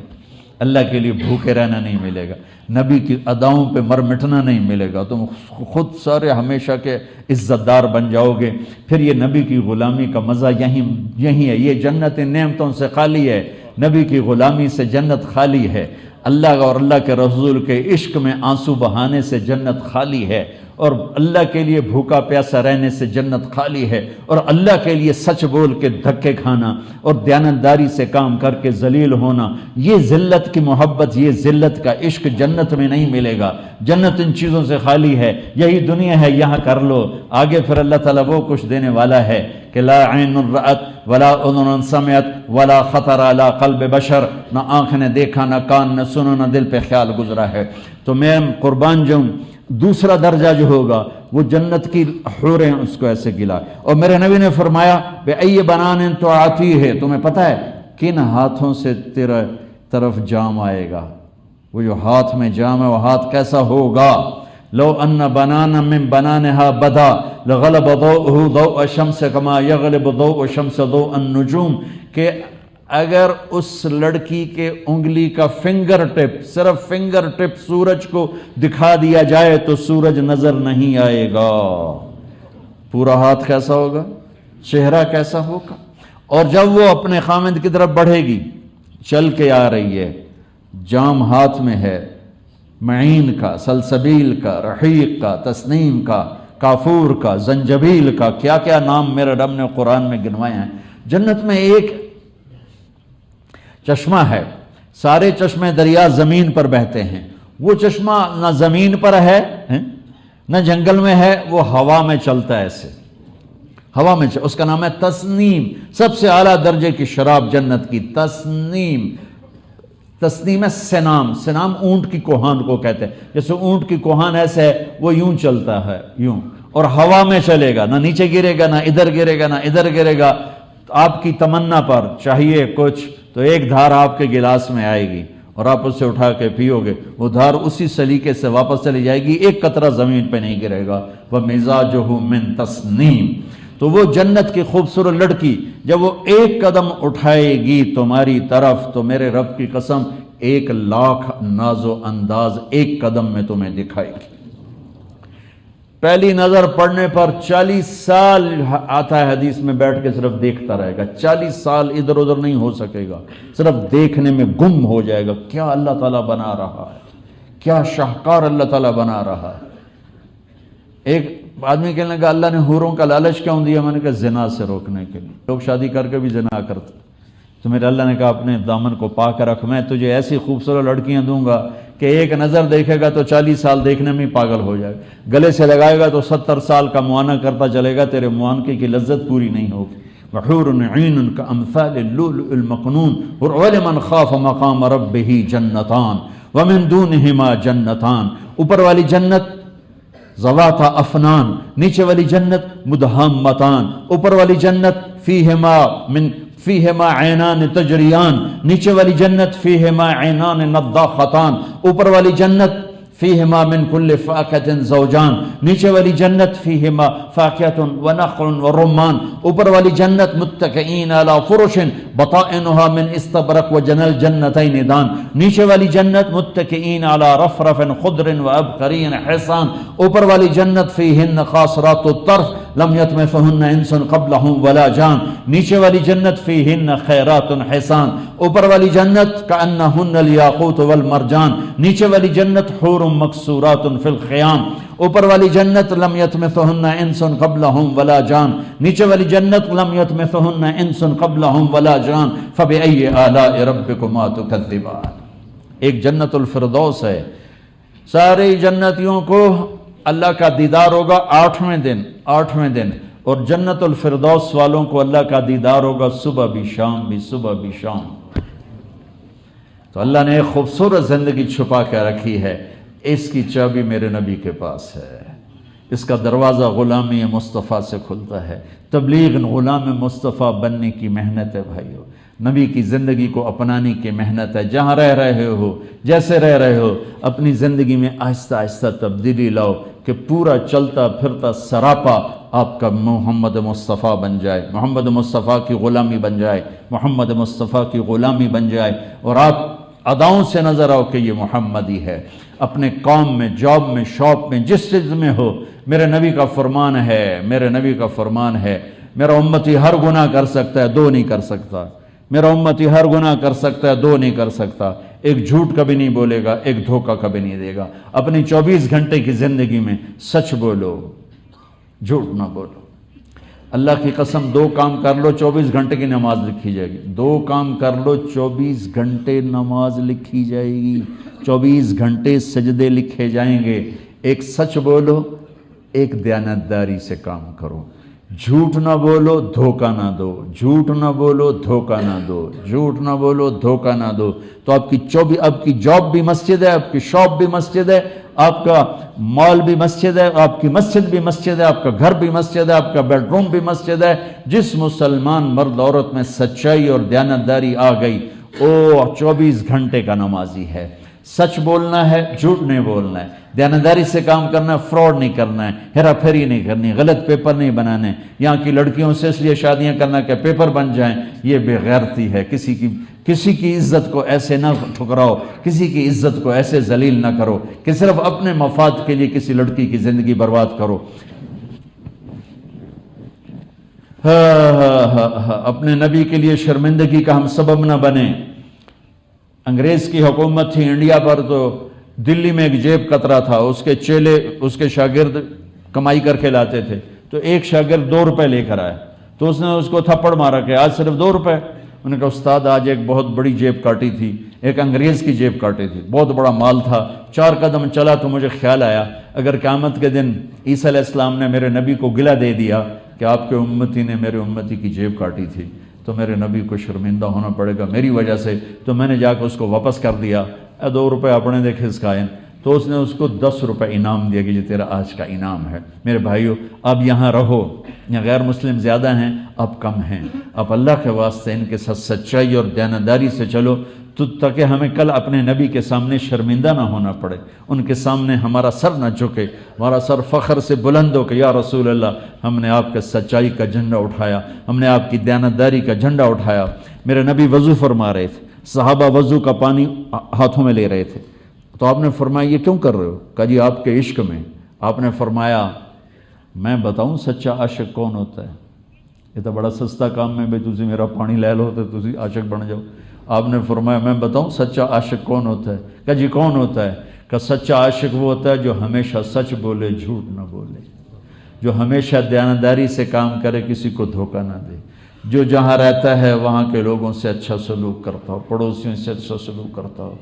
اللہ کے لیے بھوکے رہنا نہیں ملے گا، نبی کی اداؤں پہ مر مٹنا نہیں ملے گا، تم خود سارے ہمیشہ کے عزت دار بن جاؤ گے۔ پھر یہ نبی کی غلامی کا مزہ یہی ہے۔ یہ جنت نعمتوں سے خالی ہے، نبی کی غلامی سے جنت خالی ہے، اللہ اور اللہ کے رسول کے عشق میں آنسو بہانے سے جنت خالی ہے، اور اللہ کے لیے بھوکا پیاسا رہنے سے جنت خالی ہے، اور اللہ کے لیے سچ بول کے دھکے کھانا اور دیانتداری سے کام کر کے ذلیل ہونا، یہ ذلت کی محبت، یہ ذلت کا عشق جنت میں نہیں ملے گا۔ جنت ان چیزوں سے خالی ہے، یہی دنیا ہے، یہاں کر لو، آگے پھر اللہ تعالیٰ وہ کچھ دینے والا ہے کہ لا عین رأت ولا اذن سمعت ولا خطر علی قلب بشر، نہ آنکھ نے دیکھا، نہ کان نے سنا، نہ دل پہ خیال گزرا ہے۔ تو میں قربان جاؤں، دوسرا درجہ جو ہوگا وہ جنت کی حوریں اس کو ایسے گلا۔ اور میرے نبی نے فرمایا بے ای بنان تو آتی ہے، تمہیں پتہ ہے کن ہاتھوں سے تیرے طرف جام آئے گا؟ وہ جو ہاتھ میں جام ہے وہ ہاتھ کیسا ہوگا؟ لو ان بنانا من بنانها بدا لغلب ضوءه ضوء الشمس كما يغلب ضوء الشمس ضوء النجوم، کہ اگر اس لڑکی کے انگلی کا فنگر ٹپ، صرف فنگر ٹپ سورج کو دکھا دیا جائے تو سورج نظر نہیں آئے گا۔ پورا ہاتھ کیسا ہوگا، چہرہ کیسا ہوگا؟ اور جب وہ اپنے خامند کی طرف بڑھے گی، چل کے آ رہی ہے، جام ہاتھ میں ہے، معین کا، سلسبیل کا، رحیق کا، تسنیم کا، کافور کا، زنجبیل کا، کیا کیا نام میرے رب نے قرآن میں گنوائے ہیں۔ جنت میں ایک چشمہ ہے، سارے چشمے دریا زمین پر بہتے ہیں، وہ چشمہ نہ زمین پر ہے نہ جنگل میں ہے، وہ ہوا میں چلتا ہے، ایسے ہوا میں اس کا نام ہے تسنیم، سب سے اعلیٰ درجے کی شراب جنت کی تسنیم۔ تسنیم ہے سنام، سنام اونٹ کی کوہان کو کہتے ہیں، جیسے اونٹ کی کوہان ایسے ہے، وہ یوں چلتا ہے، یوں، اور ہوا میں چلے گا، نہ نیچے گرے گا، نہ ادھر گرے گا، نہ ادھر گرے گا۔ آپ کی تمنا پر چاہیے کچھ تو ایک دھار آپ کے گلاس میں آئے گی اور آپ اسے اٹھا کے پیو گے، وہ دھار اسی سلیقے سے واپس چلی جائے گی، ایک قطرہ زمین پہ نہیں گرے گا۔ وَمِزَاجُهُ مِن تَسْنِيم۔ تو وہ جنت کی خوبصورت لڑکی جب وہ ایک قدم اٹھائے گی تمہاری طرف، تو میرے رب کی قسم 1,00,000 ناز و انداز ایک قدم میں تمہیں دکھائے گی۔ پہلی نظر پڑنے پر 40 سال آتا ہے حدیث میں، بیٹھ کے صرف دیکھتا رہے گا، 40 سال ادھر ادھر نہیں ہو سکے گا، صرف دیکھنے میں گم ہو جائے گا، کیا اللہ تعالیٰ بنا رہا ہے، کیا شاہکار اللہ تعالیٰ بنا رہا ہے۔ ایک آدمی کہنے لگا اللہ نے حوروں کا لالچ کیوں دیا؟ میں نے کہا زنا سے روکنے کے لیے، لوگ شادی کر کے بھی زنا کرتے، تو میرے اللہ نے کہا اپنے دامن کو پاک رکھ، میں تجھے ایسی خوبصورت لڑکیاں دوں گا کہ ایک نظر دیکھے گا تو 40 سال دیکھنے میں پاگل ہو جائے گا، گلے سے لگائے گا تو 70 سال کا معائنہ کرتا چلے گا، تیرے معانقے کی لذت پوری نہیں ہوگی۔ وحور عین کامثال اللؤلؤ المکنون ولمن خاف مقام ربہ جنتان ومن دونہما جنتان، اوپر والی جنت ذواتا افنان، نیچے والی جنت مدہامتان، اوپر والی جنت فیہما عینان تجریان، نیچے والی جنت فیہما عینان نضاختان، اوپر والی جنت فیہما من کل فاکہۃ زوجان، نیچے والی جنت فیہما فاکہۃ ونخل ورمان، اوپر والی جنت متکئین علی فرش بطائنها من استبرق وجنى الجنتین دان، نیچے والی جنت متکئین علی رفرف خضر وابقری حصان، اوپر والی جنت فیہن قاصرات الطرف لم یطمثہن انس قبلہم ولا جان، نیچے والی جنت فیہن خیرات حسان، اوپر والی جنت کأنہن الیاقوت والمرجان، نیچے والی جنت حور مقصورات فی الخیام، اوپر والی جنت لم یطمثہن انس قبلہم ولا جان، نیچے والی جنت لم یطمثہن انس قبلہم ولا جان، فبأی آلاء ربکما تکذبان۔ ایک جنت الفردوس ہے، سارے جنتیوں کو اللہ کا دیدار ہوگا آٹھویں دن، اور جنت الفردوس والوں کو اللہ کا دیدار ہوگا صبح بھی شام بھی، صبح بھی شام۔ تو اللہ نے ایک خوبصورت زندگی چھپا کے رکھی ہے، اس کی چابی میرے نبی کے پاس ہے، اس کا دروازہ غلامی مصطفیٰ سے کھلتا ہے۔ تبلیغ غلام مصطفیٰ بننے کی محنت ہے بھائیو، نبی کی زندگی کو اپنانے کی محنت ہے۔ جہاں رہ رہے ہو، جیسے رہ رہے ہو، اپنی زندگی میں آہستہ آہستہ تبدیلی لاؤ کہ پورا چلتا پھرتا سراپا آپ کا محمد مصطفیٰ بن جائے، محمد مصطفیٰ کی غلامی بن جائے، محمد مصطفیٰ کی غلامی بن جائے، اور آپ اداؤں سے نظر آؤ کہ یہ محمدی ہے۔ اپنے کام میں، جاب میں، شاپ میں، جس چیز میں ہو، میرے نبی کا فرمان ہے، میرے نبی کا فرمان ہے، میرا امتی ہر گناہ کر سکتا ہے، دو نہیں کر سکتا۔ میرا امتی ہر گناہ کر سکتا ہے، دو نہیں کر سکتا۔ ایک جھوٹ کبھی نہیں بولے گا، ایک دھوکہ کبھی نہیں دے گا۔ اپنی 24 گھنٹے کی زندگی میں سچ بولو، جھوٹ نہ بولو۔ اللہ کی قسم، 2 کام کر لو 24 گھنٹے کی نماز لکھی جائے گی، 2 کام کر لو 24 گھنٹے نماز لکھی جائے گی، 24 گھنٹے سجدے لکھے جائیں گے۔ ایک سچ بولو، ایک دیانتداری سے کام کرو، جھوٹ نہ بولو، دھوکہ نہ دو، جھوٹ نہ بولو، دھوکہ نہ دو، جھوٹ نہ بولو، دھوکہ نہ دو۔ تو آپ کی جاب بھی مسجد ہے، آپ کی شاپ بھی مسجد ہے، آپ کا مال بھی مسجد ہے، آپ کی مسجد بھی مسجد ہے، آپ کا گھر بھی مسجد ہے، آپ کا بیڈ روم بھی مسجد ہے۔ جس مسلمان مرد عورت میں سچائی اور دیانتداری آ گئی، وہ 24 گھنٹے کا نمازی ہے۔ سچ بولنا ہے، جھوٹ نہیں بولنا ہے، دیانتداری سے کام کرنا ہے، فراڈ نہیں کرنا ہے، ہیرا پھیری نہیں کرنی، غلط پیپر نہیں بنانے۔ یہاں کی لڑکیوں سے اس لیے شادیاں کرنا کہ پیپر بن جائیں، یہ بے غیرتی ہے۔ کسی کی عزت کو ایسے نہ ٹھکراؤ، کسی کی عزت کو ایسے ذلیل نہ کرو کہ صرف اپنے مفاد کے لیے کسی لڑکی کی زندگی برباد کرو۔ اپنے نبی کے لیے شرمندگی کا ہم سبب نہ بنیں۔ انگریز کی حکومت تھی انڈیا پر، تو دلی میں ایک جیب کترا تھا، اس کے چیلے، اس کے شاگرد کمائی کر کے لاتے تھے، تو ایک شاگرد 2 روپے لے کر آیا، تو اس نے اس کو تھپڑ مارا کہ آج صرف 2 روپے۔ انہوں نے کہا استاد آج ایک بہت بڑی جیب کاٹی تھی، ایک انگریز کی جیب کاٹی تھی، بہت بڑا مال تھا۔ 4 قدم چلا تو مجھے خیال آیا اگر قیامت کے دن عیسیٰ علیہ السلام نے میرے نبی کو گلہ دے دیا کہ آپ کے امتی نے میرے امتی کی جیب کاٹی تھی، تو میرے نبی کو شرمندہ ہونا پڑے گا میری وجہ سے، تو میں نے جا کے اس کو واپس کر دیا۔ 2 روپے اپنے دے کھسکائے، تو اس نے اس کو 10 روپے انعام دیا کہ یہ تیرا آج کا انعام ہے۔ میرے بھائیو، اب یہاں رہو، یہاں غیر مسلم زیادہ ہیں، اب کم ہیں، اب اللہ کے واسطے ان کے ساتھ سچائی اور دیانتداری سے چلو، تاکہ ہمیں کل اپنے نبی کے سامنے شرمندہ نہ ہونا پڑے، ان کے سامنے ہمارا سر نہ جھکے، ہمارا سر فخر سے بلند ہو کہ یا رسول اللہ، ہم نے آپ کے سچائی کا جھنڈا اٹھایا، ہم نے آپ کی دیانتداری کا جھنڈا اٹھایا۔ میرے نبی وضو فرما رہے تھے، صحابہ وضو کا پانی ہاتھوں میں لے رہے تھے، تو آپ نے فرمایا یہ کیوں کر رہے ہو؟ کہا جی آپ کے عشق میں۔ آپ نے فرمایا میں بتاؤں سچا عاشق کون ہوتا ہے؟ یہ تو بڑا سستا کام ہے بھائی، تسی میرا پانی لے لو تو تسی عاشق بن جاؤ۔ آپ نے فرمایا میں بتاؤں سچا عاشق کون ہوتا ہے؟ کہا جی کون ہوتا ہے؟ کہ سچا عاشق وہ ہوتا ہے جو ہمیشہ سچ بولے، جھوٹ نہ بولے، جو ہمیشہ دیانتداری سے کام کرے، کسی کو دھوکہ نہ دے، جو جہاں رہتا ہے وہاں کے لوگوں سے اچھا سلوک کرتا ہو، پڑوسیوں سے اچھا سلوک کرتا ہو۔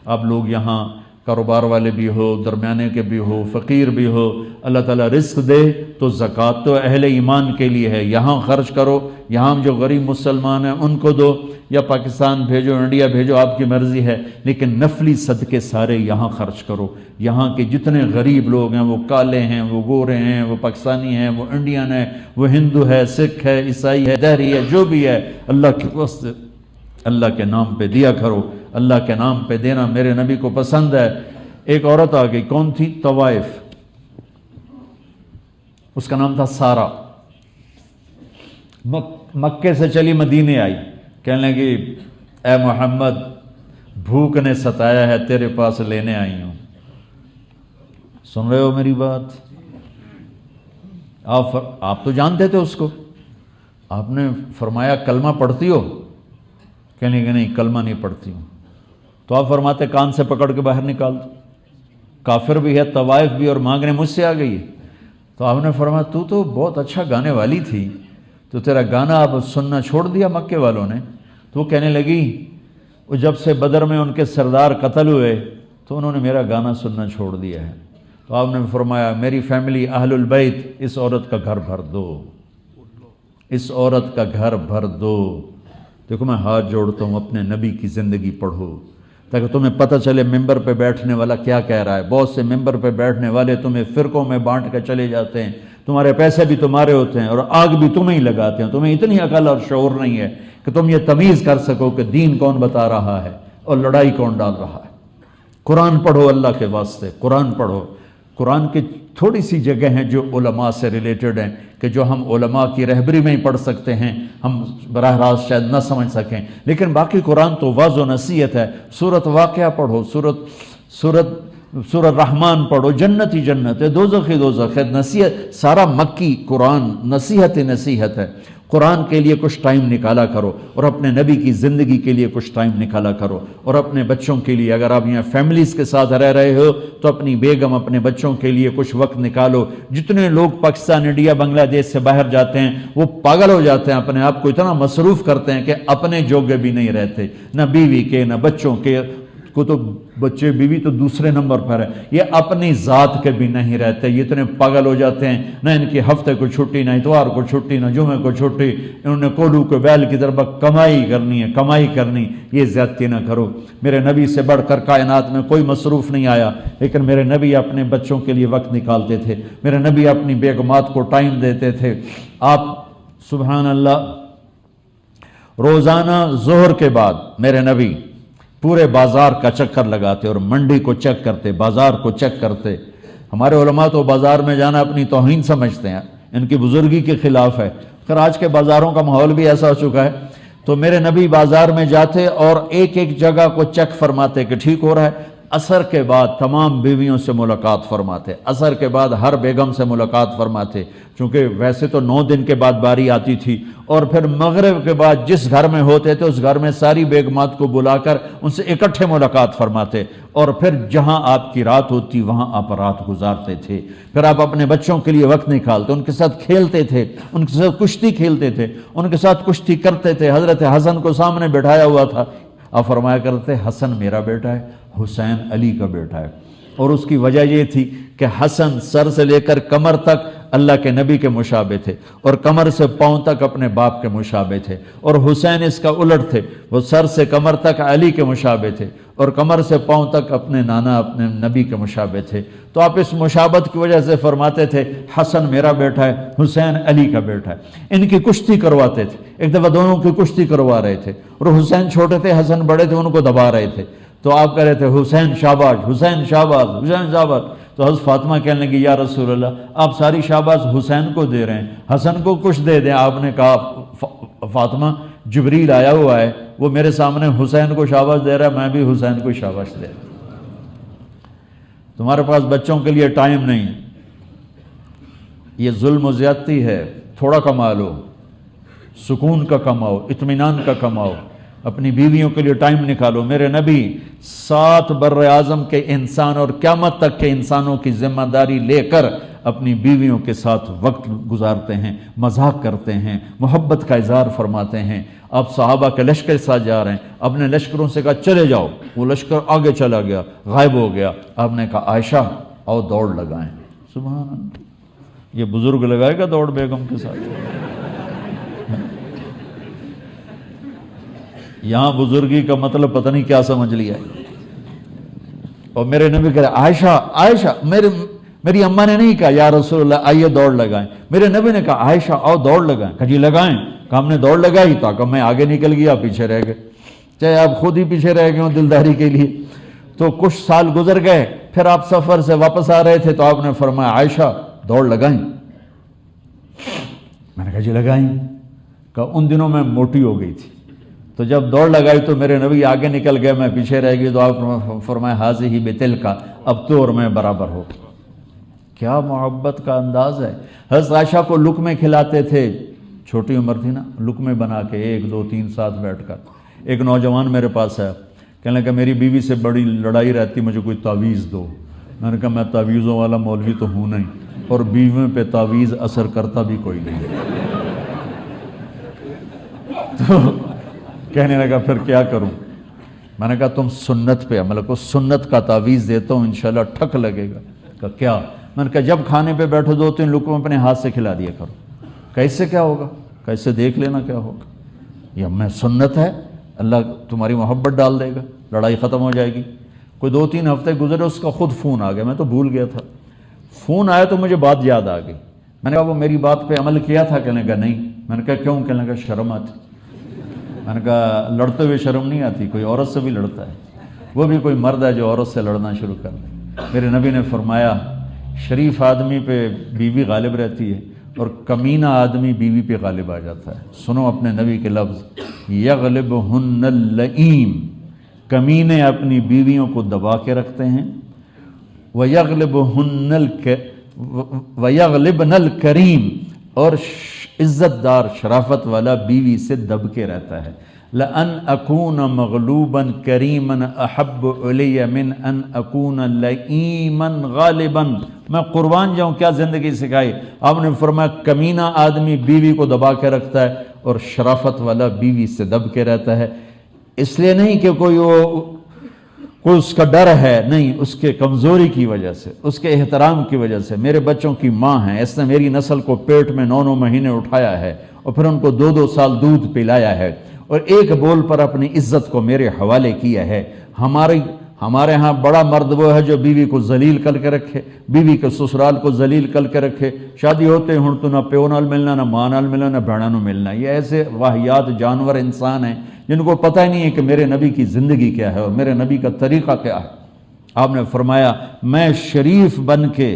آپ لوگ یہاں کاروبار والے بھی ہو، درمیانے کے بھی ہو، فقیر بھی ہو، اللہ تعالیٰ رزق دے تو زکوٰۃ تو اہل ایمان کے لیے ہے، یہاں خرچ کرو، یہاں جو غریب مسلمان ہیں ان کو دو، یا پاکستان بھیجو، انڈیا بھیجو، آپ کی مرضی ہے، لیکن نفلی صدقے سارے یہاں خرچ کرو۔ یہاں کے جتنے غریب لوگ ہیں، وہ کالے ہیں، وہ گورے ہیں، وہ پاکستانی ہیں، وہ انڈین ہے، وہ ہندو ہے، سکھ ہے، عیسائی ہے، دہری ہے، جو بھی ہے، اللہ کے واسطے اللہ کے نام پہ دیا کرو۔ اللہ کے نام پہ دینا میرے نبی کو پسند ہے۔ ایک عورت آ گئی، کون تھی؟ طوائف، اس کا نام تھا سارا، مکے سے چلی مدینے آئی، کہنے لگی اے محمد بھوک نے ستایا ہے، تیرے پاس لینے آئی ہوں۔ سن رہے ہو میری بات؟ آپ تو جانتے تھے اس کو. آپ نے فرمایا کلمہ پڑھتی ہو؟ کہنے کہ نہیں کلمہ نہیں پڑھتی ہوں. تو آپ فرماتے کان سے پکڑ کے باہر نکال دو. کافر بھی ہے، طوائف بھی، اور مانگنے مجھ سے آ گئی ہے. تو آپ نے فرمایا تو بہت اچھا گانے والی تھی، تو تیرا گانا اب سننا چھوڑ دیا مکے والوں نے؟ تو وہ کہنے لگی وہ جب سے بدر میں ان کے سردار قتل ہوئے تو انہوں نے میرا گانا سننا چھوڑ دیا ہے. تو آپ نے فرمایا میری فیملی اہل البیت، اس عورت کا گھر بھر دو، اس عورت کا گھر بھر دو. دیکھو میں ہاتھ جوڑتا ہوں، اپنے نبی کی زندگی پڑھو تاکہ تمہیں پتہ چلے ممبر پہ بیٹھنے والا کیا کہہ رہا ہے. بہت سے ممبر پہ بیٹھنے والے تمہیں فرقوں میں بانٹ کے چلے جاتے ہیں، تمہارے پیسے بھی تمہارے ہوتے ہیں اور آگ بھی تمہیں ہی لگاتے ہیں. تمہیں اتنی عقل اور شعور نہیں ہے کہ تم یہ تمیز کر سکو کہ دین کون بتا رہا ہے اور لڑائی کون ڈال رہا ہے. قرآن پڑھو اللہ کے واسطے، قرآن پڑھو. قرآن کی تھوڑی سی جگہ ہیں جو علماء سے ریلیٹڈ ہیں کہ جو ہم علماء کی رہبری میں ہی پڑھ سکتے ہیں، ہم براہ راست شاید نہ سمجھ سکیں، لیکن باقی قرآن تو واضح و نصیحت ہے. سورۃ واقعہ پڑھو، سورۃ رحمان پڑھو، جنت ہی جنت ہے، دوزخ ہی دوزخ ہے. نصیحت سارا مکی قرآن نصیحت ہی نصیحت ہے. قرآن کے لیے کچھ ٹائم نکالا کرو اور اپنے نبی کی زندگی کے لیے کچھ ٹائم نکالا کرو. اور اپنے بچوں کے لیے، اگر آپ یہاں فیملیز کے ساتھ رہ رہے ہو تو اپنی بیگم اپنے بچوں کے لیے کچھ وقت نکالو. جتنے لوگ پاکستان، انڈیا، بنگلہ دیش سے باہر جاتے ہیں وہ پاگل ہو جاتے ہیں، اپنے آپ کو اتنا مصروف کرتے ہیں کہ اپنے جوگے بھی نہیں رہتے، نہ بیوی کے نہ بچوں کے کو. تو بچے بیوی تو دوسرے نمبر پر ہے، یہ اپنی ذات کے بھی نہیں رہتے. یہ اتنے پاگل ہو جاتے ہیں، نہ ان کی ہفتے کو چھٹی، نہ اتوار کو چھٹی، نہ جمعے کو چھٹی. انہوں نے کوڈو کے بیل کی طرف کمائی کرنی ہے، کمائی کرنی. یہ زیادتی نہ کرو. میرے نبی سے بڑھ کر کائنات میں کوئی مصروف نہیں آیا، لیکن میرے نبی اپنے بچوں کے لیے وقت نکالتے تھے. میرے نبی اپنی بیگمات کو ٹائم دیتے تھے. آپ سبحان اللہ روزانہ ظہر کے بعد میرے نبی پورے بازار کا چکر لگاتے اور منڈی کو چیک کرتے، بازار کو چیک کرتے. ہمارے علماء تو بازار میں جانا اپنی توہین سمجھتے ہیں، ان کی بزرگی کے خلاف ہے. خیر آج کے بازاروں کا ماحول بھی ایسا ہو چکا ہے. تو میرے نبی بازار میں جاتے اور ایک ایک جگہ کو چیک فرماتے کہ ٹھیک ہو رہا ہے. عصر کے بعد تمام بیویوں سے ملاقات فرماتے، عصر کے بعد ہر بیگم سے ملاقات فرماتے، چونکہ ویسے تو 9 دن کے بعد باری آتی تھی. اور پھر مغرب کے بعد جس گھر میں ہوتے تھے اس گھر میں ساری بیگمات کو بلا کر ان سے اکٹھے ملاقات فرماتے. اور پھر جہاں آپ کی رات ہوتی وہاں آپ رات گزارتے تھے. پھر آپ اپنے بچوں کے لیے وقت نکالتے، ان کے ساتھ کھیلتے تھے، ان کے ساتھ کشتی کھیلتے تھے، ان کے ساتھ کشتی کرتے تھے. حضرت حسن کو سامنے بٹھایا ہوا تھا، آپ فرمایا کرتے حسن میرا بیٹا ہے، حسین علی کا بیٹا ہے. اور اس کی وجہ یہ تھی کہ حسن سر سے لے کر کمر تک اللہ کے نبی کے مشابہ تھے اور کمر سے پاؤں تک اپنے باپ کے مشابہ تھے. اور حسین اس کا الٹ تھے، وہ سر سے کمر تک علی کے مشابہ تھے اور کمر سے پاؤں تک اپنے نانا اپنے نبی کے مشابہ تھے. تو آپ اس مشابہت کی وجہ سے فرماتے تھے حسن میرا بیٹا ہے، حسین علی کا بیٹا ہے. ان کی کشتی کرواتے تھے. ایک دفعہ دونوں کی کشتی کروا رہے تھے اور حسین چھوٹے تھے، حسن بڑے تھے، ان کو دبا رہے تھے. تو آپ کہہ رہے تھے حسین شاباش، حسین شاباش، حسین شاباش. تو حضرت فاطمہ کہنے لگی یا رسول اللہ آپ ساری شاباش حسین کو دے رہے ہیں، حسن کو کچھ دے دیں. آپ نے کہا فاطمہ جبریل آیا ہوا ہے، وہ میرے سامنے حسین کو شاباش دے رہا ہے، میں بھی حسین کو شاباش دے رہا ہوں. تمہارے پاس بچوں کے لیے ٹائم نہیں، یہ ظلم و زیادتی ہے. تھوڑا کما لو، سکون کا کماؤ، اطمینان کا کماؤ، اپنی بیویوں کے لیے ٹائم نکالو. میرے نبی 7 بر اعظم کے انسان اور قیامت تک کے انسانوں کی ذمہ داری لے کر اپنی بیویوں کے ساتھ وقت گزارتے ہیں، مذاق کرتے ہیں، محبت کا اظہار فرماتے ہیں. آپ صحابہ کے لشکر کے ساتھ جا رہے ہیں، اپنے لشکروں سے کہا چلے جاؤ، وہ لشکر آگے چلا گیا، غائب ہو گیا. آپ نے کہا عائشہ آؤ دوڑ لگائیں. سبحان اللہ، یہ بزرگ لگائے گا دوڑ بیگم کے ساتھ؟ یہاں بزرگی کا مطلب پتہ نہیں کیا سمجھ لیا. اور میرے نبی کہہ رہے عائشہ عائشہ، میری اماں نے نہیں کہا یا رسول اللہ آئیے دوڑ لگائیں، میرے نبی نے کہا عائشہ آؤ دوڑ لگائیں. کہا جی لگائیں. کہا ہم نے دوڑ لگائی تاکہ میں آگے نکل گیا، پیچھے رہ گئے. چاہے آپ خود ہی پیچھے رہ گئے ہوں دلداری کے لیے. تو کچھ سال گزر گئے، پھر آپ سفر سے واپس آ رہے تھے تو آپ نے فرمایا عائشہ دوڑ لگائیں. میں نے کہا جی لگائیں. کہا ان دنوں میں موٹی ہو گئی تھی، تو جب دوڑ لگائی تو میرے نبی آگے نکل گئے، میں پیچھے رہ گئی. تو آپ فرمایا حاضی ہی بتل کا، اب تو اور میں برابر ہو. کیا محبت کا انداز ہے. حضرت عائشہ کو لقمے کھلاتے تھے، چھوٹی عمر تھی نا، لقمے بنا کے 1 2 3 ساتھ بیٹھ کر. ایک نوجوان میرے پاس ہے، کہنے لگا میری بیوی سے بڑی لڑائی رہتی، مجھے کوئی تعویذ دو. میں نے کہا میں تعویذوں والا مولوی تو ہوں نہیں، اور بیویوں پہ تعویذ اثر کرتا بھی کوئی نہیں. تو کہنے لگا پھر کیا کروں؟ میں نے کہا تم سنت پہ عمل کرو، سنت کا تعویذ دیتا ہوں انشاءاللہ ٹھک لگے گا. کہا کیا؟ میں نے کہا جب کھانے پہ بیٹھو 2 3 لقمے اپنے ہاتھ سے کھلا دیا کرو. کیسے کیا ہوگا؟ کیسے دیکھ لینا کیا ہوگا. یہ میں سنت ہے، اللہ تمہاری محبت ڈال دے گا، لڑائی ختم ہو جائے گی. کوئی 2 3 ہفتے گزرے، اس کا خود فون آ گیا، میں تو بھول گیا تھا. فون آیا تو مجھے بات یاد آ گئی. میں نے کہا وہ میری بات پہ عمل کیا تھا؟ کہنے لگا نہیں. میں نے کہا کیوں؟ کہنے لگا شرم آتی. میں نے کہا لڑتے ہوئے شرم نہیں آتی؟ کوئی عورت سے بھی لڑتا ہے، وہ بھی کوئی مرد ہے جو عورت سے لڑنا شروع کر دے. میرے نبی نے فرمایا شریف آدمی پہ بیوی غالب رہتی ہے اور کمینہ آدمی بیوی پہ غالب آ جاتا ہے. سنو اپنے نبی کے لفظ، یغلبہن اللئیم، کمینے اپنی بیویوں کو دبا کے رکھتے ہیں، وَيَغْلِبْنَ الْكَرِيمِ، اور عزت دار شرافت والا بیوی سے دب کے رہتا ہے. لَأَنْ أَكُونَ مَغْلُوبًا كَرِيمًا أَحَبُّ إِلَيَّ مِنْ أَنْ أَكُونَ لَئِيمًا غَالِبًا. میں قربان جاؤں، کیا زندگی سکھائی. آپ نے فرمایا کمینہ آدمی بیوی کو دبا کے رکھتا ہے اور شرافت والا بیوی سے دب کے رہتا ہے. اس لیے نہیں کہ کوئی اس کا ڈر ہے، نہیں، اس کے کمزوری کی وجہ سے، اس کے احترام کی وجہ سے. میرے بچوں کی ماں ہیں، اس نے میری نسل کو پیٹ میں 9 9 مہینے اٹھایا ہے اور پھر ان کو 2 2 سال دودھ پلایا ہے، اور ایک بول پر اپنی عزت کو میرے حوالے کیا ہے. ہمارے ہاں بڑا مرد وہ ہے جو بیوی کو ذلیل کر کے رکھے، بیوی کے سسرال کو ذلیل کر کے رکھے. شادی ہوتے ہوں تو نہ پیو نال ملنا، نہ ماں نال ملنا، نہ بہنا نال ملنا. یہ ایسے واہیات جانور انسان ہیں جن کو پتہ ہی نہیں ہے کہ میرے نبی کی زندگی کیا ہے اور میرے نبی کا طریقہ کیا ہے. آپ نے فرمایا میں شریف بن کے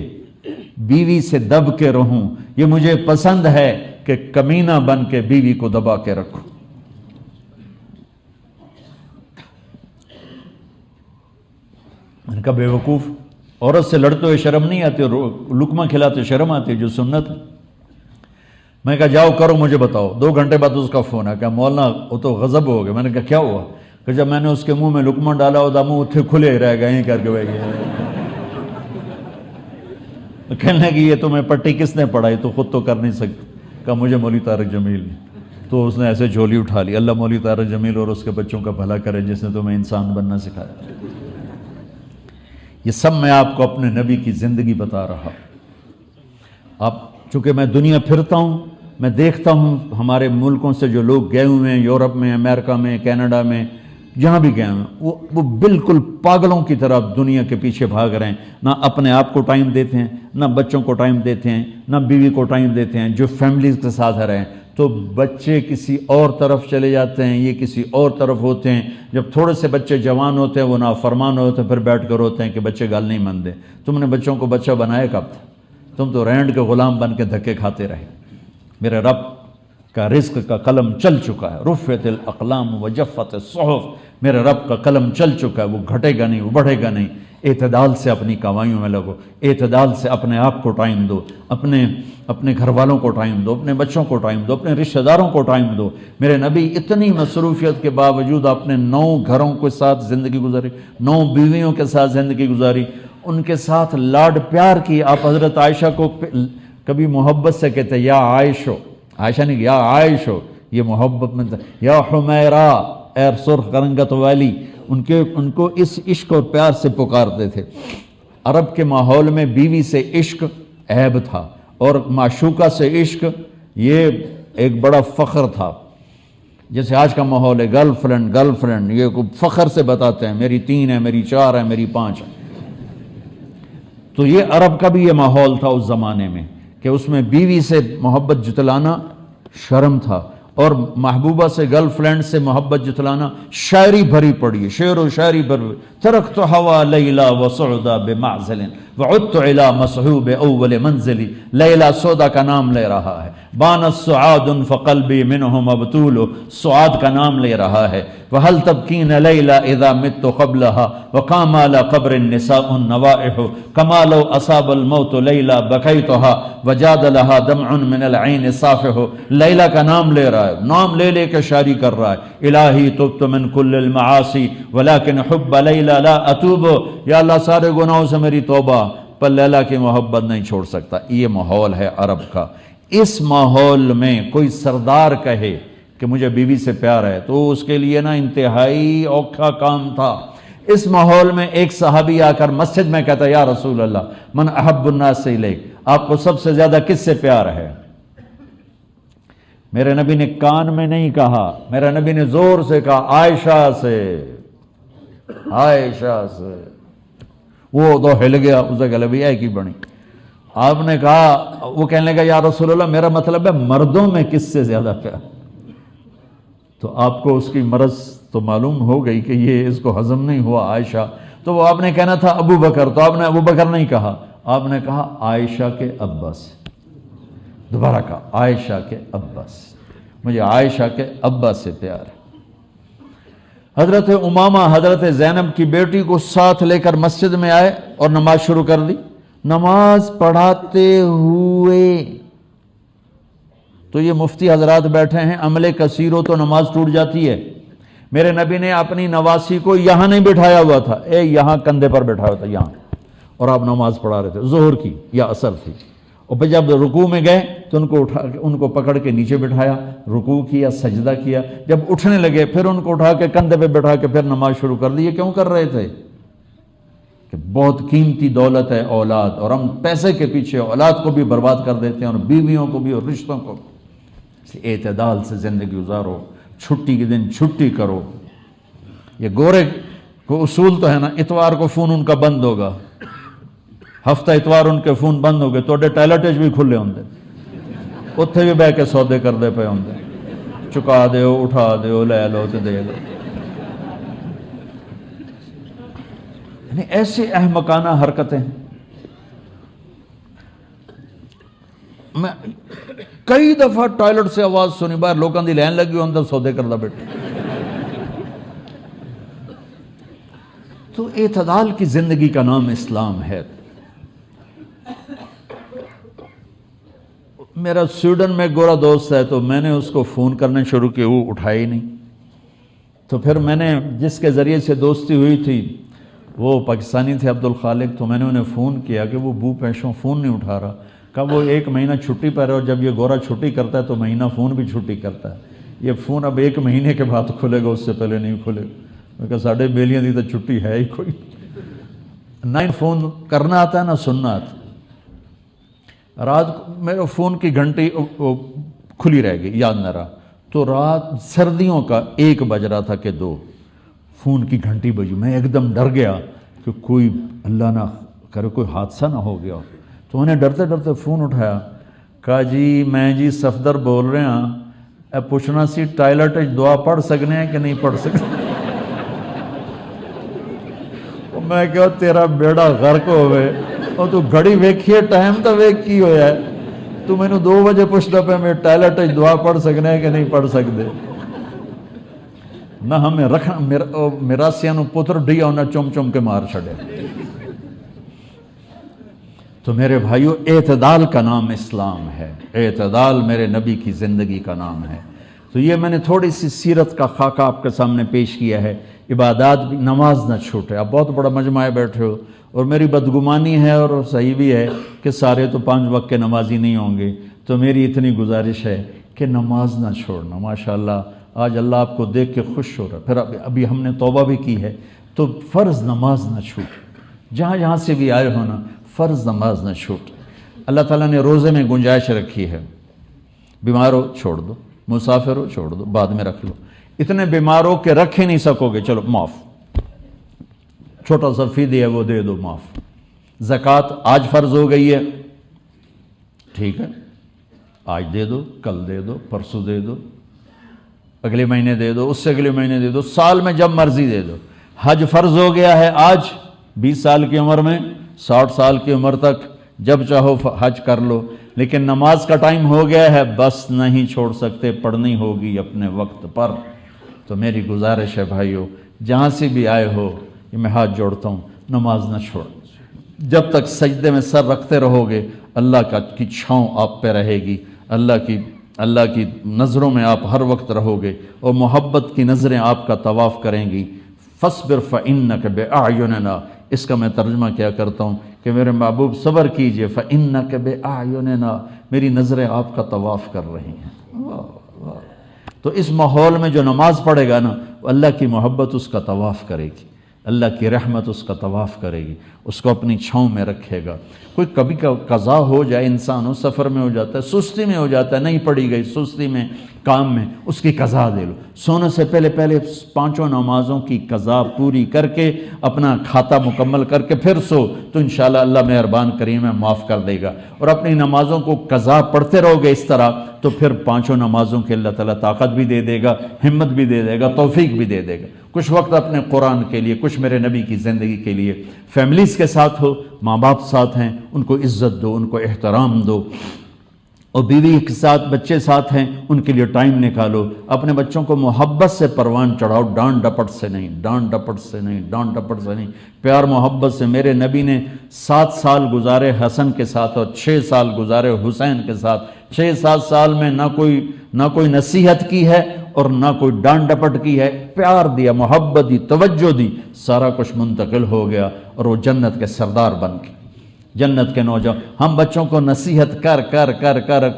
بیوی سے دب کے رہوں، یہ مجھے پسند ہے کہ کمینہ بن کے بیوی کو دبا کے رکھوں. میں نے کہا بے وقوف، عورت سے لڑتے ہوئے شرم نہیں آتی اور لقمہ کھلاتے شرم آتی ہے جو سنت ہے. میں نے کہا جاؤ کرو مجھے بتاؤ. 2 گھنٹے بعد اس کا فون ہے کہ مولانا وہ تو غضب ہو گیا. میں نے کہا کیا ہوا؟ کہ جب میں نے اس کے منہ میں لقمہ ڈالا وہ منہ اتھے کھلے رہ گئے ہیں کر کے بھائی. کہنے لگی یہ تمہیں پٹی کس نے پڑھائی؟ تو خود تو کر نہیں سکتی. کہا مجھے مولوی طارق جمیل نے. تو اس نے ایسے جھولی اٹھا لی. اللہ مولوی طارق جمیل اور اس کے بچوں کا بھلا کرے جس نے تمہیں انسان بننا سکھایا. یہ سب میں آپ کو اپنے نبی کی زندگی بتا رہا. اب چونکہ میں دنیا پھرتا ہوں، میں دیکھتا ہوں ہمارے ملکوں سے جو لوگ گئے ہوئے ہیں، یورپ میں، امریکہ میں، کینیڈا میں، جہاں بھی گئے ہیں، وہ بالکل پاگلوں کی طرح دنیا کے پیچھے بھاگ رہے ہیں. نہ اپنے آپ کو ٹائم دیتے ہیں، نہ بچوں کو ٹائم دیتے ہیں، نہ بیوی کو ٹائم دیتے ہیں. جو فیملیز کے ساتھ رہے ہیں تو بچے کسی اور طرف چلے جاتے ہیں، یہ کسی اور طرف ہوتے ہیں. جب تھوڑے سے بچے جوان ہوتے ہیں وہ نافرمان ہوتے ہیں، پھر بیٹھ کر روتے ہیں کہ بچے گال نہیں مانتے. تم نے بچوں کو بچہ بنایا کب تھا؟ تم تو رینڈ کے غلام بن کے دھکے کھاتے رہے. میرے رب کا رزق کا قلم چل چکا ہے. رفعت الاقلام وجفت الصحف. میرے رب کا قلم چل چکا ہے، وہ گھٹے گا نہیں، وہ بڑھے گا نہیں. اعتدال سے اپنی کمائیوں میں لگو، اعتدال سے اپنے آپ کو ٹائم دو، اپنے گھر والوں کو ٹائم دو، اپنے بچوں کو ٹائم دو، اپنے رشتہ داروں کو ٹائم دو. میرے نبی اتنی مصروفیت کے باوجود اپنے 9 گھروں کے ساتھ زندگی گزاری، 9 بیویوں کے ساتھ زندگی گزاری، ان کے ساتھ لاڈ پیار کی. آپ حضرت عائشہ کو کبھی محبت سے کہتے یا عائشو، عائشہ نہیں یا عائشو، یہ محبت میں یا حمیرہ، اے سرخ رنگت والی. ان کو اس عشق اور پیار سے پکارتے تھے. عرب کے ماحول میں بیوی سے عشق عیب تھا اور معشوقہ سے عشق یہ ایک بڑا فخر تھا. جیسے آج کا ماحول ہے گرل فرینڈ یہ فخر سے بتاتے ہیں میری 3 ہے، میری 4 ہے، میری 5 ہے. تو یہ عرب کا بھی یہ ماحول تھا اس زمانے میں کہ اس میں بیوی سے محبت جتلانا شرم تھا. اور محبوبہ سے گرل فرینڈ سے محبت جتلانا، شاعری بھری پڑی، شعر و شاعری بھری. ترکت ہوا لیلا و سعدا بمعزل وعدت الى مصحوب اول منزلی. لیلا سودا کا نام لے رہا ہے. بانت سعاد فقلبی منہ مبتول، سعاد کا نام لے رہا ہے. وہل تبکین لیلا اذا مت قبلها وقام على قبر النساء النوائح كما لو اصاب الموت لیلا بکیتها وجاد لها دمع من العین صافح. لیلا کا نام لے رہا ہے، نام لے لے کے شاعری کر رہا ہے. الہی تبت من کل المعاصی ولكن حب لیلا لا اتوب. یا اللہ سارے گناہوں سے میری توبہ، پر لیلا کی محبت نہیں چھوڑ سکتا. یہ ماحول ہے عرب کا. اس ماحول میں کوئی سردار کہے کہ مجھے بیوی سے پیار ہے تو اس کے لیے نا انتہائی اوکھا کام تھا. اس ماحول میں ایک صحابی آ کر مسجد میں کہتا یا رسول اللہ من احب الناس الیک، آپ کو سب سے زیادہ کس سے پیار ہے؟ میرے نبی نے کان میں نہیں کہا، میرے نبی نے زور سے کہا عائشہ سے، عائشہ سے. وہ تو ہل گیا، اسے کہ بھی ایک ہی بنی. آپ نے کہا، وہ کہنے لگا یا رسول اللہ میرا مطلب ہے مردوں میں کس سے زیادہ پیار؟ تو آپ کو اس کی مرض تو معلوم ہو گئی کہ یہ اس کو ہضم نہیں ہوا عائشہ. تو وہ آپ نے کہنا تھا ابو بکر، تو آپ نے ابو بکر نہیں کہا، آپ نے کہا عائشہ کے ابا سے. دوبارہ کہا عائشہ کے ابا سے، مجھے عائشہ کے ابا سے پیار ہے. حضرت امامہ حضرت زینب کی بیٹی کو ساتھ لے کر مسجد میں آئے اور نماز شروع کر دی. نماز پڑھاتے ہوئے تو یہ مفتی حضرات بیٹھے ہیں، عمل کثیر ہو تو نماز ٹوٹ جاتی ہے. میرے نبی نے اپنی نواسی کو یہاں نہیں بٹھایا ہوا تھا، یہاں کندھے پر بیٹھا ہوا تھا یہاں، اور آپ نماز پڑھا رہے تھے، ظہر کی یا عصر تھی. اور پھر جب رکوع میں گئے تو ان کو پکڑ کے نیچے بٹھایا، رکوع کیا، سجدہ کیا. جب اٹھنے لگے پھر ان کو اٹھا کے کندھے پہ بٹھا کے پھر نماز شروع کر دی. یہ کیوں کر رہے تھے؟ کہ بہت قیمتی دولت ہے اولاد، اور ہم پیسے کے پیچھے اولاد کو بھی برباد کر دیتے ہیں اور بیویوں کو بھی اور رشتوں کو. اعتدال سے زندگی گزارو، چھٹی کے دن چھٹی کرو. یہ گورے کو اصول تو ہے نا، اتوار کو فون ان کا بند ہوگا، ہفتہ اتوار ان کے فون بند ہو گئے، تو ٹائلٹ بھی کھلے ہوں، اتنے بھی بہ کے سودے کرتے پے ہوں، چکا دیو، اٹھا دیو، لے لو تو دے لو. یعنی ایسے احمقانہ حرکتیں. میں کئی دفعہ ٹائلٹ سے آواز سنی، باہر لوگوں دی لین لگی اندر سودے کردا بیٹھے. تو اعتدال کی زندگی کا نام اسلام ہے. میرا سویڈن میں گورا دوست ہے، تو میں نے اس کو فون کرنے شروع کیے، وہ اٹھایا ہی نہیں. تو پھر میں نے جس کے ذریعے سے دوستی ہوئی تھی وہ پاکستانی تھے عبد الخالق، تو میں نے انہیں فون کیا کہ وہ بو پیشوں فون نہیں اٹھا رہا. کہا وہ 1 مہینہ چھٹی پر ہے، اور جب یہ گورا چھٹی کرتا ہے تو مہینہ فون بھی چھٹی کرتا ہے. یہ فون اب 1 مہینے کے بعد کھلے گا، اس سے پہلے نہیں کھلے گا. میں کہا ساڑھے بیلیاں دی تو چھٹی ہے ہی کوئی. نہ فون کرنا آتا ہے نہ سننا آتا. رات میرے فون کی گھنٹی کھلی رہ گئی، یاد نہ رہا. تو رات سردیوں کا 1 بج رہا تھا کہ 2 فون کی گھنٹی بجی. میں ایک دم ڈر گیا کہ کوئی اللہ نہ کرے کوئی حادثہ نہ ہو گیا. تو انہیں ڈرتے ڈرتے فون اٹھایا. کہا جی میں جی صفدر بول رہے ہیں، اے پوچھنا سی ٹائلٹ دعا پڑھ سکنے ہیں کہ نہیں پڑھ سکتے؟ میں کہا تیرا بیڑا غرق ہوئے، اور تو گھڑی ویکھیے ٹائم تو ویک کی ہویا ہے، تو میں نے 2 بجے پوچھتا پہ میں ٹائلٹ دعا پڑھ سکنے ہیں کہ نہیں پڑھ سکتے. نہ ہمیں رکھنا میراسیاں نو پتر ڈیا انہیں چم چم کے مار چھڑے. تو میرے بھائیو، اعتدال کا نام اسلام ہے، اعتدال میرے نبی کی زندگی کا نام ہے. تو یہ میں نے تھوڑی سی سیرت کا خاکہ آپ کے سامنے پیش کیا ہے. عبادات بھی، نماز نہ چھوٹے. آپ بہت بڑا مجمع بیٹھے ہو، اور میری بدگمانی ہے اور صحیح بھی ہے کہ سارے تو 5 وقت کے نمازی نہیں ہوں گے. تو میری اتنی گزارش ہے کہ نماز نہ چھوڑنا. ماشاءاللہ آج اللہ آپ کو دیکھ کے خوش ہو رہا. پھر ابھی ہم نے توبہ بھی کی ہے. تو فرض نماز نہ چھوٹ، جہاں سے بھی آئے ہونا فرض نماز نہ چھوٹ. اللہ تعالیٰ نے روزے میں گنجائش رکھی ہے. بیمار ہو چھوڑ دو، مسافر ہو چھوڑ دو، بعد میں رکھ لو. اتنے بیمار ہو کہ رکھ ہی نہیں سکو گے، چلو معاف، چھوٹا سا فدیہ ہے وہ دے دو، معاف. زکوٰۃ آج فرض ہو گئی ہے، ٹھیک ہے آج دے دو، کل دے دو، پرسوں دے دو. اگلے مہینے دے دو، اس سے اگلے مہینے دے دو، سال میں جب مرضی دے دو۔ حج فرض ہو گیا ہے آج 20 سال کی عمر میں، 60 سال کی عمر تک جب چاہو حج کر لو، لیکن نماز کا ٹائم ہو گیا ہے، بس نہیں چھوڑ سکتے، پڑھنی ہوگی اپنے وقت پر۔ تو میری گزارش ہے بھائیو، جہاں سے بھی آئے ہو، یہ میں ہاتھ جوڑتا ہوں، نماز نہ چھوڑ۔ جب تک سجدے میں سر رکھتے رہو گے، اللہ کی چھاؤں آپ پہ رہے گی، اللہ کی نظروں میں آپ ہر وقت رہو گے، اور محبت کی نظریں آپ کا طواف کریں گی۔ فاصبر فإنک بأعیننا، اس کا میں ترجمہ کیا کرتا ہوں کہ میرے محبوب صبر کیجئے، فإنک بأعیننا، میری نظریں آپ کا طواف کر رہی ہیں۔ واہ واہ۔ تو اس ماحول میں جو نماز پڑھے گا نا، اللہ کی محبت اس کا طواف کرے گی، اللہ کی رحمت اس کا طواف کرے گی، اس کو اپنی چھاؤں میں رکھے گا۔ کوئی کبھی قضا ہو جائے، انسان ہو سفر میں ہو جاتا ہے، سستی میں ہو جاتا ہے، نہیں پڑھی گئی، سستی میں کام میں، اس کی قضا دے لو۔ سونے سے پہلے 5 نمازوں کی قضا پوری کر کے اپنا کھاتا مکمل کر کے پھر سو، تو انشاءاللہ اللہ مہربان کریم ہے، معاف کر دے گا۔ اور اپنی نمازوں کو قضا پڑھتے رہو گے اس طرح، تو پھر 5 نمازوں کے اللہ تعالیٰ طاقت بھی دے دے گا، ہمت بھی دے دے گا، توفیق بھی دے دے گا۔ کچھ وقت اپنے قرآن کے لیے، کچھ میرے نبی کی زندگی کے لیے، فیملیز کے ساتھ ہو، ماں باپ ساتھ ہیں، ان کو عزت دو، ان کو احترام دو، اور بیوی کے ساتھ، بچے ساتھ ہیں، ان کے لیے ٹائم نکالو۔ اپنے بچوں کو محبت سے پروان چڑھاؤ، ڈانٹ ڈپٹ سے نہیں، ڈانٹ ڈپٹ سے نہیں، ڈانٹ ڈپٹ سے نہیں، پیار محبت سے۔ میرے نبی نے 7 سال گزارے حسن کے ساتھ اور 6 سال گزارے حسین کے ساتھ۔ 6-7 سال میں نہ کوئی نصیحت کی ہے اور نہ کوئی ڈانٹ ڈپٹ کی ہے، پیار دیا، محبت دی، توجہ دی، سارا کچھ منتقل ہو گیا، اور وہ جنت کے سردار بن کے، جنت کے نوجوان۔ ہم بچوں کو نصیحت کر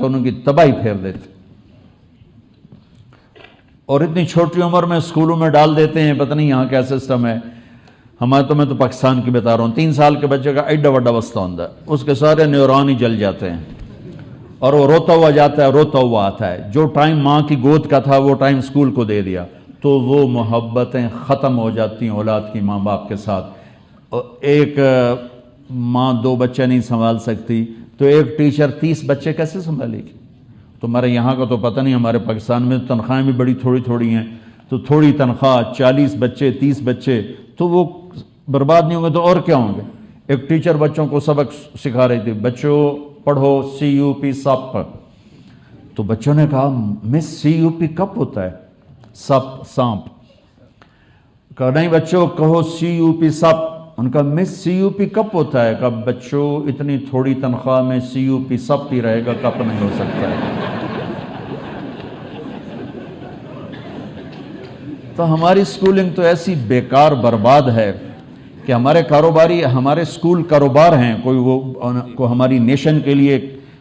ان کی تباہی پھیر دیتے، اور اتنی چھوٹی عمر میں اسکولوں میں ڈال دیتے ہیں، پتہ نہیں یہاں کیا سسٹم ہے۔ میں تو پاکستان کی بتا رہا ہوں، 3 سال کے بچے کا ایڈا وڈا وسطہ ہوتا ہے، اس کے سارے نیورون ہی جل جاتے ہیں، اور وہ روتا ہوا جاتا ہے، روتا ہوا آتا ہے۔ جو ٹائم ماں کی گود کا تھا وہ ٹائم اسکول کو دے دیا، تو وہ محبتیں ختم ہو جاتی ہیں اولاد کی ماں باپ کے ساتھ۔ ایک ماں 2 بچے نہیں سنبھال سکتی، تو ایک ٹیچر 30 بچے کیسے سنبھالے گی؟ تمہارے یہاں کا تو پتہ نہیں، ہمارے پاکستان میں تنخواہیں بھی بڑی تھوڑی ہیں، تو تھوڑی تنخواہ، 40 بچے، 30 بچے، تو وہ برباد نہیں ہوں گے تو اور کیا ہوں گے؟ ایک ٹیچر بچوں کو سبق سکھا رہی تھی، بچوں پڑھو CUP سپ، تو بچوں نے کہا مس CUP کب ہوتا ہے؟ سپ، سانپ۔ کہا نہیں بچوں کہو CUP سپ۔ ان کا مس CUP کب ہوتا ہے؟ کہا بچوں اتنی تھوڑی تنخواہ میں CUP سپ ہی رہے گا، کپ نہیں ہو سکتا ہے۔ تو ہماری سکولنگ تو ایسی بیکار برباد ہے کہ ہمارے کاروباری، ہمارے سکول کاروبار ہیں، کوئی ہماری نیشن کے لیے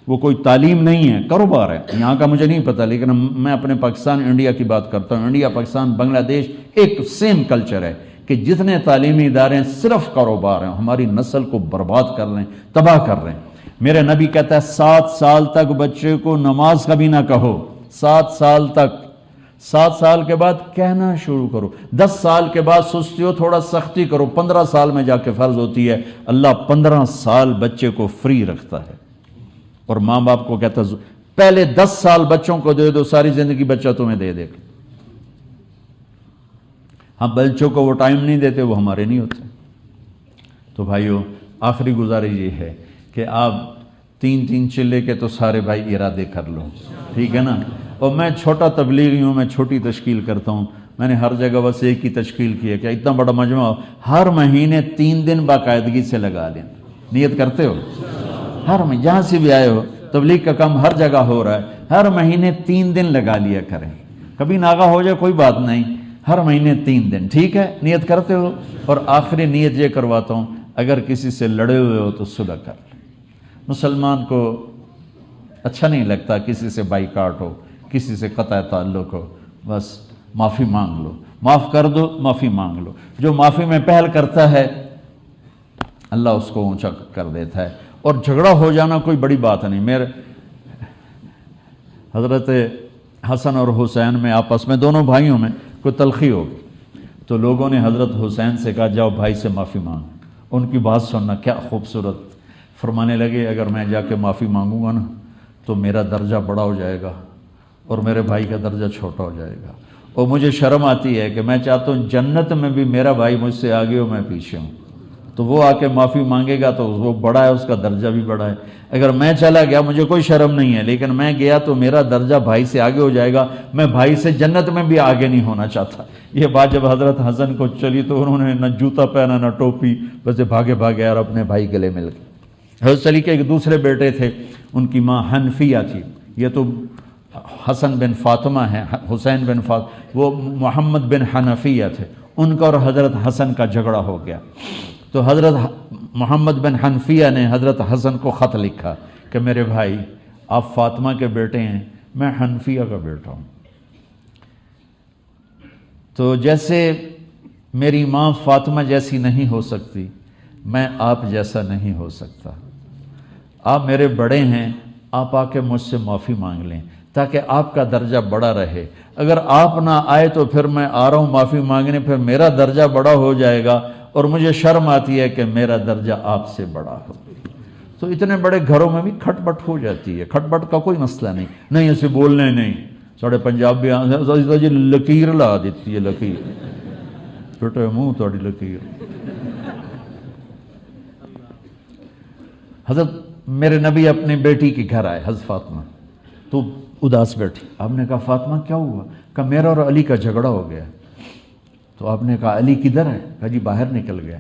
وہ کوئی تعلیم نہیں ہے، کاروبار ہے۔ یہاں کا مجھے نہیں پتہ، لیکن میں اپنے پاکستان انڈیا کی بات کرتا ہوں۔ انڈیا، پاکستان، بنگلہ دیش ایک سیم کلچر ہے کہ جتنے تعلیمی ادارے ہیں صرف کاروبار ہیں، ہماری نسل کو برباد کر رہے ہیں، تباہ کر رہے ہیں۔ میرے نبی کہتا ہے 7 سال تک بچے کو نماز کبھی نہ کہو، 7 سال تک۔ 7 سال کے بعد کہنا شروع کرو، 10 سال کے بعد سستی ہو تھوڑا سختی کرو، 15 سال میں جا کے فرض ہوتی ہے۔ اللہ 15 سال بچے کو فری رکھتا ہے، اور ماں باپ کو کہتا ہے پہلے 10 سال بچوں کو دے دو، ساری زندگی بچہ تمہیں دے دے گا۔ ہم بچوں کو وہ ٹائم نہیں دیتے، وہ ہمارے نہیں ہوتے۔ تو بھائیو، آخری گزارش یہ ہے کہ آپ 3 چلے کے تو سارے بھائی ارادے کر لو، ٹھیک ہے نا؟ اور میں چھوٹا تبلیغی ہوں، میں چھوٹی تشکیل کرتا ہوں، میں نے ہر جگہ بس ایک ہی تشکیل کی ہے کہ اتنا بڑا مجمع ہو، ہر مہینے 3 دن باقاعدگی سے لگا لیں۔ نیت کرتے ہو؟ ہر مہینے جہاں سے بھی آئے ہو، تبلیغ کا کام ہر جگہ ہو رہا ہے، ہر مہینے 3 دن لگا لیا کریں۔ کبھی ناغہ ہو جائے کوئی بات نہیں، ہر مہینے 3 دن، ٹھیک ہے؟ نیت کرتے ہو؟ اور آخری نیت یہ کرواتا ہوں، اگر کسی سے لڑے ہوئے ہو تو صلح کر لیں۔ مسلمان کو اچھا نہیں لگتا کسی سے بائیکاٹ ہو، کسی سے قطع تعلق ہو، بس معافی مانگ لو، معاف کر دو، معافی مانگ لو۔ جو معافی میں پہل کرتا ہے اللہ اس کو اونچا کر دیتا ہے، اور جھگڑا ہو جانا کوئی بڑی بات نہیں۔ میرے حضرت حسن اور حسین میں آپس میں، دونوں بھائیوں میں کوئی تلخی ہوگی، تو لوگوں نے حضرت حسین سے کہا جاؤ بھائی سے معافی مانگ۔ ان کی بات سننا کیا خوبصورت، فرمانے لگے اگر میں جا کے معافی مانگوں گا نا تو میرا درجہ بڑا ہو جائے گا اور میرے بھائی کا درجہ چھوٹا ہو جائے گا، اور مجھے شرم آتی ہے کہ میں چاہتا ہوں جنت میں بھی میرا بھائی مجھ سے آگے ہو، میں پیچھے ہوں، تو وہ آ کے معافی مانگے گا تو وہ بڑا ہے، اس کا درجہ بھی بڑا ہے۔ اگر میں چلا گیا مجھے کوئی شرم نہیں ہے، لیکن میں گیا تو میرا درجہ بھائی سے آگے ہو جائے گا، میں بھائی سے جنت میں بھی آگے نہیں ہونا چاہتا۔ یہ بات جب حضرت حسن کو چلی تو انہوں نے نہ جوتا پہنا نہ ٹوپی، بس بھاگے بھاگے اور اپنے بھائی گلے مل گئے۔ حضرت علی کے ایک دوسرے بیٹے تھے، ان کی ماں حنفیہ تھی، یہ تو حسن بن فاطمہ ہیں، حسین بن فاطمہ، وہ محمد بن حنفیہ تھے، ان کا اور حضرت حسن کا جھگڑا ہو گیا۔ تو حضرت محمد بن حنفیہ نے حضرت حسن کو خط لکھا کہ میرے بھائی آپ فاطمہ کے بیٹے ہیں، میں حنفیہ کا بیٹا ہوں، تو جیسے میری ماں فاطمہ جیسی نہیں ہو سکتی، میں آپ جیسا نہیں ہو سکتا، آپ میرے بڑے ہیں، آپ آ کے مجھ سے معافی مانگ لیں تاکہ آپ کا درجہ بڑا رہے۔ اگر آپ نہ آئے تو پھر میں آ رہا ہوں معافی مانگنے، پھر میرا درجہ بڑا ہو جائے گا اور مجھے شرم آتی ہے کہ میرا درجہ آپ سے بڑا ہو۔ تو اتنے بڑے گھروں میں بھی کھٹ پٹ ہو جاتی ہے، کھٹ پٹ کا کوئی مسئلہ نہیں اسے بولنے نہیں، ساڑھے پنجاب بھی لکیر لا دیتی ہے، لکیر چھوٹے منہ توڑی لکیر۔ حضرت میرے نبی اپنی بیٹی کے گھر آئے، حضرت فاطمہ تو اداس بیٹھی۔ آپ نے کہا فاطمہ کیا ہوا؟ کہا میرا اور علی کا جھگڑا ہو گیا۔ تو آپ نے کہا علی کدھر ہے؟ کہا جی باہر نکل گیا۔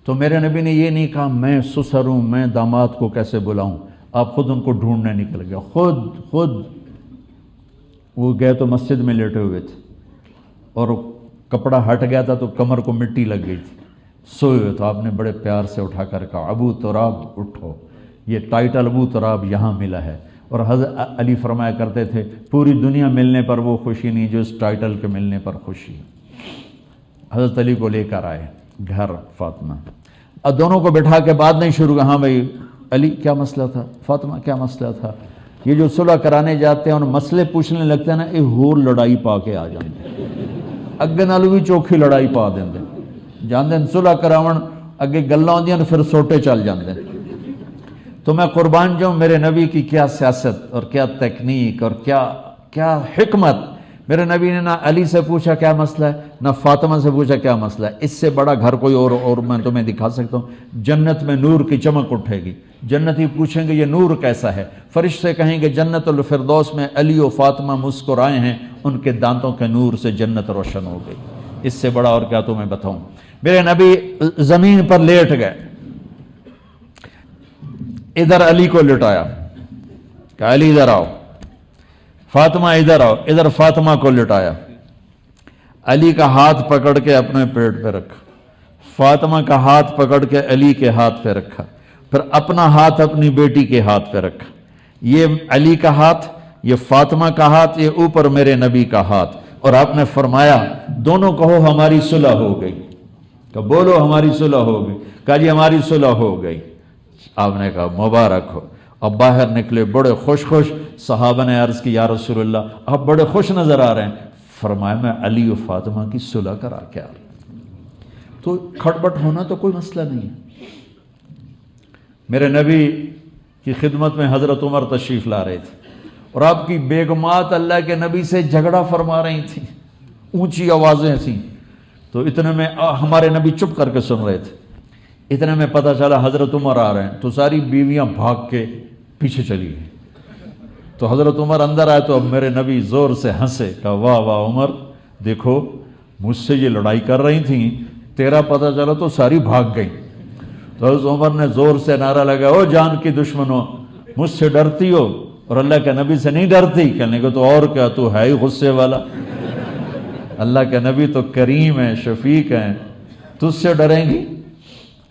تو میرے نبی نے یہ نہیں کہا میں سسر ہوں، میں داماد کو کیسے بلاؤں، آپ خود ان کو ڈھونڈنے نکل گیا، خود وہ گئے تو مسجد میں لیٹے ہوئے تھے اور کپڑا ہٹ گیا تھا تو کمر کو مٹی لگ گئی تھی، سوئے ہوئے، تو آپ نے بڑے پیار سے اٹھا کر کہا ابو تراب اٹھو، یہ ٹائٹل ابو تراب یہاں ملا ہے۔ اور حضرت علی فرمایا کرتے تھے پوری دنیا ملنے پر وہ خوشی نہیں جو اس ٹائٹل کے ملنے پر خوشی ہے۔ حضرت علی کو لے کر آئے گھر فاطمہ، اب دونوں کو بٹھا کے بات نہیں شروع ہاں بھائی علی کیا مسئلہ تھا، فاطمہ کیا مسئلہ تھا۔ یہ جو صلح کرانے جاتے ہیں اور مسئلے پوچھنے لگتے ہیں نا، یہ ہور لڑائی پا کے آ جاتے، اگے نال بھی چوکھی لڑائی پا دیندے، جاندے صلح کراون اگے گلاں ہوندیاں پھر سوٹے چل جاندے۔ تو میں قربان جاؤں میرے نبی کی کیا سیاست اور کیا تکنیک اور کیا حکمت۔ میرے نبی نے نہ علی سے پوچھا کیا مسئلہ ہے، نہ فاطمہ سے پوچھا کیا مسئلہ ہے۔ اس سے بڑا گھر کوئی اور میں تمہیں دکھا سکتا ہوں، جنت میں نور کی چمک اٹھے گی، جنتی پوچھیں گے یہ نور کیسا ہے، فرشتے کہیں گے جنت الفردوس میں علی و فاطمہ مسکرائے ہیں، ان کے دانتوں کے نور سے جنت روشن ہو گئی، اس سے بڑا اور کیا تمہیں بتاؤں۔ میرے نبی زمین پر لیٹ گئے، ادھر علی کو لٹایا کہ علی ادھر آؤ، فاطمہ ادھر آؤ، ادھر فاطمہ کو لٹایا، علی کا ہاتھ پکڑ کے اپنے پیٹ پہ رکھا، فاطمہ کا ہاتھ پکڑ کے علی کے ہاتھ پہ رکھا، پھر اپنا ہاتھ اپنی بیٹی کے ہاتھ پہ رکھا، یہ علی کا ہاتھ، یہ فاطمہ کا ہاتھ، یہ اوپر میرے نبی کا ہاتھ، اور آپ نے فرمایا دونوں کہو ہماری صلح ہو گئی، کہ بولو ہماری صلح ہو گئی، کہا جی ہماری صلح ہو گئی۔ آپ نے کہا مبارک ہو۔ اب باہر نکلے بڑے خوش، صحابہ نے عرض کی یا رسول اللہ آپ بڑے خوش نظر آ رہے ہیں۔ فرمایا میں علی و فاطمہ کی صلح کرا کے آ رہا ہوں۔ تو کھٹ پٹ ہونا تو کوئی مسئلہ نہیں ہے۔ میرے نبی کی خدمت میں حضرت عمر تشریف لا رہے تھے اور آپ کی بیگمات اللہ کے نبی سے جھگڑا فرما رہی تھیں، اونچی آوازیں تھیں، تو اتنے میں ہمارے نبی چپ کر کے سن رہے تھے، اتنے میں پتہ چلا حضرت عمر آ رہے ہیں، تو ساری بیویاں بھاگ کے پیچھے چلی گئی۔ تو حضرت عمر اندر آئے تو اب میرے نبی زور سے ہنسے، کہا واہ واہ عمر، دیکھو مجھ سے یہ لڑائی کر رہی تھیں، تیرا پتہ چلا تو ساری بھاگ گئی۔ تو حضرت عمر نے زور سے نعرہ لگا او جان کی دشمنوں، مجھ سے ڈرتی ہو اور اللہ کے نبی سے نہیں ڈرتی؟ کہنے کو تو اور کیا، تو ہے ہی غصے والا، اللہ کے نبی تو کریم ہیں، شفیق ہیں، تجھ سے ڈریں گی؟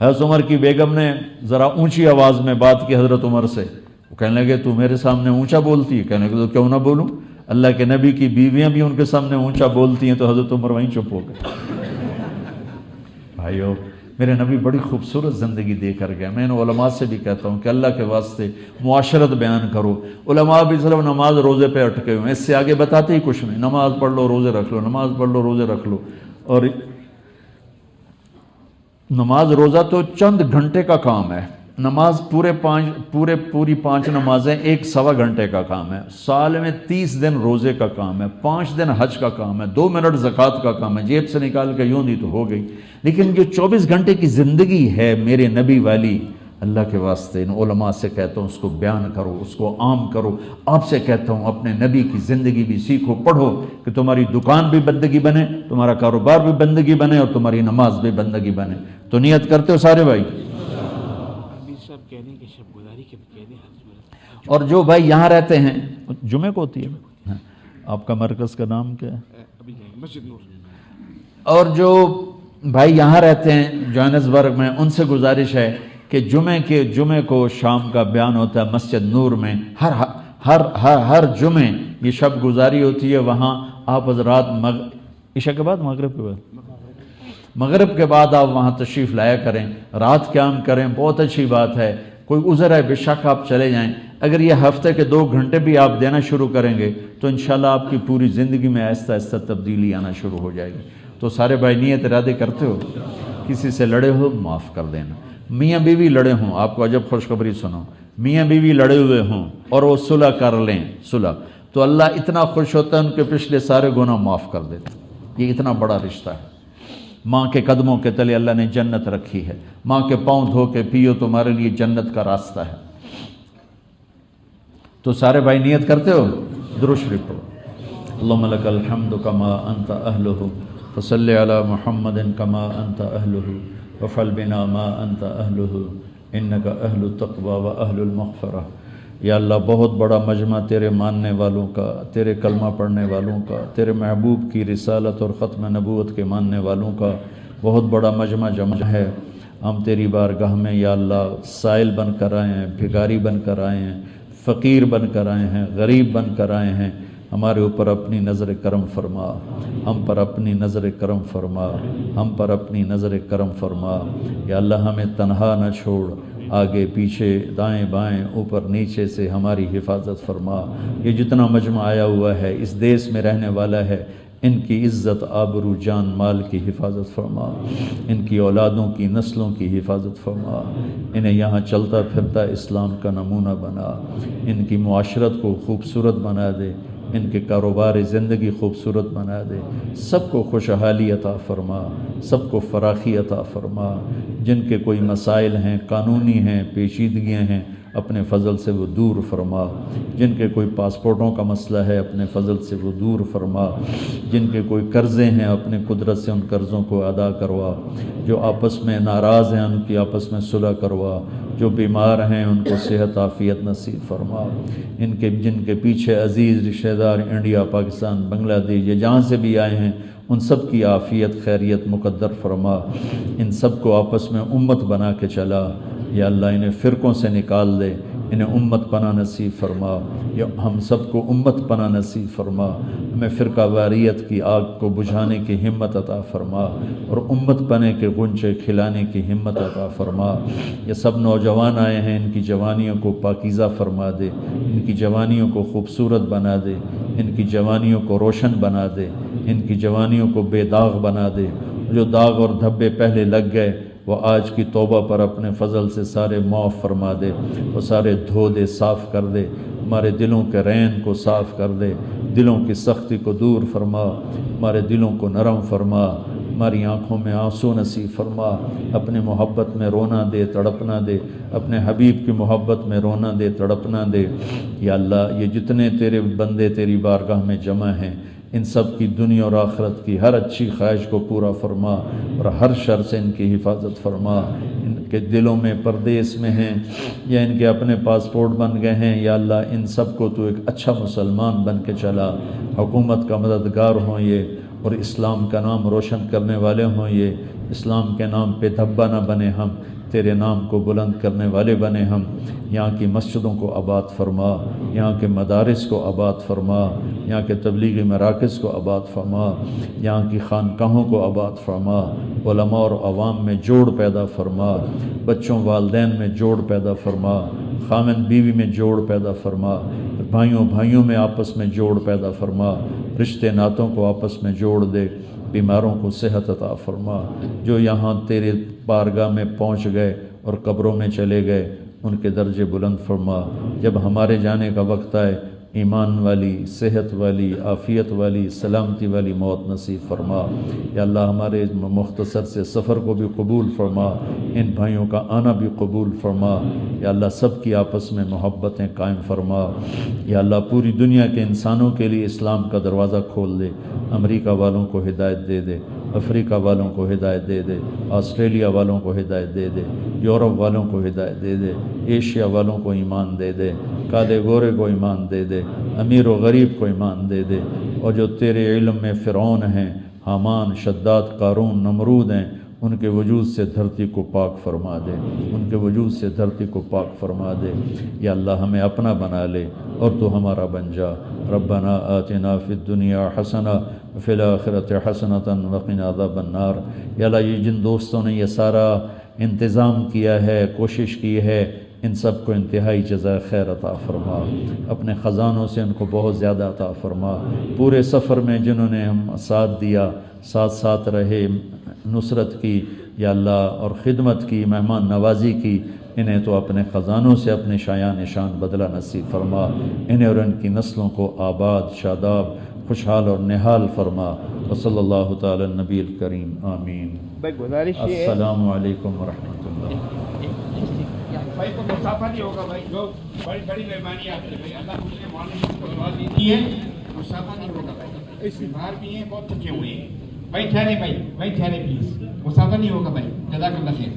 حضرت عمر کی بیگم نے ذرا اونچی آواز میں بات کی حضرت عمر سے، وہ کہنے لگے تو میرے سامنے اونچا بولتی ہے؟ کہنے لگے تو کیوں نہ بولوں، اللہ کے نبی کی بیویاں بھی ان کے سامنے اونچا بولتی ہیں۔ تو حضرت عمر وہیں چپ ہو گئے۔ بھائیو میرے نبی بڑی خوبصورت زندگی دے کر گئے۔ میں ان علماء سے بھی کہتا ہوں کہ اللہ کے واسطے معاشرت بیان کرو۔ علماء بھی صرف نماز روزے پہ اٹکے ہوئے، اس سے آگے بتاتے ہی کچھ نہیں، نماز پڑھ لو روزے رکھ لو، نماز پڑھ لو روزے رکھ لو، اور نماز روزہ تو چند گھنٹے کا کام ہے، نماز پوری 5 نمازیں 1 سوا گھنٹے کا کام ہے، سال میں 30 دن روزے کا کام ہے، 5 دن حج کا کام ہے، 2 منٹ زکوٰۃ کا کام ہے، جیب سے نکال کے یوں دی تو ہو گئی۔ لیکن جو 24 گھنٹے کی زندگی ہے میرے نبی والی، اللہ کے واسطے ان علماء سے کہتا ہوں اس کو بیان کرو، اس کو عام کرو۔ آپ سے کہتا ہوں اپنے نبی کی زندگی بھی سیکھو، پڑھو، کہ تمہاری دکان بھی بندگی بنے، تمہارا کاروبار بھی بندگی بنے، اور تمہاری نماز بھی بندگی بنے۔ تو نیت کرتے ہو سارے بھائی؟ اور جو بھائی یہاں رہتے ہیں، جمعے کو ہوتی ہے، آپ کا مرکز کا نام کیا ہے؟ مسجد نور۔ اور جو بھائی یہاں رہتے ہیں جوہانسبرگ میں، ان سے گزارش ہے کہ جمعے کو شام کا بیان ہوتا ہے مسجد نور میں، ہر جمعے یہ شب گزاری ہوتی ہے وہاں۔ آپ حضرات عشاء کے بعد مغرب کے بعد آپ وہاں تشریف لایا کریں، رات قیام کریں، بہت اچھی بات ہے۔ کوئی عذر ہے بے شک آپ چلے جائیں، اگر یہ ہفتے کے 2 گھنٹے بھی آپ دینا شروع کریں گے تو انشاءاللہ آپ کی پوری زندگی میں آہستہ آہستہ تبدیلی آنا شروع ہو جائے گی۔ تو سارے بھائی نیت ارادے کرتے ہو؟ کسی سے لڑے ہو معاف کر دینا۔ میاں بیوی لڑے ہوں، آپ کو عجب خوشخبری سنو، میاں بیوی لڑے ہوئے ہوں اور وہ صلح کر لیں، صلح، تو اللہ اتنا خوش ہوتا ہے ان کے پچھلے سارے گناہ معاف کر دیتا ہے۔ یہ اتنا بڑا رشتہ ہے۔ ماں کے قدموں کے تلے اللہ نے جنت رکھی ہے، ماں کے پاؤں دھو کے پیو، تمہارے لیے جنت کا راستہ ہے۔ تو سارے بھائی نیت کرتے ہو؟ درود شریف پڑھو۔ اللہم لک الحمد کما انت اہلہ فصلی علی محمد کما انت اہلہ وفعل بنا ما انت اہلہ انک اہل التقوی و اہل المغفرہ۔ یا اللہ بہت بڑا مجمع تیرے ماننے والوں کا، تیرے کلمہ پڑھنے والوں کا، تیرے محبوب کی رسالت اور ختم نبوت کے ماننے والوں کا بہت بڑا مجمع جمع ہے۔ ہم تیری بارگاہ میں یا اللہ سائل بن کر آئے ہیں، بھکاری بن کر آئے ہیں، فقیر بن کر آئے ہیں، غریب بن کر آئے ہیں۔ ہمارے اوپر اپنی نظر کرم فرما، ہم پر اپنی نظر کرم فرما، ہم پر اپنی نظر کرم فرما۔ یا اللہ ہمیں تنہا نہ چھوڑ، آگے پیچھے دائیں بائیں اوپر نیچے سے ہماری حفاظت فرما۔ یہ جتنا مجمع آیا ہوا ہے اس دیس میں رہنے والا ہے، ان کی عزت آبرو جان مال کی حفاظت فرما، ان کی اولادوں کی نسلوں کی حفاظت فرما، انہیں یہاں چلتا پھرتا اسلام کا نمونہ بنا، ان کی معاشرت کو خوبصورت بنا دے، ان کے کاروبار زندگی خوبصورت بنا دے، سب کو خوشحالی عطا فرما، سب کو فراخی عطا فرما۔ جن کے کوئی مسائل ہیں، قانونی ہیں، پیچیدگیاں ہیں، اپنے فضل سے وہ دور فرما۔ جن کے کوئی پاسپورٹوں کا مسئلہ ہے اپنے فضل سے وہ دور فرما۔ جن کے کوئی قرضے ہیں اپنے قدرت سے ان قرضوں کو ادا کروا۔ جو آپس میں ناراض ہیں ان کی آپس میں صلح کروا۔ جو بیمار ہیں ان کو صحت عافیت نصیب فرما۔ جن کے پیچھے عزیز رشتہ دار انڈیا، پاکستان، بنگلہ دیش یا جہاں سے بھی آئے ہیں ان سب کی عافیت خیریت مقدر فرما۔ ان سب کو آپس میں امت بنا کے چلا۔ یا اللہ انہیں فرقوں سے نکال دے، انہیں امت پناہ نصیب فرما۔ یا ہم سب کو امت پناہ نصیب فرما، ہمیں فرقہ واریت کی آگ کو بجھانے کی ہمت عطا فرما اور امت پنے کے غنچے کھلانے کی ہمت عطا فرما۔ یہ سب نوجوان آئے ہیں، ان کی جوانیوں کو پاکیزہ فرما دے، ان کی جوانیوں کو خوبصورت بنا دے، ان کی جوانیوں کو روشن بنا دے، ان کی جوانیوں کو بے داغ بنا دے۔ جو داغ اور دھبے پہلے لگ گئے وہ آج کی توبہ پر اپنے فضل سے سارے معاف فرما دے، وہ سارے دھو دے، صاف کر دے، ہمارے دلوں کے رین کو صاف کر دے، دلوں کی سختی کو دور فرما، ہمارے دلوں کو نرم فرما، ہماری آنکھوں میں آنسو نصیب فرما، اپنے محبت میں رونا دے، تڑپنا دے، اپنے حبیب کی محبت میں رونا دے، تڑپنا دے۔ یا اللہ یہ جتنے تیرے بندے تیری بارگاہ میں جمع ہیں ان سب کی دنیا اور آخرت کی ہر اچھی خواہش کو پورا فرما اور ہر شر سے ان کی حفاظت فرما۔ ان کے دلوں میں پردیس میں ہیں یا ان کے اپنے پاسپورٹ بن گئے ہیں، یا اللہ ان سب کو تو ایک اچھا مسلمان بن کے چلا، حکومت کا مددگار ہوں یہ، اور اسلام کا نام روشن کرنے والے ہوں یہ، اسلام کے نام پہ دھبا نہ بنے ہم، تیرے نام کو بلند کرنے والے بنے ہم۔ یہاں کی مسجدوں کو آباد فرما، یہاں کے مدارس کو آباد فرما، یہاں کے تبلیغی مراکز کو آباد فرما، یہاں کی خانقاہوں کو آباد فرما، علماء اور عوام میں جوڑ پیدا فرما، بچوں والدین میں جوڑ پیدا فرما، خامن بیوی میں جوڑ پیدا فرما، بھائیوں میں آپس میں جوڑ پیدا فرما، رشتے ناتوں کو آپس میں جوڑ دے، بیماروں کو صحت عطا فرما۔ جو یہاں تیرے بارگاہ میں پہنچ گئے اور قبروں میں چلے گئے ان کے درجے بلند فرما، جب ہمارے جانے کا وقت آئے ایمان والی، صحت والی، عافیت والی، سلامتی والی موت نصیب فرما۔ یا اللہ ہمارے مختصر سے سفر کو بھی قبول فرما، ان بھائیوں کا آنا بھی قبول فرما۔ یا اللہ سب کی آپس میں محبتیں قائم فرما۔ یا اللہ پوری دنیا کے انسانوں کے لیے اسلام کا دروازہ کھول دے، امریکہ والوں کو ہدایت دے دے، افریقہ والوں کو ہدایت دے دے، آسٹریلیا والوں کو ہدایت دے دے، یورپ والوں کو ہدایت دے دے، ایشیا والوں کو ایمان دے دے، کالے گورے کو ایمان دے دے، امیر و غریب کو ایمان دے دے، اور جو تیرے علم میں فرعون ہیں، حامان، شداد، قارون، نمرود ہیں، ان کے وجود سے دھرتی کو پاک فرما دے، ان کے وجود سے دھرتی کو پاک فرما دے۔ یا اللہ ہمیں اپنا بنا لے اور تو ہمارا بن جا۔ ربنا آتنا فی الدنیا حسنہ وفی الآخرۃ حسنۃ وقنا عذاب النار۔ یا اللہ یہ جن دوستوں نے یہ سارا انتظام کیا ہے، کوشش کی ہے، ان سب کو انتہائی جزائے خیر عطا فرما، اپنے خزانوں سے ان کو بہت زیادہ عطا فرما۔ پورے سفر میں جنہوں نے ہم ساتھ دیا، ساتھ رہے، نصرت کی یا اللہ اور خدمت کی، مہمان نوازی کی، انہیں تو اپنے خزانوں سے اپنے شایان شان بدلہ نصیب فرما، انہیں اور ان کی نسلوں کو آباد، شاداب، خوشحال اور نہال فرما۔ وصلی اللہ تعالی النبی الکریم، آمین۔ السلام علیکم ورحمۃ اللہ۔ بھائی کو مسافہ نہیں ہوگا بھائی، جو بڑی بڑی مہربانی آپ نے بھائی، اللہ مجھے معلوم کو دعا دی ہے، مسافہ نہیں ہوگا بھائی، اس باہر بھی ہیں بہت تھکے ہوئے ہیں بھائی، ٹھہرے بھائی ٹھہرے پلیز، مسافہ نہیں ہوگا بھائی، جزاک اللہ خیر۔